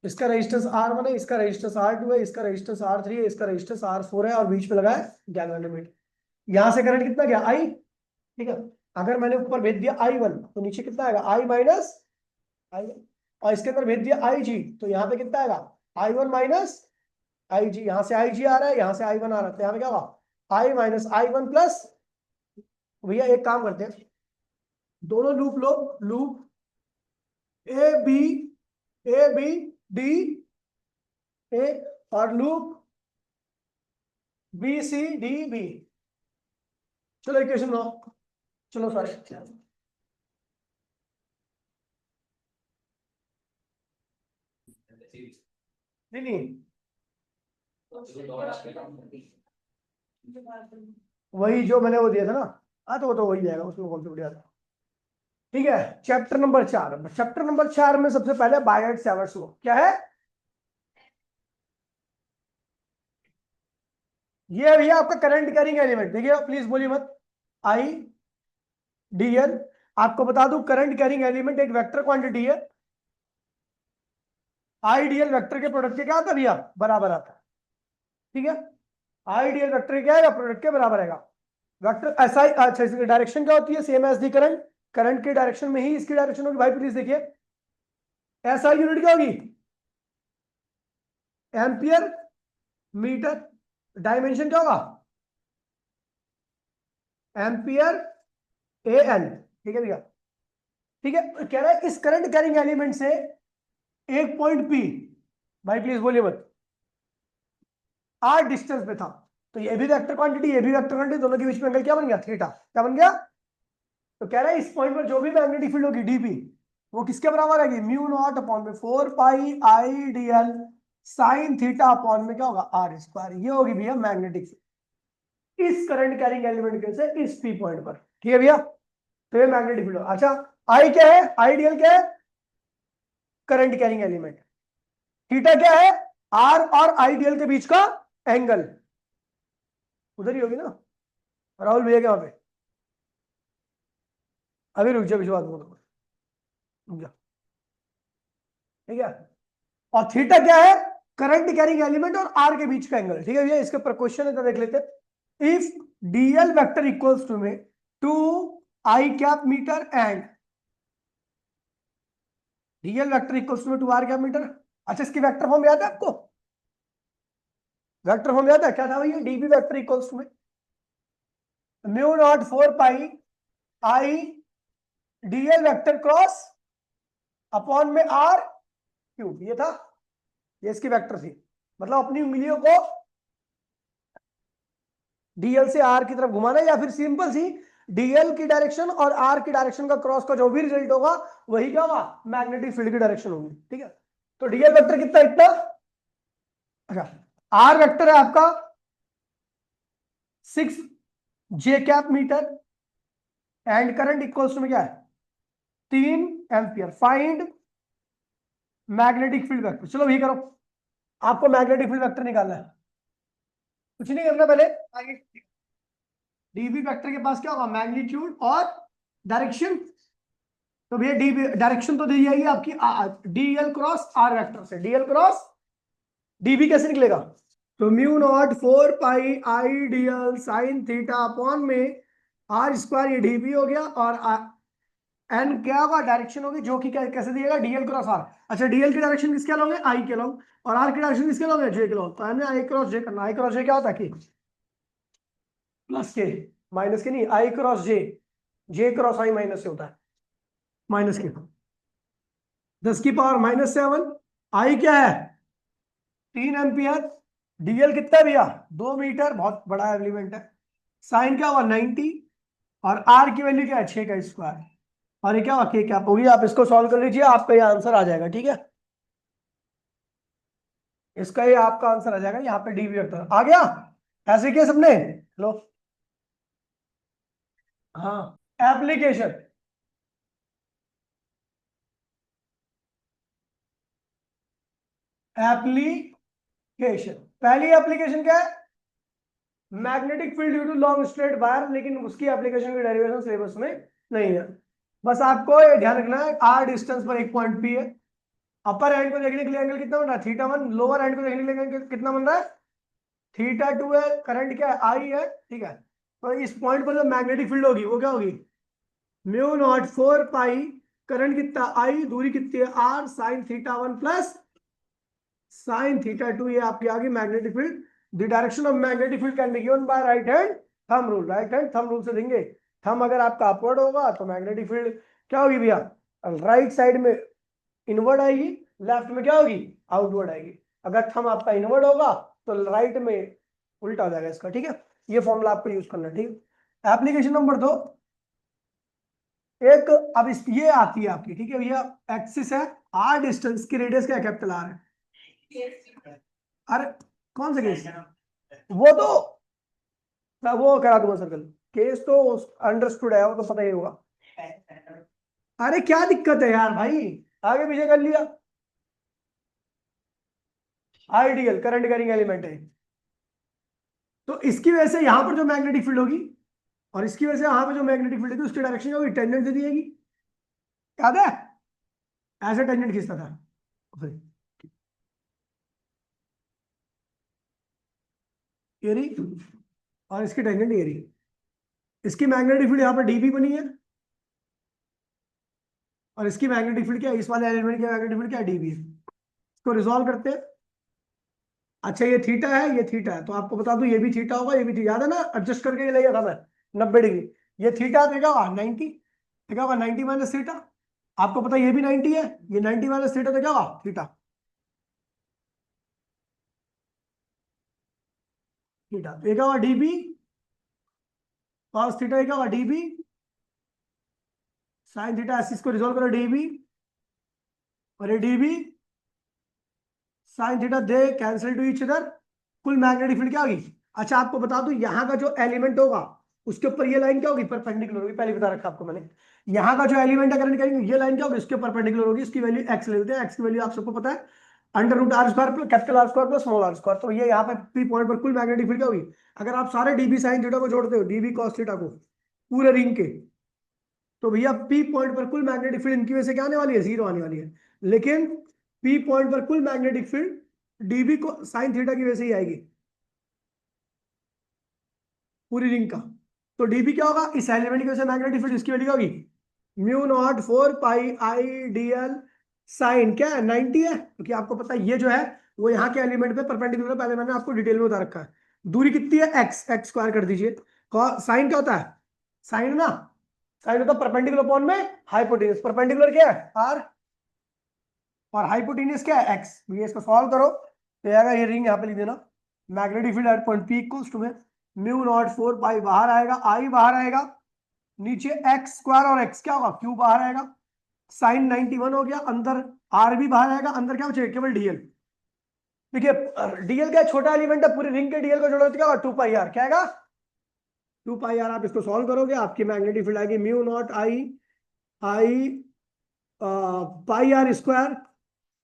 Speaker 1: इसका रेजिस्टेंस R1 है, इसका रेजिस्टेंस R2 है, इसका रेजिस्टेंस R3 है, इसका रेजिस्टेंस R4 है और बीच में लगा है गैल्वेनोमीटर। यहां से करंट कितना गया I। ठीक है, अगर मैंने ऊपर भेज दिया I1 तो नीचे कितना आएगा I माइनस I, और इसके अंदर भेज दिया IG तो यहाँ पे कितना आएगा I1 माइनस IG। यहां से IG आ रहा है, यहां से I1 आ रहा है, तो यहाँ पे क्या होगा I माइनस I1 प्लस। भैया एक काम करते हैं, दोनों loop low, loop A B D A और लूप BCDB। चलो इक्वेशन लो, चलो सॉरी नहीं नहीं, वही जो मैंने वो दिया था ना, हाँ तो वो तो वही जाएगा, उसमें कौन सा बढ़िया था। ठीक है, चैप्टर नंबर 4, चैप्टर नंबर 4 में सबसे पहले बायट सेवर्स लो क्या है, ये है भैया आपका करंट कैरिंग एलिमेंट। देखिए प्लीज बोलिए मत, IDL। आपको बता दूं करंट कैरिंग एलिमेंट एक वेक्टर क्वांटिटी है, आईडीएल वेक्टर के प्रोडक्ट के क्या आता है भैया, बराबर आता है। ठीक है, आईडीएल वेक्टर क्या आएगा, प्रोडक्ट के बराबर आएगा। वेक्टर ऐसा ही, अच्छा इसकी डायरेक्शन क्या होती है, same as the current, current के डायरेक्शन में ही इसकी डायरेक्शन होगी। भाई प्लीज देखिए, ऐसा यूनिट क्या होगी, एम्पियर मीटर, डायमेंशन क्या होगा, एम्पियर AN। ठीक है भैया, ठीक है, कह रहा है इस करंट कैरिंग एलिमेंट से एक पॉइंट P, भाई प्लीज बोलिए मत, R डिस्टेंस पे था, तो ये भी वेक्टर क्वांटिटी, ये भी वेक्टर क्वांटिटी, दोनों के बीच में एंगल क्या बन गया, थीटा। क्या बन गया, तो कह रहा है इस पॉइंट पर जो भी मैग्नेटिक फील्ड होगी DP वो किसके बराबर आएगी, म्यू नॉट अपॉन में 4 पाई IDL साइन थीटा अपॉन में क्या होगा R स्क्वायर। ये होगी भैया मैग्नेटिक फील्ड इस करंट कैरिंग एलिमेंट के से इस P पॉइंट पर। ठीक है भैया, तो ये मैग्नेटिक फील्ड। अच्छा I क्या है, आइडियल क्या है, करंट कैरिंग एलिमेंट। थीटा क्या है, R और आइडियल के बीच का एंगल। उधर ही होगी ना, राहुल भैया के वहां पे। अभी रुक जा, विश्वास बोलो, रुक जा, ठीक है। और थीटा क्या है? करंट कैरिंग एलिमेंट और आर के बीच का एंगल, ठीक है भैया। इसके ऊपर क्वेश्चन है तो देख लेते हैं। If DL vector equals to में two I cap meter and DL vector equals to में टू आर कैप मीटर। अच्छा, इसकी वेक्टर फॉर्म याद है आपको? वेक्टर फॉर्म याद है क्या था भैया? डीबी वेक्टर इक्वल्स टू में म्यू नॉट 4 पाई आई डीएल वेक्टर क्रॉस अपॉन में आर क्यूब, ये था, ये इसकी वेक्टर थी। मतलब अपनी उंगलियों को डीएल से आर की तरफ घुमाना, या फिर सिंपल सी डीएल की डायरेक्शन और आर की डायरेक्शन का क्रॉस का जो भी रिजल्ट होगा वही क्या होगा? मैग्नेटिक फील्ड की डायरेक्शन होगी, ठीक है। तो डीएल वेक्टर कितना? इतना। अच्छा, आर वेक्टर है आपका 6 J cap meter and current equals to में क्या है? 3 ampere. Find magnetic field vector. चलो वही करो, आपको मैग्नेटिक फील्ड वेक्टर निकालना है, कुछ नहीं करना पहले। आगे डीबी वेक्टर के पास क्या होगा? मैग्नीट्यूड और डायरेक्शन। तो भैया डीबी डायरेक्शन तो दी जाएगी आपकी डीएल क्रॉस आर वेक्टर से। डीएल क्रॉस डीबी कैसे निकलेगा? तो म्यू नॉट 4 पाई आई डीएल साइन थीटा अपॉन में आर स्क्वायर, ये डीबी हो गया, और एन क्या होगा? डायरेक्शन होगी, जो कि कैसे दिएगा? DL cross R. अच्छा, डीएल की डायरेक्शन किसके लोगे? आई के लोग, और आर की डायरेक्शन किसके लोगे? जे के लोग। तो हमने आई क्रॉस जे करना। आई क्रॉस जे क्या होता है? कि प्लस के माइनस के नहीं, आई क्रॉस जे, जे क्रॉस आई माइनस से होता है, माइनस के 10 की पावर -7। आई क्या है? 3 एम्पियर। डीएल कितना है भैया? 2 मीटर, बहुत बड़ा एलिमेंट है। साइन क्या हुआ? 90। और आर की वैल्यू क्या है? 6 का स्क्वायर। और ये क्या हुआ? के कैप होगी। आप इसको सॉल्व कर लीजिए, आपका ये आंसर आ जाएगा, ठीक है। इसका ये आपका आंसर आ जाएगा, यहाँ पे डीवी वेक्टर आ गया। ऐसे किया सबने? लो, हाँ, एप्लीकेशन। एप्लीकेशन, पहली एप्लीकेशन क्या है? Magnetic field due to long straight wire, लेकिन उसकी एप्लीकेशन की डेरिवेशन सिलेबस में नहीं है। बस आपको ये ध्यान रखना है, आर डिस्टेंस पर एक पॉइंट पी है। अपर एंड को देखने के लिए एंगल कितना बन रहा है? थीटा 1। लोअर एंड को देखने के लिए एंगल कितना बन रहा है? थीटा 2 है। करंट क्या है? आई है, ठीक है। तो इस पॉइंट पर जो मैग्नेटिक फील्ड होगी वो क्या होगी? म्यू नॉट 4 पाई, करंट कितना? आई, दूरी कितनी है? R, sine theta 1 plus sine theta 2, ये आपकी आ गई magnetic field. The direction of magnetic field can be given by right hand thumb rule. Right hand thumb rule से देंगे। थंब अगर आपका अपवर्ड होगा तो मैग्नेटिक फील्ड क्या होगी भैया? राइट साइड में इनवर्ड आएगी, लेफ्ट में क्या होगी? आउटवर्ड आएगी। अगर थंब आपका इनवर्ड होगा तो राइट में उल्टा हो जाएगा इसका, ठीक है। ये फॉर्मूला आपको यूज करना है, ठीक है। एप्लीकेशन नंबर 2, एक अब इस ये आती है आपकी, ठीक है भैया। एक्सिस है, आर डिस्टेंस की रेडियस क्या? कैपिटल आर है। अरे कौन सा केस? वो तो मैं वो करा दूंगा सर्कल। केस तो अंडरस्टूड है, वो तो पता ही होगा। अरे क्या दिक्कत है यार भाई, आगे पीछे कर लिया। आइडियल करंट कैरिंग एलिमेंट है। तो इसकी वजह से यहां पर जो मैग्नेटिक फील्ड होगी, और इसकी वजह से यहां पर जो मैग्नेटिक फील्ड होगी, उसकी डायरेक्शन होगी टेंजेंट से दी जाएगी। याद है? ऐसे टेंजेंट खींचता था फिर ये रही, और इसकी टेंजेंट ये रही। इसकी मैग्नेटिक फील्ड यहाँ पर डीबी बनी है, और इसकी मैग्नेटिक फील्ड क्या है? इस वाले एलिमेंट की मैग्नेटिक फील्ड क्या है? डीबी है। इसको रिजॉल्व करते हैं। अच्छा, ये थीटा है, ये थीटा है, तो आपको बता दूं ये भी थीटा होगा, ये भी थीटा, याद है ना? एडजस्ट करके ये लिया था मैं 90 डिग्री। ये थीटा देखा होगा 90, देखा होगा 90 माइनस थीटा। आपको पता है ये भी 90 है, ये 90 माइनस थीटा देखा होगा थीटा। थीटा देखा होगा डीबी, कॉस थीटा देखा होगा डीबी, साइन थीटा। इसको रिजॉल्व करो, डीबी और ये डीबी साइन थीटा दे कैंसिल टू ईच अदर, कुल मैग्नेटिक फील्ड क्या होगी? अच्छा, आपको बता दूं यहाँ का जो एलिमेंट होगा उसके ऊपर ये लाइन क्या होगी? परपेंडिकुलर होगी। पहले बता रखा आपको मैंने। यहाँ का जो एलिमेंट है करंट करेंगे, ये लाइन क्या होगी? इसके परपेंडिकुलर होगी। इसकी वैल्यू एक्स ले लेते हैं। एक्स की वैल्यू आप सबको पता है, under root R square capital R square plus small r square. तो ये यहाँ पे पी पॉइंट पर कुल मैग्नेटिक फील्ड क्या होगी? अगर आप सारे डीबी साइन थीटा को जोड़ते हो, डीबी कॉस थीटा को पूरे रिंग के, तो भैया पी पॉइंट पर कुल मैग्नेटिक फील्ड इनकी वजह से क्या आने वाली है? जीरो आने वाली है। लेकिन पी पॉइंट पर कुल मैग्नेटिक फील्ड डीबी को साइन थीटा की वजह से ही आएगी पूरी रिंग का। तो डीबी क्या होगा? इस एलिमेंट की वजह से मैग्नेटिक फील्ड इसकी वैल्यू क्या होगी? म्यू नॉट 4 पाई आई डीएल साइन क्या है 90 है, क्योंकि आपको पता है ये जो है वो यहाँ के एलिमेंट पे परपेंडिकुलर, पहले मैंने आपको डिटेल में बता रखा है। दूरी कितनी है? एक्स, एक्स स्क्वायर कर दीजिए। साइन क्या होता है? साइन ना, साइन होता है परपेंडिकुलर अपॉन में हाइपोटेन्यूज। परपेंडिकुलर क्या है? आर, और हाइपोटेन्यूज क्या है? एक्स। ये इसको सॉल्व करो तो आएगा, ये रिंग यहाँ पे लिख देना, magnetic field at point P equals to में म्यू नॉट 4 पाई बाहर आएगा, आई बाहर आएगा, नीचे एक्स स्क्वायर और एक्स क्या होगा? क्यू बाहर आएगा, साइन 91 हो गया, अंदर आर भी बाहर आएगा, अंदर क्या बचेगा? केवल डीएल। देखिए डीएल क्या छोटा एलिमेंट है, पूरी रिंग के डीएल को जोड़ो तो क्या होगा? 2 पाई आर। क्या आएगा? 2 पाई आर। आप इसको सॉल्व करोगे, आपकी मैग्नेटिक फील्ड आएगी mu naught I, I pi R square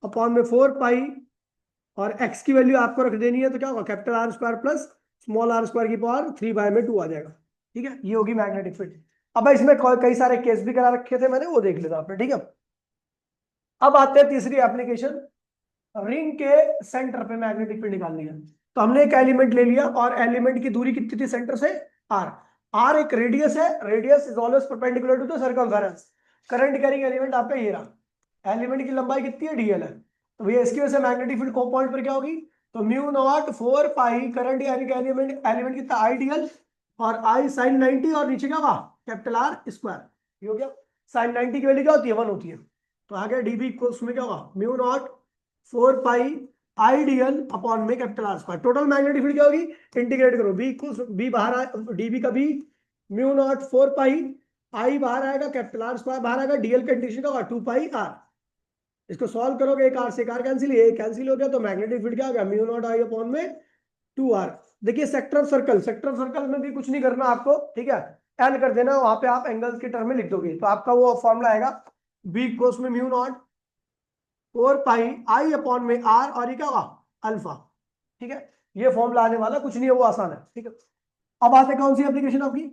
Speaker 1: upon में 4 पाई, और एक्स की वैल्यू आपको रख देनी है, तो क्या होगा? Capital R square plus small r square की पावर 3 बाय में 2 आ जाएगा। ठीक है, ये होगी मैग्नेटिक फील्ड। अब इसमें कई सारे केस भी करा रखे थे मैंने, वो देख लेना आपने। ठीक है, अब आते हैं तीसरी एप्लीकेशन, रिंग के सेंटर पे मैग्नेटिक फील्ड निकालनी है। तो हमने एक एलिमेंट ले लिया और एलिमेंट की दूरी कितनी थी सेंटर से? आर। आर एक रेडियस है, radius is always perpendicular to the circumference. Current carrying element आपका ये रहा, एलिमेंट की लंबाई कितनी है? डीएल है। तो भैया इसकी वजह से मैग्नेटिक फील्ड को पॉइंट पर क्या होगी? तो म्यू नॉट 4 पाई करंट यानी कि एलिमेंट, एलिमेंट कितना? आई डीएल, और आई साइन 90, और नीचे क्या होगा? Capital R square. ये हो गया। साइन 90 की वैल्यू क्या होती है? 1 होती है। तो आगे डीबी इक्वल्स में क्या होगा? म्यू नॉट 4 पाई आईडीएल अपॉन में capital R square. Total magnetic field क्या होगी? इंटीग्रेट करो, बी इक्वल्स बी बाहर, डीबी का बी म्यू नॉट 4 पाई, आई बाहर आएगा, कैपिटल आर स्क्वायर बाहर आएगा, डीएल का इंटीग्रेशन का होगा 2 पाई आर। इसको सॉल्व करोगे, एक आर से एक आर कैंसिल, ये कैंसिल हो गया, तो मैग्नेटिक फील्ड क्या हो गया? म्यू नॉट आई अपॉन में 2 आर। देखिए sector of circle, sector of circle में भी कुछ नहीं करना आपको, ठीक है, एल कर देना, वहां पे आप एंगल्स के टर्म में लिख दोगे, तो आपका वो फॉर्मूला आएगा बी इक्वल्स में म्यू नॉट 4 पाई आई अपॉन में आर, और ये क्या होगा? अल्फा। ठीक है, ये फॉर्मूला आने वाला, कुछ नहीं है, वो आसान है। ठीक है, अब आते कौन सी एप्लीकेशन आपकी?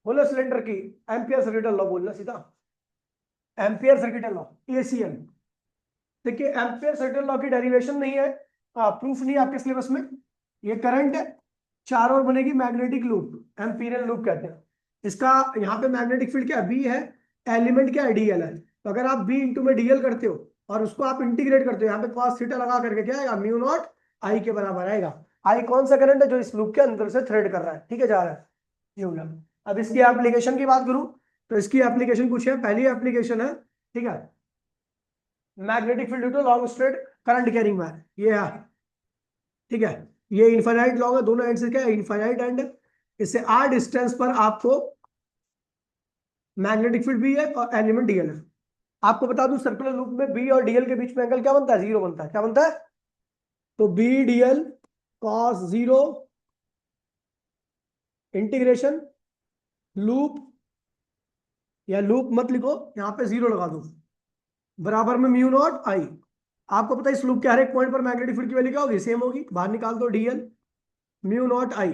Speaker 1: बोलो सिलेंडर की एम्पियर सर्किटल लॉ बोलना सीधा, एम्पियर सर्किटल लॉ, एसीएल। देखिए एम्पियर सर्किटल लॉ की डेरिवेशन नहीं है, प्रूफ नहीं है आपके सिलेबस में। ये करंट है, चारों ओर बनेगी मैग्नेटिक लूप, एम्पीरियल लूप कहते हैं इसका। यहाँ पे मैग्नेटिक फील्ड क्या है? बी है, एलिमेंट क्या है? डीएल है। तो अगर आप बी इंटू में डीएल करते हो और उसको आप इंटीग्रेट करते हो, यहाँ पे कॉस थीटा लगा करके क्या आएगा? म्यू नॉट आई के बराबर आएगा। आई कौन सा करंट है? जो इस लूप के अंदर से थ्रेड कर रहा है, ठीक है, जा रहा है, ये हो गया। अब इसकी एप्लीकेशन की बात करूं तो इसकी एप्लीकेशन कुछ है, पहली एप्लीकेशन है, ठीक है, magnetic field due to long straight current carrying wire, ये है, ठीक है। ये इनफाइनाइट लॉन्ग है, दोनों एंड से क्या है? Infinite and. इससे आर डिस्टेंस पर आपको मैग्नेटिक फील्ड भी है और एलिमेंट डीएल है। आपको बता दूं सर्कुलर लूप में बी और डीएल के बीच में एंगल क्या बनता है? जीरो बनता है। क्या बनता है? तो B DL cos zero integration loop, या लूप मत लिखो, यहां पे जीरो लगा दो, बराबर में म्यू नॉट आई। आपको पता है इस लूप के हर एक पॉइंट पर मैग्नेटिक फील्ड की वैल्यू क्या होगी? सेम होगी। बाहर निकाल दो डीएल म्यू नॉट आई,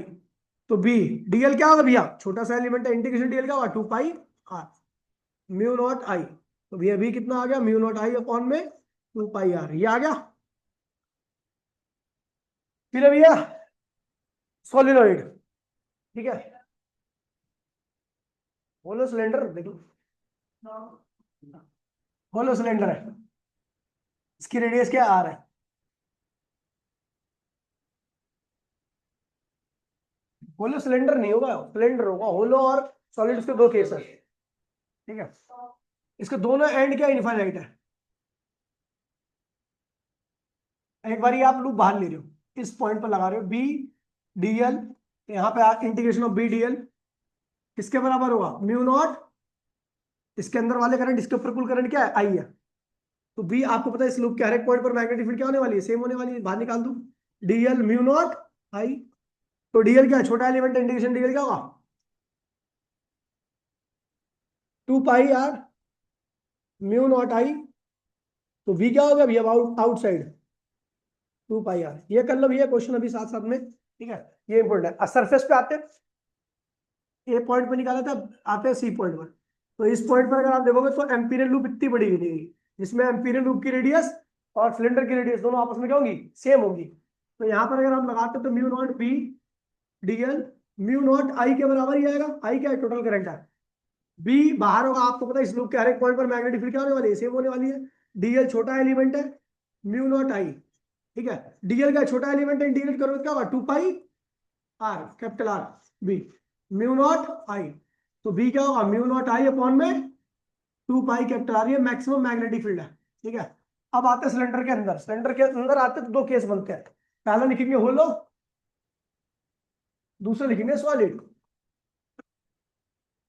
Speaker 1: तो बी डीएल क्या होगा भैया? छोटा सा एलिमेंट है, इंटीग्रेशन डीएल क्या होगा? 2 pi R mu naught I. तो भैया बी कितना आ गया? म्यू नॉट आई अपॉन में 2 पाई आर, ये आ गया। फिर है भैया सोलिनोइड, ठीक है, होलो सिलेंडर देख लो, होलो सिलेंडर है, इसकी रेडियस क्या? आर है। होलो सिलेंडर नहीं होगा, सिलेंडर होगा। होलो और सॉलिड के दो केस है, ठीक है। इसके दोनों एंड क्या? इनफाइनाइट है। एक बार आप लूप बाहर ले रहे हो, इस पॉइंट पर लगा रहे हो बी डीएल, यहाँ पे इंटीग्रेशन ऑफ बी डीएल किसके बराबर होगा? म्यू नॉट, इसके अंदर वाले करंट, इसके ऊपर कुल करंट क्या है? आई है। तो बी आपको पता है इस लूप के हर एक पॉइंट पर मैग्नेटिक फील्ड क्या होने वाली है? सेम होने वाली है। बाहर निकाल दूं डीएल म्यू नॉट आई, तो डीएल क्या है? छोटा एलिमेंट, इंटीग्रेशन डीएल क्या होगा? 2 pi R mu naught I, तो v क्या होगा भैया, आउटसाइड 2 पाई आर। ये कर लो भैया क्वेश्चन अभी साथ साथ में, ठीक है, ये इंपॉर्टेंट है। सरफेस पे आते हैं, ए पॉइंट पे निकाला था, आते हैं सी पॉइंट पर। तो इस पॉइंट पर अगर आप देखोगे तो एम्पीरियल लूप इतनी बड़ी गिनेगी, जिसमें एम्पीरियल लूप की रेडियस और सिलेंडर की रेडियस दोनों आपस में क्या होंगी, सेम होंगी। तो यहाँ पर अगर हम लगाते हैं तो mu naught B DL, mu naught I के बराबर ही आएगा। आई क्या है, टोटल करंट है। बी बाहर होगा, आपको पता है इस लूप के हर एक पॉइंट पर मैग्नेटिक फील्ड क्या होने वाली है, सेम होने वाली है। डीएल छोटा एलिमेंट है, म्यू नॉट आई, ठीक है। डीएल का छोटा एलिमेंट है, इंटीग्रेट करोगे क्या होगा, 2 pi R, capital R B, mu naught I. तो बी क्या होगा, म्यू नॉट आई अपॉन में 2 पाई कैपिटल आर, ये मैक्सिमम मैग्नेटिक फील्ड है, ठीक है। अब आते हैं सिलेंडर के अंदर। सिलेंडर के अंदर आते तो 2 केस बनते हैं, पहला लिखेंगे होलो, दूसरा लिखेंगे सॉलिड,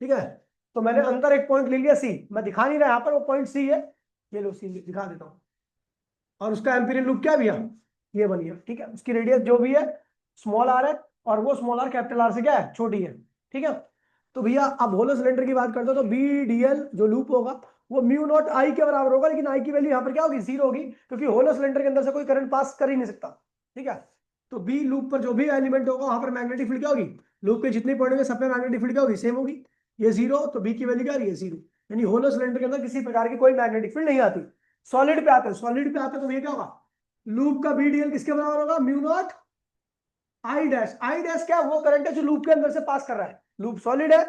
Speaker 1: ठीक है। तो मैंने अंदर एक पॉइंट ले लिया सी, मैं दिखा नहीं रहा यहाँ पर, वो पॉइंट सी है, ये लो सी दिखा देता हूँ। और उसका एम्पीरियल लूप क्या भैया, ये बन गया, ठीक है। उसकी रेडियस जो भी है स्मॉल आर है, और वो स्मॉल आर कैपिटल आर से क्या है, छोटी है, ठीक है। तो भैया अब होलो सिलेंडर की बात करते हो, तो बी डीएल जो लूप होगा वो म्यू नॉट आई के बराबर होगा, लेकिन आई की वैल्यू यहाँ पर क्या होगी, 0 होगी, क्योंकि होलो सिलेंडर के अंदर से कोई करंट पास कर ही नहीं सकता, ठीक है। तो बी लूप पर जो भी एलिमेंट होगा वहां पर मैग्नेटिक फील्ड क्या होगी, लूप के जितने पॉइंट होंगे सब पे मैग्नेटिक फील्ड क्या होगी, सेम होगी। ये 0, तो बी की वैल्यू क्या रही है, 0। यानी होलो सिलेंडर के अंदर किसी प्रकार की कोई मैग्नेटिक फील्ड नहीं आती। सॉलिड पे आते हैं, सॉलिड पे आते हैं तो ये क्या होगा, लूप का बी डीएल किसके बराबर होगा, mu naught I dash. I dash क्या, वो करंट है जो लूप के अंदर से पास कर रहा है। लूप सॉलिड है,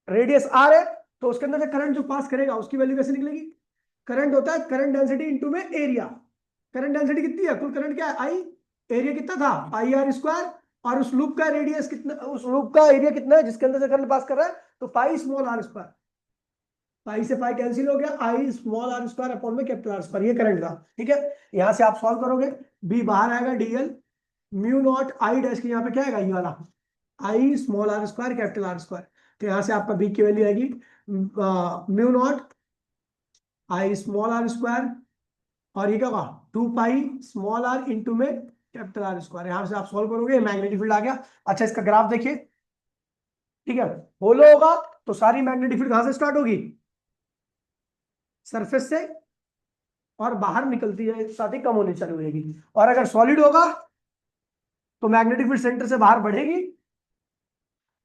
Speaker 1: रेडियस आर है, तो उसके अंदर से करंट जो पास करेगा उसकी वैल्यू कैसे निकलेगी, करंट होता है करंट डेंसिटी इनटू में एरिया। करंट डेंसिटी कितनी है, कुल करंट क्या है आई, एरिया कितना था पाई आर स्क्वायर, और उस लूप का रेडियस कितना, उस लूप का एरिया कितना है जिसके अंदर से करंट पास कर रहा है, तो pi small r square. Pi से पाई कैंसिल हो गया, I small r square upon में कैपिटल आर स्क्वायर, ये करंट था, ठीक है। यहां से आप सॉल्व करोगे, बी बाहर आएगा DL mu naught I dash के यहाँ पे क्या आएगा, ये वाला I small r square capital R square. तो यहाँ से आपका बी की वैल्यू आएगी mu naught I small r square, और ये क्या होगा 2 पाई स्मॉल आर इंटू में कैपिटल आर स्क्वायर। यहाँ से आप सॉल्व करोगे, मैग्नेटिक फील्ड आ गया। अच्छा इसका ग्राफ देखिए, ठीक है। होलो होगा तो सारी मैग्नेटिक फील्ड कहां से स्टार्ट होगी, सरफेस से, और बाहर निकलती है साथ ही कम होनी चालू हो जाएगी। और अगर सॉलिड होगा तो मैग्नेटिक फील्ड सेंटर से बाहर बढ़ेगी,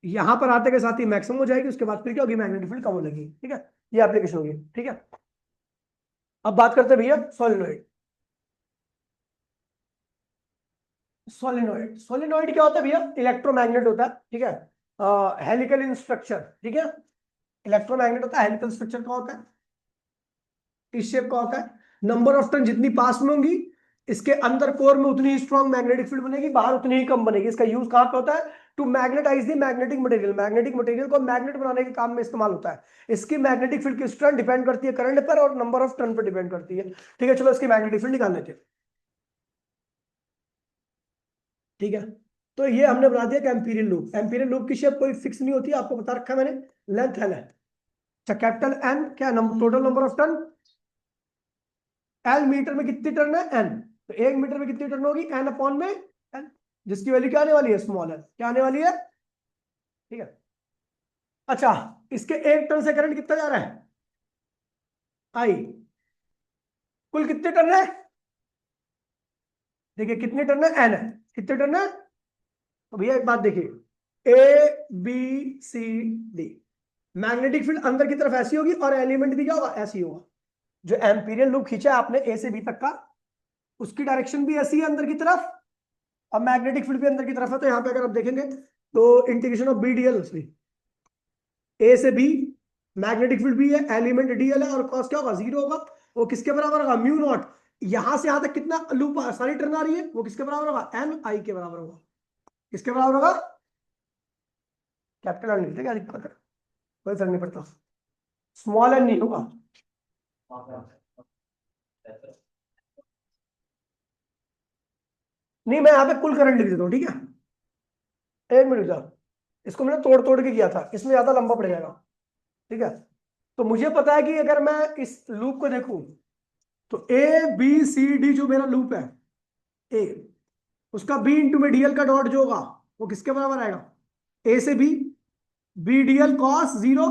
Speaker 1: यहां पर आते के साथ ही मैक्सिमम हो जाएगी, उसके बाद फिर क्या होगी, मैग्नेटिक फील्ड कम हो लगेगी, ठीक है। ये एप्लीकेशन होगी, ठीक है। अब बात करते हैं भैया सोलिनॉइड। सोलिनॉइड, सोलिनॉइड क्या होता है भैया, इलेक्ट्रोमैग्नेट होता है, ठीक है। हेलिकल इन स्ट्रक्चर, ठीक है। इलेक्ट्रोमैग्नेट होता है, हेलिकल स्ट्रक्चर का होता है, इस शेप का होता है। नंबर ऑफ टर्न जितनी पास में होंगी, इसके अंदर कोर में उतनी ही स्ट्रॉन्ग मैग्नेटिक फील्ड बनेगी, बाहर उतनी ही कम बनेगी। इसका यूज कहां पे होता है, to magnetize the magnetic material. Magnetic material को मैग्नेट बनाने के काम में इस्तेमाल होता है। इसकी मैग्नेटिक फील्ड की स्ट्रेंथ डिपेंड करती है करंट पर, और नंबर ऑफ टर्न पर डिपेंड करती है, ठीक है। चलो इसकी मैग्नेटिक फील्ड निकाल लेते हैं, ठीक है। तो ये हमने बना दिया कि एम्पीरियल लूप। एम्पीरियल लूप की शेप कोई फिक्स नहीं होती, आपको बता रखा है मैंने, लेंथ एल है। अच्छा कैपिटल एन क्या, total number of turn, L metre में कितनी टर्न है, एन, तो 1 मीटर में कितनी टर्न होगी, एन अपॉन में एन, जिसकी वैल्यू क्या आने वाली है, स्मॉल एन, क्या आने वाली है, ठीक है। अच्छा इसके 1 टर्न से करंट कितना जा रहा है, आई, कुल कितने टर्न है, देखिए कितने टर्न है, एन है, कितने टर्न है। तो भैया एक बात देखिए, A B C D, magnetic field अंदर की तरफ ऐसी होगी, और एलिमेंट भी क्या होगा, ऐसी होगा। जो एम्पीरियल लूप खींचा है आपने ए से बी तक का, उसकी डायरेक्शन भी ऐसी है अंदर की तरफ, और मैग्नेटिक फील्ड भी अंदर की तरफ है। तो यहाँ पे अगर आप देखेंगे तो इंटीग्रेशन ऑफ बी डीएल, ए से बी, मैग्नेटिक फील्ड भी है, एलिमेंट डीएल है, और कॉस क्या होगा, 0 होगा। वो किसके बराबर होगा, म्यू नॉट, यहां से यहां तक कितना लूप सारी टर्न आ रही है, वो किसके बराबर होगा, एन आई के बराबर होगा। किसके बराबर होगा, कैपिटल एन लिखते, क्या दिक्कत है, कोई फर्क नहीं पड़ता, स्मॉल एन नहीं होगा। नहीं मैं यहाँ पे कुल करंट लिख देता हूँ, ठीक है। 1 मिनट जाओ, इसको मैंने तोड़ तोड़ के किया था, इसमें ज्यादा लंबा पड़ जाएगा, ठीक है। तो मुझे पता है कि अगर मैं इस लूप को देखूं, तो ए बी सी डी जो मेरा लूप है, ए, उसका बी इंटू में डीएल का डॉट जो होगा वो किसके बराबर आएगा, ए से B, B DL cos 0,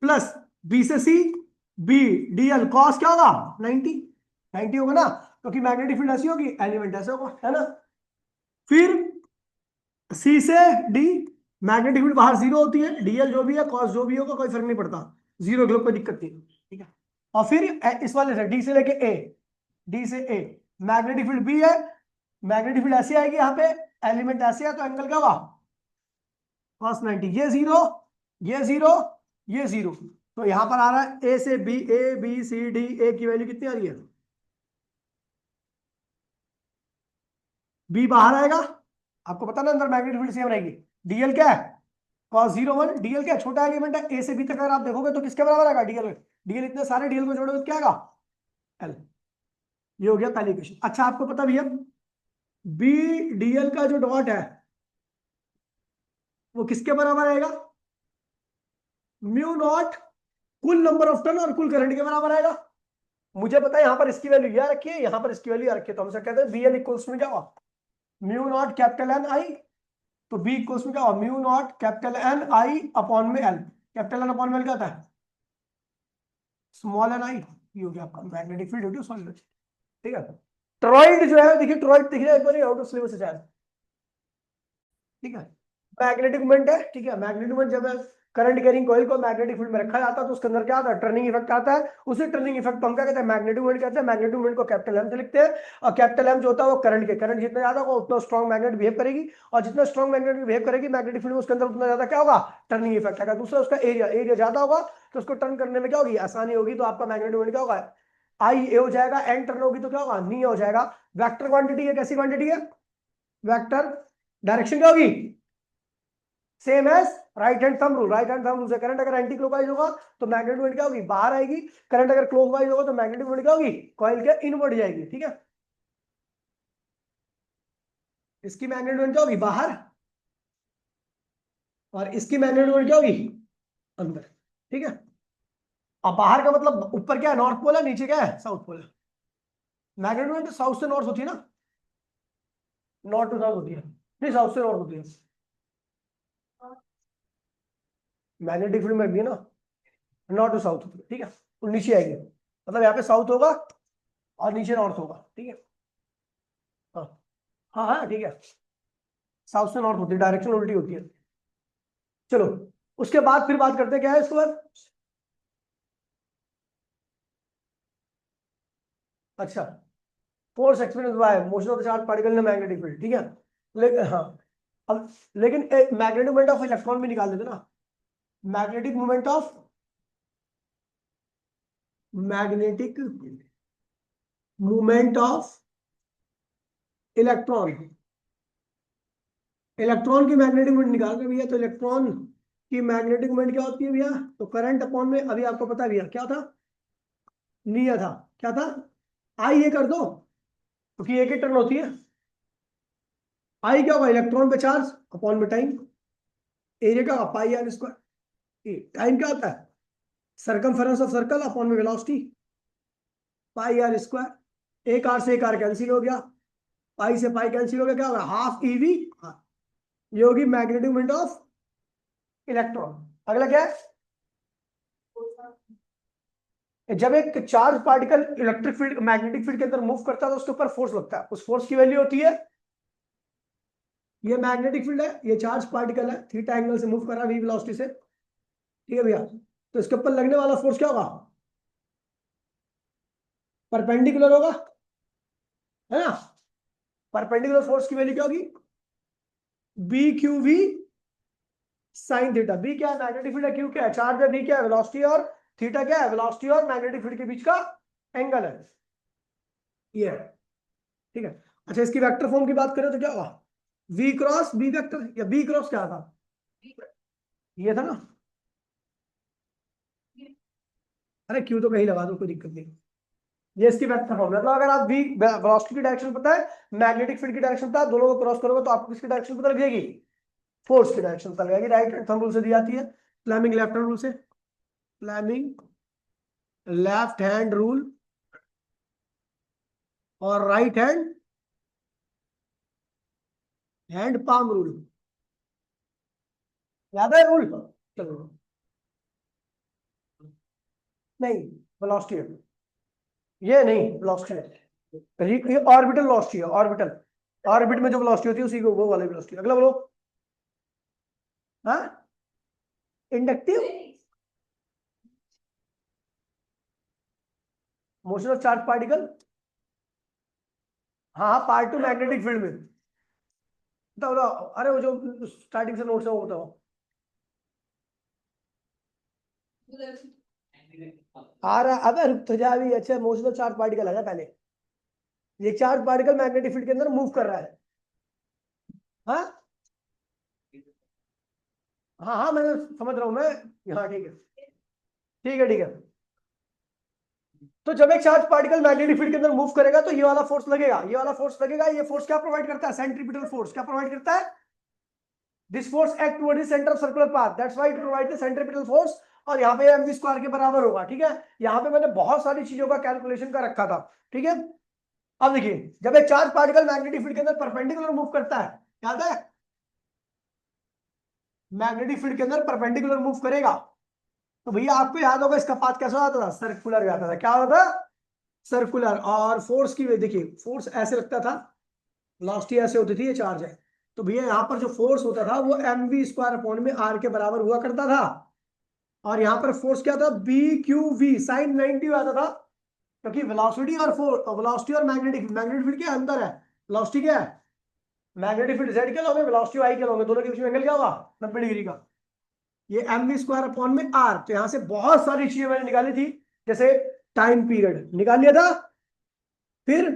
Speaker 1: plus B से सी, बी डीएल कॉस क्या होगा 90, 90 होगा ना, क्योंकि मैग्नेटिक फील्ड ऐसी होगी, एलिमेंट ऐसे होगा, है ना। फिर सी से डी, मैग्नेटिक फील्ड बाहर जीरो होती है, डीएल जो भी है कॉस जो भी होगा कोई फर्क नहीं पड़ता, जीरो के लोग कोई दिक्कत नहीं, ठीक है। और फिर इस वाले से डी से लेके ए, डी से ए मैग्नेटिक फील्ड बी है, मैग्नेटिक फील्ड ऐसी आएगी यहाँ पे, एलिमेंट ऐसे है तो एंगल क्या होगा cos 90, ये जीरो, ये जीरो, ये जीरो, तो यहां पर आ रहा है ए से B, A B C D, A की वैल्यू कितनी आ रही है, बी बाहर आएगा, आपको पता ना अंदर मैग्नेटिक फील्ड सेम रहेगी, डीएल क्या है cos 01, डीएल क्या है छोटा एलिमेंट है, ए से बी तक अगर आप देखोगे तो किसके बराबर आएगा डीएल, डीएल इतने सारे डीएल को जोड़ोगे तो क्या आएगा एल, ये हो गया पहली इक्वेशन। अच्छा आपको पता भैया बी डीएल का जो डॉट है वो किसके बराबर आएगा, म्यू नॉट कुल नंबर ऑफ टर्न और कुल करंट के बराबर आएगा। मुझे पता है यहाँ पर इसकी वैल्यू यह रखी है, यहाँ पर इसकी वैल्यू रखी है, तो हमसे कहते हैं बी एल इक्वल्स में क्या हुआ म्यू नॉट कैपिटल एन आई, तो बी इक्वल्स में क्या हुआ म्यू नॉट कैपिटल एन आई अपॉन में एल, कैपिटल एन अपॉन में एल क्या होता है स्मॉल एन आई, ये हो गया आपका magnetic field due to solid, ठीक है। टॉरॉइड जो है देखिए, टॉरॉइड देखिए एक बार आउट ऑफ सिलेबस है, ठीक है। मैग्नेटिक मोमेंट है, ठीक है, मैग्नेटिक मोमेंट जब करंट कैरिंग कॉइल को मैग्नेटिक फील्ड में रखा जाता है तो उसके अंदर क्या आता है टर्निंग इफेक्ट आता है, उसी टर्निंग इफेक्ट को हम क्या कहते हैं मैग्नेटिक मोमेंट कहते हैं। मैग्नेटिक मोमेंट को कैपिटल एम से लिखते हैं, और कैपिटल एम जो होता है वो करंट के, करंट जितना ज्यादा होगा उतना स्ट्रॉन्ग मैग्नेट बिहेव करेगी, और जितना स्ट्रॉन्ग मैग्नेट बिहेव करेगी मैग्नेटिक फील्ड में उसके अंदर उतना ज्यादा क्या होगा टर्निंग इफेक्ट आएगा। दूसरा उसका एरिया, एरिया ज्यादा होगा तो उसको टर्न करने में क्या होगी आसानी होगी, तो आपका मैग्नेटिक मोमेंट क्या होगा आई ए हो जाएगा, एन टर्न होगी तो क्या होगा नी हो जाएगा। वेक्टर क्वांटिटी है, कैसी क्वांटिटी है वेक्टर, डायरेक्शन क्या होगी same as right hand thumb rule, right hand thumb rule से करंट अगर एंटी क्लॉकवाइज होगा तो मैग्नेटिक मोमेंट क्या होगी बाहर आएगी, करंट अगर क्लॉकवाइज होगा तो मैग्नेटिक मोमेंट क्या होगी कॉइल के इनवर्ड जाएगी, ठीक है। इसकी मैग्नेटिक मोमेंट क्या होगी बाहर, और इसकी मैग्नेटिक मोमेंट क्या होगी अंदर, ठीक है। अब बाहर का मतलब ऊपर क्या है नॉर्थ पोल है, नीचे क्या है साउथ पोल है, मैग्नेटिक मोमेंट तो साउथ से नॉर्थ होती है ना, नॉर्थ टू साउथ होती है, नहीं साउथ से नॉर्थ होती है, मैग्नेटिक फील्ड में भी है ना नॉर्थ टू साउथ होती है, ठीक है, और नीचे आएगी, मतलब यहाँ पे साउथ होगा और नीचे नॉर्थ होगा, ठीक है। हाँ हाँ हाँ ठीक है, साउथ से नॉर्थ होती है, डायरेक्शन उल्टी होती है। चलो उसके बाद फिर बात करते हैं क्या है इसके बाद, अच्छा force experience by motion of the charge particle in magnetic field, ठीक है। लेकिन हाँ अब लेकिन मैग्नेटिक मोमेंट ऑफ इलेक्ट्रॉन भी निकाल देते ना, magnetic moment of magnetic movement of electron, electron की मैग्नेटिक मोमेंट निकाल रहे भैया, तो इलेक्ट्रॉन की मैग्नेटिक मोमेंट क्या होती है भैया, तो करंट अपॉन में अभी आपको पता भैया क्या था निया था, क्या था आई ये कर दो क्योंकि एक ही टर्न होती है, आई क्या होगा इलेक्ट्रॉन पे चार्ज अपॉन में टाइम, एरिया क्या होगा पाई आर स्क्वायर, टाइम क्या होता है सरकमफेरेंस ऑफ सर्कल अपॉन में वेलोसिटी पाई आर स्क्वायर, एक आर से एक आर कैंसिल हो गया, पाई से पाई कैंसिल हो गया, क्या होगा हाफ ईवी, ये होगी मैग्नेटिक मोमेंट ऑफ इलेक्ट्रॉन। अगला क्या है, जब एक charge particle electric field magnetic field के अंदर मूव करता है तो उसके ऊपर फोर्स लगता है, उस फोर्स की वैल्यू होती है, ये मैग्नेटिक फील्ड है, ये चार्ज पार्टिकल है, थीटा एंगल से मूव कर रहा है वी वेलोसिटी से, ठीक है भैया, तो इसके ऊपर लगने वाला फोर्स क्या होगा परपेंडिकुलर होगा, है ना। परपेंडिकुलर फोर्स की वैल्यू क्या होगी B Q V sine theta, B क्या है मैग्नेटिक फील्ड है, क्यू क्या है चार्ज है, वी क्या है वेलोसिटी, और थीटा क्या है वेलोसिटी और मैग्नेटिक फील्ड के बीच का एंगल है, ये है, ठीक है। अच्छा इसकी वेक्टर फॉर्म की बात करें तो क्या होगा v क्रॉस बी वेक्टर, या b क्रॉस क्या था ये था ना, अरे क्यू तो कहीं लगा दो कोई दिक्कत नहीं, ये इसकी वेक्टर फॉर्म मतलब अगर आप v वेलोसिटी की डायरेक्शन पता है मैग्नेटिक फील्ड की डायरेक्शन पता है, दोनों को क्रॉस करोगे तो आपको किसकी डायरेक्शन पता लग जाएगी फोर्स की डायरेक्शन पता लगेगी, राइट हैंड थंब रूल से दी जाती है, फ्लेमिंग लेफ्ट हैंड रूल से, फ्लेमिंग लेफ्ट हैंड रूल और राइट हैंड पाम रूल, याद है रूल, चलो नहीं वेलोसिटी है, ये नहीं वेलोसिटी है, ये ऑर्बिटल वेलोसिटी है, ऑर्बिटल, ऑर्बिट में जो वेलोसिटी होती है उसी को वो वाली वेलोसिटी। अगला बोलो। हाँ, inductive motion of charge particle, हाँ हाँ, पार्ट टू मैग्नेटिक फील्ड में। बताओ बताओ, अरे वो जो स्टार्टिंग से नोट्स है वो बताओ। आ रहा, अबे रुक तो जा भी। अच्छा, मोशन ऑफ चार्ज पार्टिकल है ना पहले, ये चार्ज पार्टिकल मैग्नेटिक फील्ड के अंदर मूव कर रहा है। हाँ हाँ हाँ, मैं समझ रहा हूँ मैं। हाँ ठीक है, ठीक है ठीक है। तो जब एक चार्ज पार्टिकल मैग्नेटिक फील्ड के अंदर मूव करेगा तो ये वाला फोर्स लगेगा, ये वाला फोर्स लगेगा। ये फोर्स क्या प्रोवाइड करता है? Centripetal force. क्या प्रोवाइड करता है? This force act toward the centre of circular path, that's why it provide the centripetal force. और यहाँ पे mv स्क्वायर के बराबर होगा। ठीक है, यहाँ पे मैंने बहुत सारी चीजों का कैलकुलेशन का रखा था। ठीक है, अब देखिए, जब एक चार्ज पार्टिकल मैग्नेटिक फील्ड के अंदर परपेंडिकुलर मूव करता है, याद है, मैग्नेटिक फील्ड के अंदर परपेंडिकुलर मूव करेगा, तो भैया आपको याद होगा इसका पाथ कैसा आता था? सर्कुलर जाता था। क्या होता था? सर्कुलर। और फोर्स की देखिए, फोर्स ऐसे लगता था, वेलोसिटी ऐसे होती थी, ये चार्ज है, तो भैया यहाँ पर जो फोर्स होता था वो mv स्क्वायर अपॉन में r के बराबर हुआ करता था। और यहाँ पर फोर्स क्या था? बी क्यू वी साइन 90 आता था, क्योंकि वेलोसिटी और फोर्स, वेलोसिटी और मैग्नेटिक, मैग्नेटिक फील्ड के अंदर है, वेलोसिटी क्या है? मैग्नेटिक फील्ड जेड के लॉन्गे, वेलोसिटी वाई के लॉन्गे, दोनों के बीच में एंगल क्या होगा? 90 डिग्री का। ये mv स्क्वायर अपॉन में r, तो यहां से बहुत सारी चीजें मैंने निकाली थी, जैसे टाइम पीरियड निकाल लिया था, फिर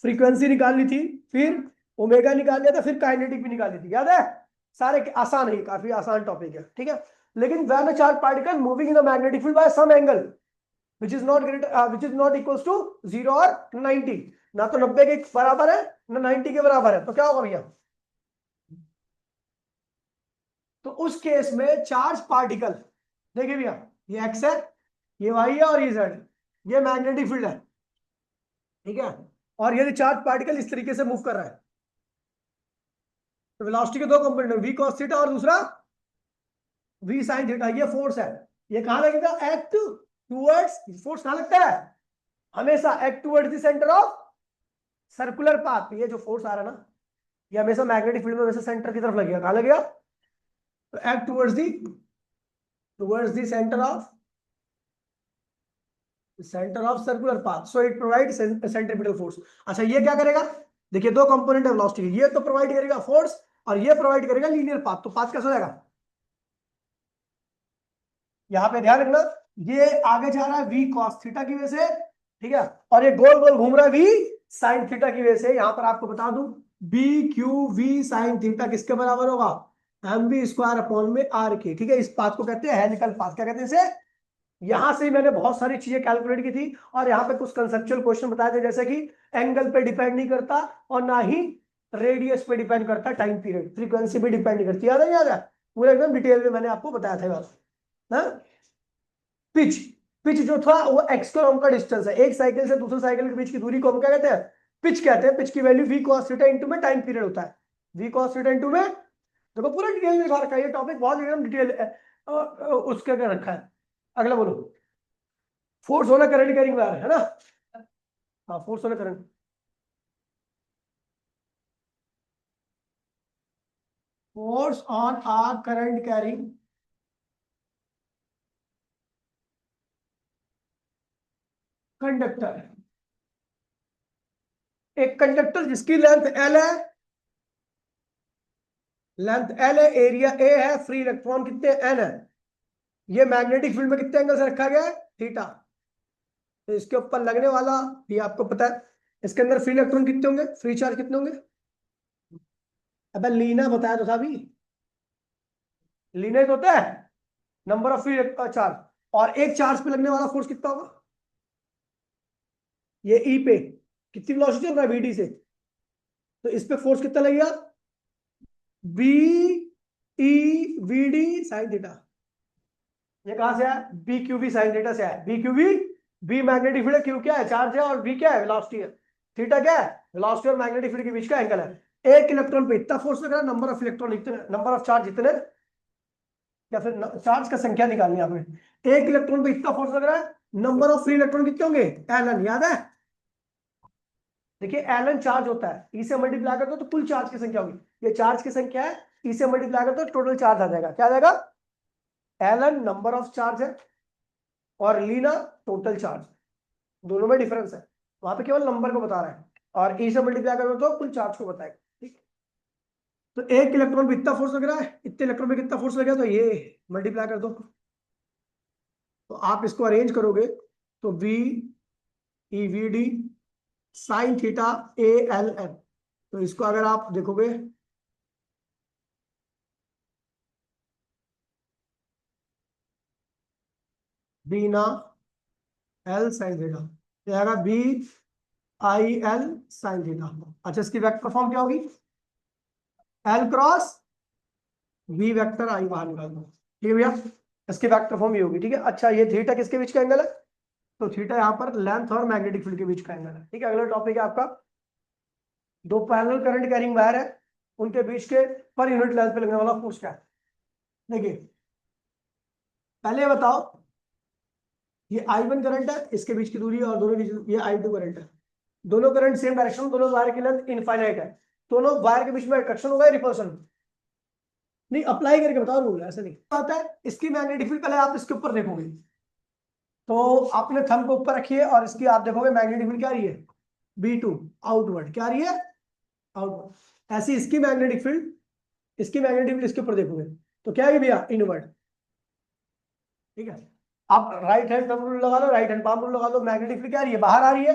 Speaker 1: फ्रीक्वेंसी निकाल ली थी, फिर ओमेगा निकाल लिया था, फिर काइनेटिक भी निकाल ली थी। याद है? सारे आसान है, काफी आसान टॉपिक है। ठीक है, लेकिन when a charge particle moving in a magnetic field by some angle which is not greater which is not equals to 0 और 90, ना तो 90 के बराबर है ना 90 के बराबर है, तो क्या होगा भैया? तो उस केस में चार्ज पार्टिकल, देखिए भैया, ये एक्स है, ये वाई है और ये जेड, ये मैग्नेटिक फील्ड है। ठीक है, और यदि चार्ज पार्टिकल इस तरीके से मूव कर रहा है, तो वेलोसिटी के दो कंपोनेंट है, वी cos थीटा और दूसरा वी sin थीटा। ये फोर्स है, ये कहां लगेगा? एक्ट टूवर्ड्स, फोर्स कहां लगता है? हमेशा act towards the centre of circular path. ये जो फोर्स आ रहा है ना, ये हमेशा मैग्नेटिक फील्ड में वैसे सेंटर की तरफ लगेगा। कहां लगेगा? तो act towards the centre of circular path, so it provide centripetal force. अच्छा, ये क्या करेगा? देखिए, दो कंपोनेंट है वेलोसिटी, ये तो प्रोवाइड करेगा फोर्स और ये प्रोवाइड करेगा लीनियर पाथ। तो पाथ कैसा हो जाएगा? यहां पे ध्यान रखना, ये आगे जा रहा है वी cos थीटा की वजह से, ठीक है, और ये गोल गोल घूम रहा है वी sin थीटा की वजह से। यहां पर आपको बता दूं, B Q V sin theta किसके बराबर होगा? mv स्क्वायर अपॉन में r के। ठीक है, इस पाथ को कहते हैं हेलिकल पाथ। क्या कहते हैं इसे? यहां से मैंने बहुत सारी चीजें कैलकुलेट की थी, और यहाँ पे कुछ कंसेप्चुअल क्वेश्चन बताए थे, जैसे कि एंगल पे डिपेंड नहीं करता और ना ही रेडियस पे डिपेंड करता, टाइम पीरियड, फ्रीक्वेंसी पे डिपेंड नहीं करती। याद है? याद है? पूरा एकदम डिटेल में मैंने आपको बताया था बात। हाँ, पिच, पिच जो था वो एक्स किलोमीटर का डिस्टेंस है, एक साइकिल से दूसरे साइकिल के बीच की दूरी को हम क्या कहते हैं? पिच कहते हैं। पिच की value V cos theta into में टाइम पीरियड होता है, वी cos थीटा इनटू में, देखो पूरा डिटेल में लिखा रखा है, ये टॉपिक बहुत एकदम डिटेल उसके क्या रखा है। अगला बोलो। फोर्स होना करंट कैरिंग वायर है ना? हाँ, फोर्स होना current, force on a current carrying conductor. एक कंडक्टर जिसकी लेंथ एल है, लेंथ एल है, एरिया ए है, फ्री इलेक्ट्रॉन कितने? एन है। ये मैग्नेटिक फील्ड में कितने एंगल से रखा गया है? थीटा। तो इसके ऊपर लगने वाला ये आपको पता है, इसके अंदर फ्री इलेक्ट्रॉन कितने होंगे? फ्री चार्ज कितने होंगे? अबे लीना बताया तो था अभी, लीना ही तो होता है नंबर ऑफ फ्री चार्ज। और एक चार्ज पे लगने वाला फोर्स कितना होगा? ये ई पे कितनी वेलोसिटी चल रहा है? वीडी से, तो इस पे फोर्स कितना लगेगा? B E V D sine theta. ये कहां से आया? B Q B sine theta से आया। B Q B, B magnetic field है, क्यू क्या है? चार्ज है, और बी क्या है? वेलोसिटी है। थीटा क्या है? वेलोसिटी और मैग्नेटिक फील्ड के बीच का एंगल है। एक इलेक्ट्रॉन पे इतना फोर्स लग रहा है, नंबर ऑफ इलेक्ट्रॉन इतने, नंबर ऑफ चार्ज इतने, या फिर चार्ज का संख्या निकालनी है आपने। एक इलेक्ट्रॉन पे इतना फोर्स लग रहा है, नंबर ऑफ फ्री इलेक्ट्रॉन कितने होंगे, एलन, याद है। देखिए एलन चार्ज होता है, ई से मल्टीप्लाई करते हो तो कुल चार्ज की संख्या होगी, ये चार्ज की संख्या है, ई से मल्टीप्लाई करते हो टोटल चार्ज आ जाएगा, क्या आ जाएगा, एलन नंबर ऑफ चार्ज है और लीना टोटल चार्ज, दोनों में डिफरेंस है, वहां पे केवल नंबर को बता रहा है और ई से मल्टीप्लाई करोगे तो कुल चार्ज को बताएगा, ठीक। तो एक इलेक्ट्रॉन पे इतना फोर्स लग रहा है, इतने इलेक्ट्रॉन पे कितना फोर्स लगेगा, तो ये मल्टीप्लाई कर दो, तो आप इसको अरेंज करोगे तो V E V D sine theta A L N, तो इसको अगर आप देखोगे बी ना एल साइन थीटा, तो आएगा B I L sine theta. अच्छा इसकी वेक्टर फॉर्म क्या होगी, L cross B vector I बाहर निकाल दो, ठीक है भैया, इसकी वेक्टर फॉर्म ये होगी, ठीक है। अच्छा ये थीटा किसके बीच का एंगल है, तो थीटा यहाँ पर लेंथ और मैग्नेटिक फील्ड के बीच का एंगल है, ठीक है। अगला टॉपिक है आपका, दो पैरेलल करंट कैरिंग वायर है, उनके बीच के पर यूनिट लेंथ पे लगने वाला फोर्स क्या है। देखिए पहले बताओ, ये I1 करंट है, इसके बीच की दूरी है, और दोनों बीच ये I2 करंट है, दोनों करंट सेम डायरेक्शन, दोनों वायर की लेंथ इनफाइनाइट है, दोनों वायर के बीच में अट्रैक्शन होगा या रिपल्सन, नहीं अप्लाई करके बताओ रूल, ऐसे नहीं आता है। इसकी मैग्नेटिक फील्ड पहले आप इसके ऊपर देखोगे, तो आपने थंब को ऊपर रखिए और इसकी आप देखोगे मैग्नेटिक फील्ड क्या आ रही है, B2 आउटवर्ड, क्या आ रही है, आउटवर्ड। ऐसी इसकी मैग्नेटिक फील्ड, इसकी मैग्नेटिक फील्ड इसके ऊपर देखोगे तो क्या है भैया, इनवर्ड, ठीक है। आप राइट हैंड थंब रूल लगा लो, राइट हैंड पाम रूल लगा लो, मैग्नेटिक फील्ड क्या आ रही है, बाहर आ रही है,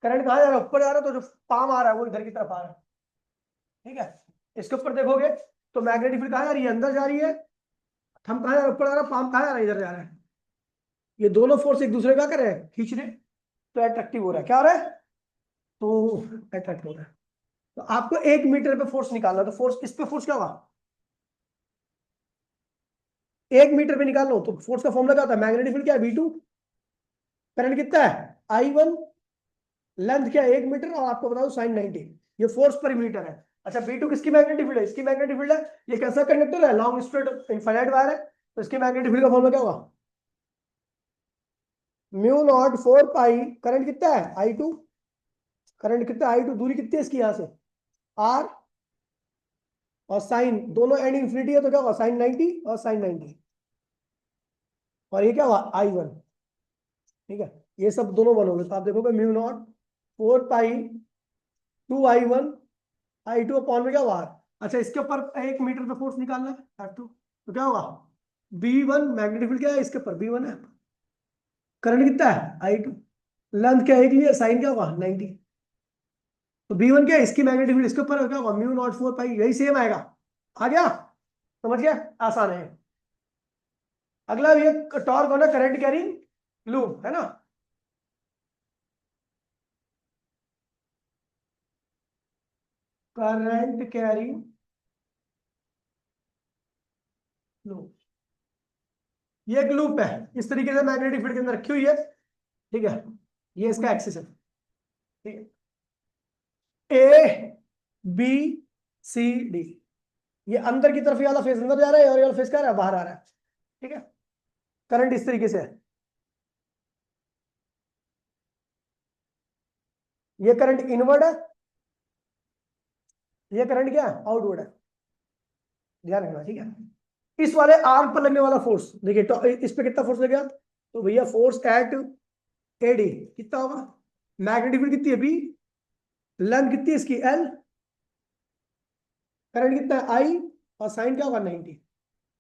Speaker 1: करंट कहाँ जा रहा है, ऊपर जा रहा है, तो जो पाम आ रहा है वो इधर की तरफ आ रहा है, ठीक है। इसके ऊपर देखोगे तो मैग्नेटिक फील्ड कहाँ जा रही है, अंदर जा रही है, थंब कहाँ जा रहा है, ऊपर जा रहा है, पाम कहाँ जा रहा है, इधर जा रहा है, ये दोनों फोर्स एक दूसरे का कर रहे हैं, खींच रहे, तो अट्रैक्टिव हो रहा है, क्या हो रहा है, तो अट्रैक्ट हो रहा है। तो आपको 1 मीटर पे फोर्स निकालना, तो फोर्स इस पे फोर्स क्या होगा, 1 मीटर पे निकाल लो, तो फोर्स का फॉर्मूला क्या होता है, मैग्नेटिक फील्ड क्या है, V2, करंट कितना है I1, लेंथ क्या है 1 मीटर, और आपको बता दो साइन 90, ये फोर्स पर मीटर है। अच्छा B2 किसकी मैग्नेटिक फील्ड है, इसकी मैग्नेटिक फील्ड है, ये कैसा कंडक्टर है, लॉन्ग स्ट्रेट इनफाइनाइट वायर है, तो इसकी मैग्नेटिक फील्ड का फॉर्मूला क्या होगा, म्यू नॉट 4 पाई, करंट कितना है I2, करंट कितना है I2, दूरी कितनी है इसकी यहाँ से R, और साइन दोनों एंड इंफिनिटी है, तो क्या होगा साइन 90 और साइन 90, और ये क्या हुआ I1, ठीक है। ये सब दोनों वन हो गए, तो आप देखोगे म्यू नॉट 4 पाई 2I1 I2 अपॉन में क्या हुआ R। अच्छा इसके ऊपर 1 मीटर पे फोर्स निकालना है F2, तो क्या होगा B1, मैग्नेटिक फील्ड क्या है इसके ऊपर B1 है, करंट कितना है I2, लेंथ क्या है एक लिए, साइन क्या होगा 90, तो B1 क्या है इसकी मैग्नेटिक फील्ड, इसके ऊपर क्या होगा म्यू नॉट 4 पाई, यही सेम आएगा, आ गया, समझ गया, आसान है। अगला ये टॉर्क होना करंट कैरिंग लूप है ना, करंट कैरिंग लूप, ये एक लूप है, इस तरीके से मैग्नेटिक फील्ड के अंदर रखी हुई है, ठीक है, ये इसका एक्सिस है, ठीक है, A B C D, ये अंदर की तरफ ये वाला फेस अंदर जा रहा है और ये वाला फेस क्या रहा है, बाहर आ रहा है, ठीक है। करंट इस तरीके से है, ये करंट इनवर्ड है, ये करंट क्या है आउटवर्ड है, ध्यान रखना, ठीक है। इस वाले आर्म पर लगने वाला फोर्स देखिए, तो इस पे कितना फोर्स लगेगा, तो भैया फोर्स एट AD कितना होगा, मैग्नेटिक फील्ड कितनी है B, लेंथ कितनी है इसकी L, करंट कितना है I, और साइन क्या होगा 90,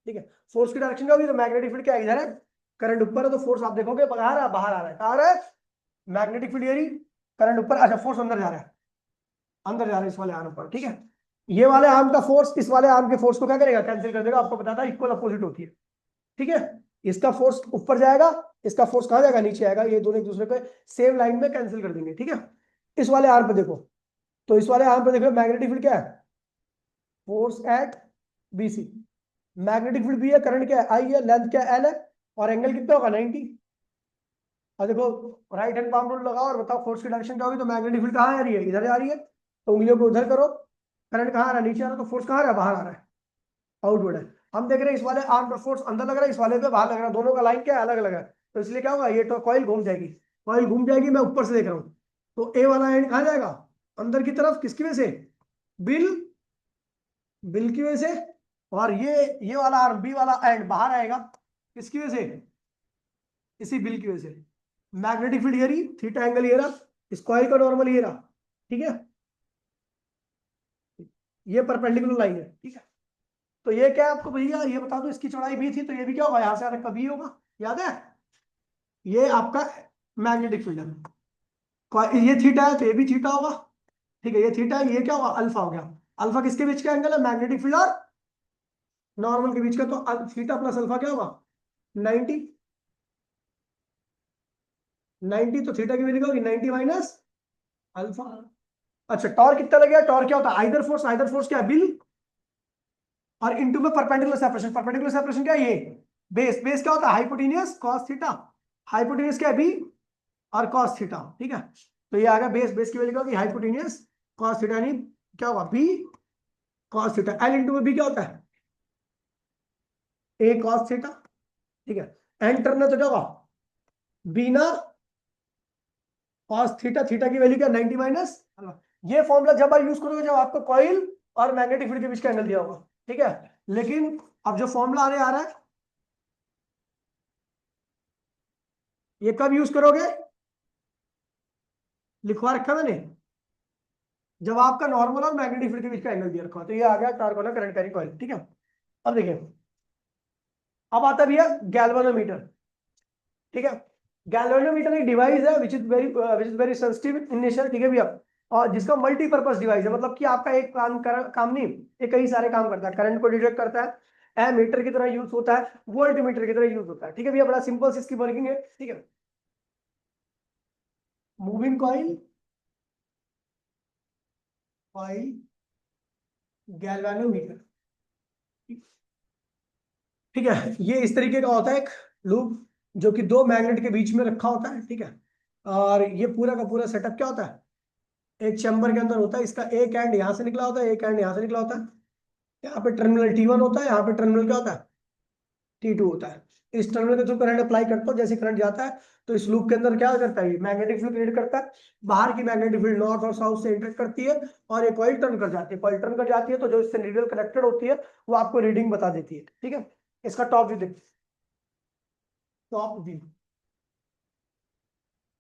Speaker 1: ठीक है। फोर्स की डायरेक्शन क्या होगी, तो मैग्नेटिक फील्ड क्या है इधर है, करंट ऊपर है, तो फोर्स आप देखोगे बाहर आ बाहर आ रहा है, कहाँ आ रहा है, मैग्नेटिक फील्ड एरी, करंट ऊपर, अच्छा फोर्स अंदर जा रहा है, अंदर जा रहा है इस वाले आर्म पर, ठीक है। ये वाले आर्म का फोर्स इस वाले आर्म के फोर्स को क्या करेगा, कैंसिल कर देगा, आपको बताता है इक्वल अपोजिट होती है, ठीक है। इसका फोर्स ऊपर जाएगा, इसका फोर्स कहाँ जाएगा, नीचे आएगा, ये दोनों एक दूसरे को सेम लाइन में कैंसिल कर देंगे, ठीक है। इस वाले आर्म पे देखो, तो इस वाले आर्म पे देखो मैग्नेटिक फील्ड क्या है, force at BC, magnetic field भी है, करंट क्या है I है, लेंथ क्या है L है, और एंगल कितना होगा 90, और देखो राइट हैंड पाम रूल लगाओ और बताओ फोर्स की डायरेक्शन क्या होगी, तो मैग्नेटिक फील्ड कहाँ आ रही है, इधर आ रही है, तो उंगलियों को उधर करो, करंट कहाँ आ रहा है नीचे आ रहा है, तो फोर्स कहाँ आ रहा है, बाहर आ रहा है, आउटवर्ड है। हम देख रहे हैं इस वाले आर्म पर फोर्स अंदर लग रहा है, इस वाले पे बाहर लग रहा है, दोनों का लाइन क्या है अलग अलग है, तो इसलिए क्या होगा, ये तो कॉइल घूम जाएगी, कॉइल घूम जाएगी, मैं ऊपर से देख रहा हूँ, तो ए वाला एंड कहाँ जाएगा, अंदर की तरफ, किसकी वजह से, बिल, बिल की वजह से, और ये वाला आर्म बी वाला एंड बाहर आएगा, किसकी वजह से, इसी बिल की वजह से। मैग्नेटिक फील्ड ये रही, थीटा एंगल ये रहा, इस कॉइल का नॉर्मल ये रहा, ठीक है, ये परपेंडिकुलर लाइन है, ठीक है। तो ये क्या है आपको भैया, ये बता दो, इसकी चौड़ाई बी थी, तो ये भी क्या होगा, यहां से आने का बी होगा, याद है, ये आपका मैग्नेटिक फील्ड है, ये थीटा है तो ये भी थीटा होगा, ठीक है, ये थीटा है, ये क्या होगा, अल्फा हो गया। अल्फा किसके बीच का एंगल है, मैग्नेटिक फील्ड और नॉर्मल के बीच का, तो थीटा प्लस अल्फा क्या होगा, 90, 90, तो थीटा की वैल्यू होगी 90 माइनस अल्फा। अच्छा, टॉर्क कितना लगेगा, टॉर्क क्या होता है, आइदर फोर्स क्या है, बिल, और इनटू में परपेंडिकुलर सेपरेशन, परपेंडिकुलर सेपरेशन क्या है, ये बेस, बेस क्या होता है, हाइपोटेनियस कॉस थीटा, हाइपोटेनियस क्या है, बी, और कॉस थीटा, ठीक है। तो ये आ गया बेस, बेस की वैल्यू क्या होगी, हाइपोटेनियस कॉस थीटा, यानी क्या होगा, B cos theta, L into में बी क्या होता है, ए कॉस थीटा, ठीक है। एन टर्म में तो क्या होगा, बी ना कॉस थीटा, थीटा की वैल्यू क्या, 90 माइनस। ये फॉर्मूला जब आप यूज करोगे जब आपको कॉइल और मैग्नेटिक फील्ड के बीच का एंगल दिया होगा, ठीक है। लेकिन अब जो फॉर्मूला आने आ रहा है, ये कब यूज करोगे, लिखवा रखा है मैंने, जब आपका नॉर्मल और मैग्नेटिक फील्ड के बीच का एंगल दिया रखा हो। तो ये आ गया टॉर्क वाला करंट कैरिंग कॉइल, ठीक है। अब देखिए, अब आता है भैया गैल्वेनोमीटर, ठीक है। गैल्वेनोमीटर एक डिवाइस है which is very sensitive in nature, ठीक है भैया, और जिसका मल्टीपर्पज डिवाइस है, मतलब कि आपका एक काम नहीं, ये कई सारे काम करता है, करंट को डिटेक्ट करता है, मीटर की तरह यूज होता है, वोल्ट मीटर की तरह यूज होता है, ठीक है भैया, बड़ा सिंपल से इसकी वर्किंग है, ठीक है। मूविंग कॉइल, कॉइल, गैल्वेनोमीटर, ठीक है। ये इस तरीके का होता है एक लूप, जो कि दो मैग्नेट के बीच में रखा होता है, ठीक है। और ये पूरा का पूरा सेटअप क्या होता है, एक चैम्बर के अंदर होता है, इसका एक एंड यहां से निकला होता है, एक एंड यहां से निकला होता है, यहाँ पे टर्मिनल T1 होता है, यहाँ पे टर्मिनल क्या होता है, T2 होता है। इस टर्मिनल के थ्रू करंट अप्लाई करता हूँ, जैसे करंट जाता है तो इस लूप के अंदर क्या करता है, मैग्नेटिक फील्ड क्रिएट करता है, बाहर की मैग्नेटिक फील्ड नॉर्थ और साउथ से इंटरेक्ट करती है, और एक कॉइल टर्न कर जाती है, कॉइल टर्न कर जाती है तो जो इससे नीडल कनेक्टेड होती है वो आपको रीडिंग बता देती है, ठीक है। इसका टॉप व्यू देखिए, टॉप व्यू,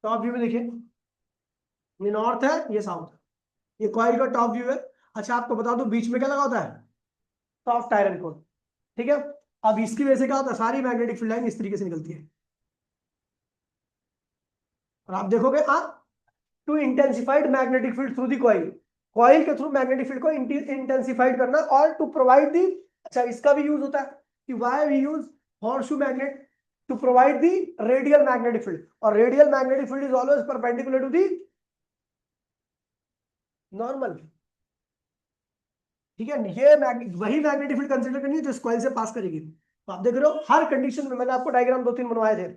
Speaker 1: टॉप व्यू में देखिए, ये नॉर्थ है, ये साउथ है, ये कॉइल का टॉप व्यू है। अच्छा, आपको बता दो बीच में क्या लगा होता है, सॉफ्ट आयरन कोर, ठीक है। अब इसकी वजह से क्या होता है, सारी मैग्नेटिक फील्ड लाइन इस तरीके से निकलती है, और आप देखोगे to intensified magnetic field through the coil, coil के थ्रू मैग्नेटिक फील्ड को इंटेंसिफाइड करना, और टू प्रोवाइड दी, अच्छा इसका भी यूज होता है कि why we use horseshoe magnet, to provide the radial magnetic field, और radial magnetic field is always perpendicular to the normal, ठीक है। ये वही मैग्नेटिक फील्ड कंसीडर करनी है जो इस कॉइल से पास करेगी। तो आप देख रहे हो हर कंडीशन में, मैंने आपको डायग्राम 2-3 बनवाए थे,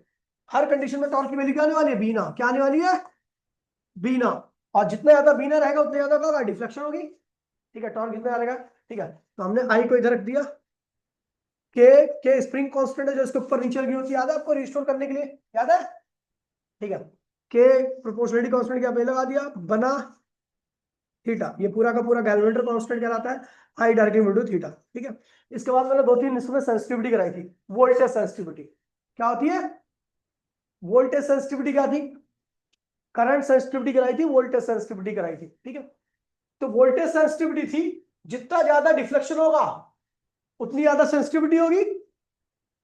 Speaker 1: हर कंडीशन में टॉर्क की वैल्यू क्या आने वाली है, बीना, क्या आने वाली है, बीना। और जितना ज्यादा बीना रहेगा उतना ज्यादा क्या होगा, डिफ्लेक्शन होगी, ठीक है, टॉर्क जितना रहेगा, ठीक है। तो हमने आई को इधर रख दिया, के स्प्रिंग कांस्टेंट है जो इसके ऊपर नीचे लगी होती है, याद है आपको रिस्टोर करने के लिए, याद है, ठीक है। के प्रोपोर्शनलिटी कांस्टेंट क्या पे लगा दिया, बना थीटा, ये पूरा का पूरा गैल्वेनोमीटर कांस्टेंट कहलाता है, आई डायरेक्टली इनटू थीटा, ठीक है। इसके बाद मैंने 2-3 इसमें सेंसिटिविटी कराई थी, वोल्टेज सेंसिटिविटी क्या होती है, वोल्टेज सेंसिटिविटी क्या थी, करंट सेंसिटिविटी कराई थी, वोल्टेज सेंसिटिविटी कराई थी, ठीक है। तो वोल्टेज सेंसिटिविटी थी, जितना ज्यादा डिफ्लेक्शन होगा उतनी ज्यादा सेंसिटिविटी होगी,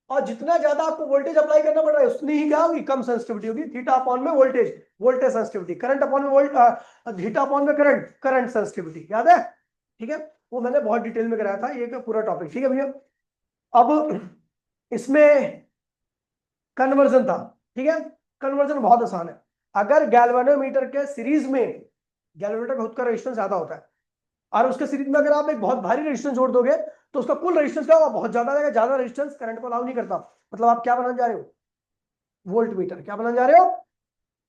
Speaker 1: और जितना ज्यादा आपको वोल्टेज अप्लाई करना पड़ रहा है उतनी ही क्या होगी, कम सेंसिटिविटी होगी, थीटा अपॉन में voltage, voltage sensitivity, current upon में वोल्ट, थीटा अपॉन में करंट, करंट सेंसिटिविटी, याद है, ठीक है। वो मैंने बहुत डिटेल में कराया था, ये का पूरा टॉपिक, ठीक है भैया। अब इसमें कन्वर्जन था, ठीक है, कन्वर्जन बहुत आसान है। अगर गैल्वेनोमीटर के सीरीज में, गैल्वेनोमीटर का खुद का रेजिस्टेंस ज्यादा होता है, और उसके सीरीज में अगर आप एक बहुत भारी रेजिस्टेंस जोड़ दोगे तो उसका कुल रेजिस्टेंस क्या होगा, बहुत ज्यादा रहेगा, ज्यादा रेजिस्टेंस करंट को अलाउ नहीं करता। मतलब आप क्या बनाने जा रहे हो, वोल्ट मीटर, क्या बनाने जा रहे हो,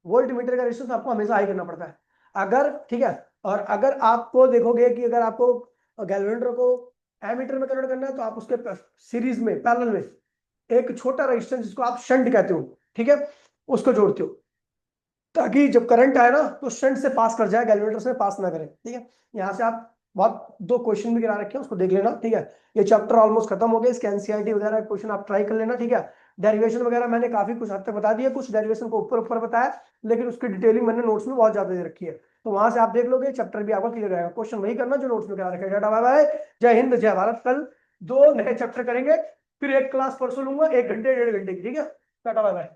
Speaker 1: वोल्ट मीटर का रेजिस्टेंस आपको हमेशा हाई करना पड़ता है, अगर, ठीक है। और अगर आपको देखोगे कि अगर आपको गैल्वेनोमीटर को एमीटर में कन्वर्ट करना है तो आप उसके सीरीज में, पैरेलल में एक छोटा रेजिस्टेंस जिसको आप शंट कहते हो, ठीक है, उसको जोड़ते हो ताकि जब करंट आए ना तो शंट से पास कर जाए, गैल्वेटर से पास ना करे, ठीक है। यहाँ से आप बहुत दो क्वेश्चन भी गिरा रखे हैं, उसको देख लेना, ठीक है। ये चैप्टर ऑलमोस्ट खत्म हो गया, इसके एनसीईआरटी वगैरह क्वेश्चन आप ट्राई कर लेना, ठीक है। डेरिवेशन वगैरह मैंने काफी कुछ हद तक बता दिया, कुछ डेरिवेशन को ऊपर ऊपर बताया, लेकिन उसकी डिटेलिंग मैंने नोट्स में बहुत ज्यादा दे रखी है, तो वहां से आप देख लोगे, चैप्टर भी आपका क्लियर रहेगा। क्वेश्चन वही करना जो नोट्स में करा रखा है। टाटा बाय बाय, जय हिंद जय भारत। कल 2 नए चैप्टर करेंगे, फिर एक क्लास परसों लूंगा, 1 घंटे 1.5 घंटे की, ठीक है। Tata bye bye.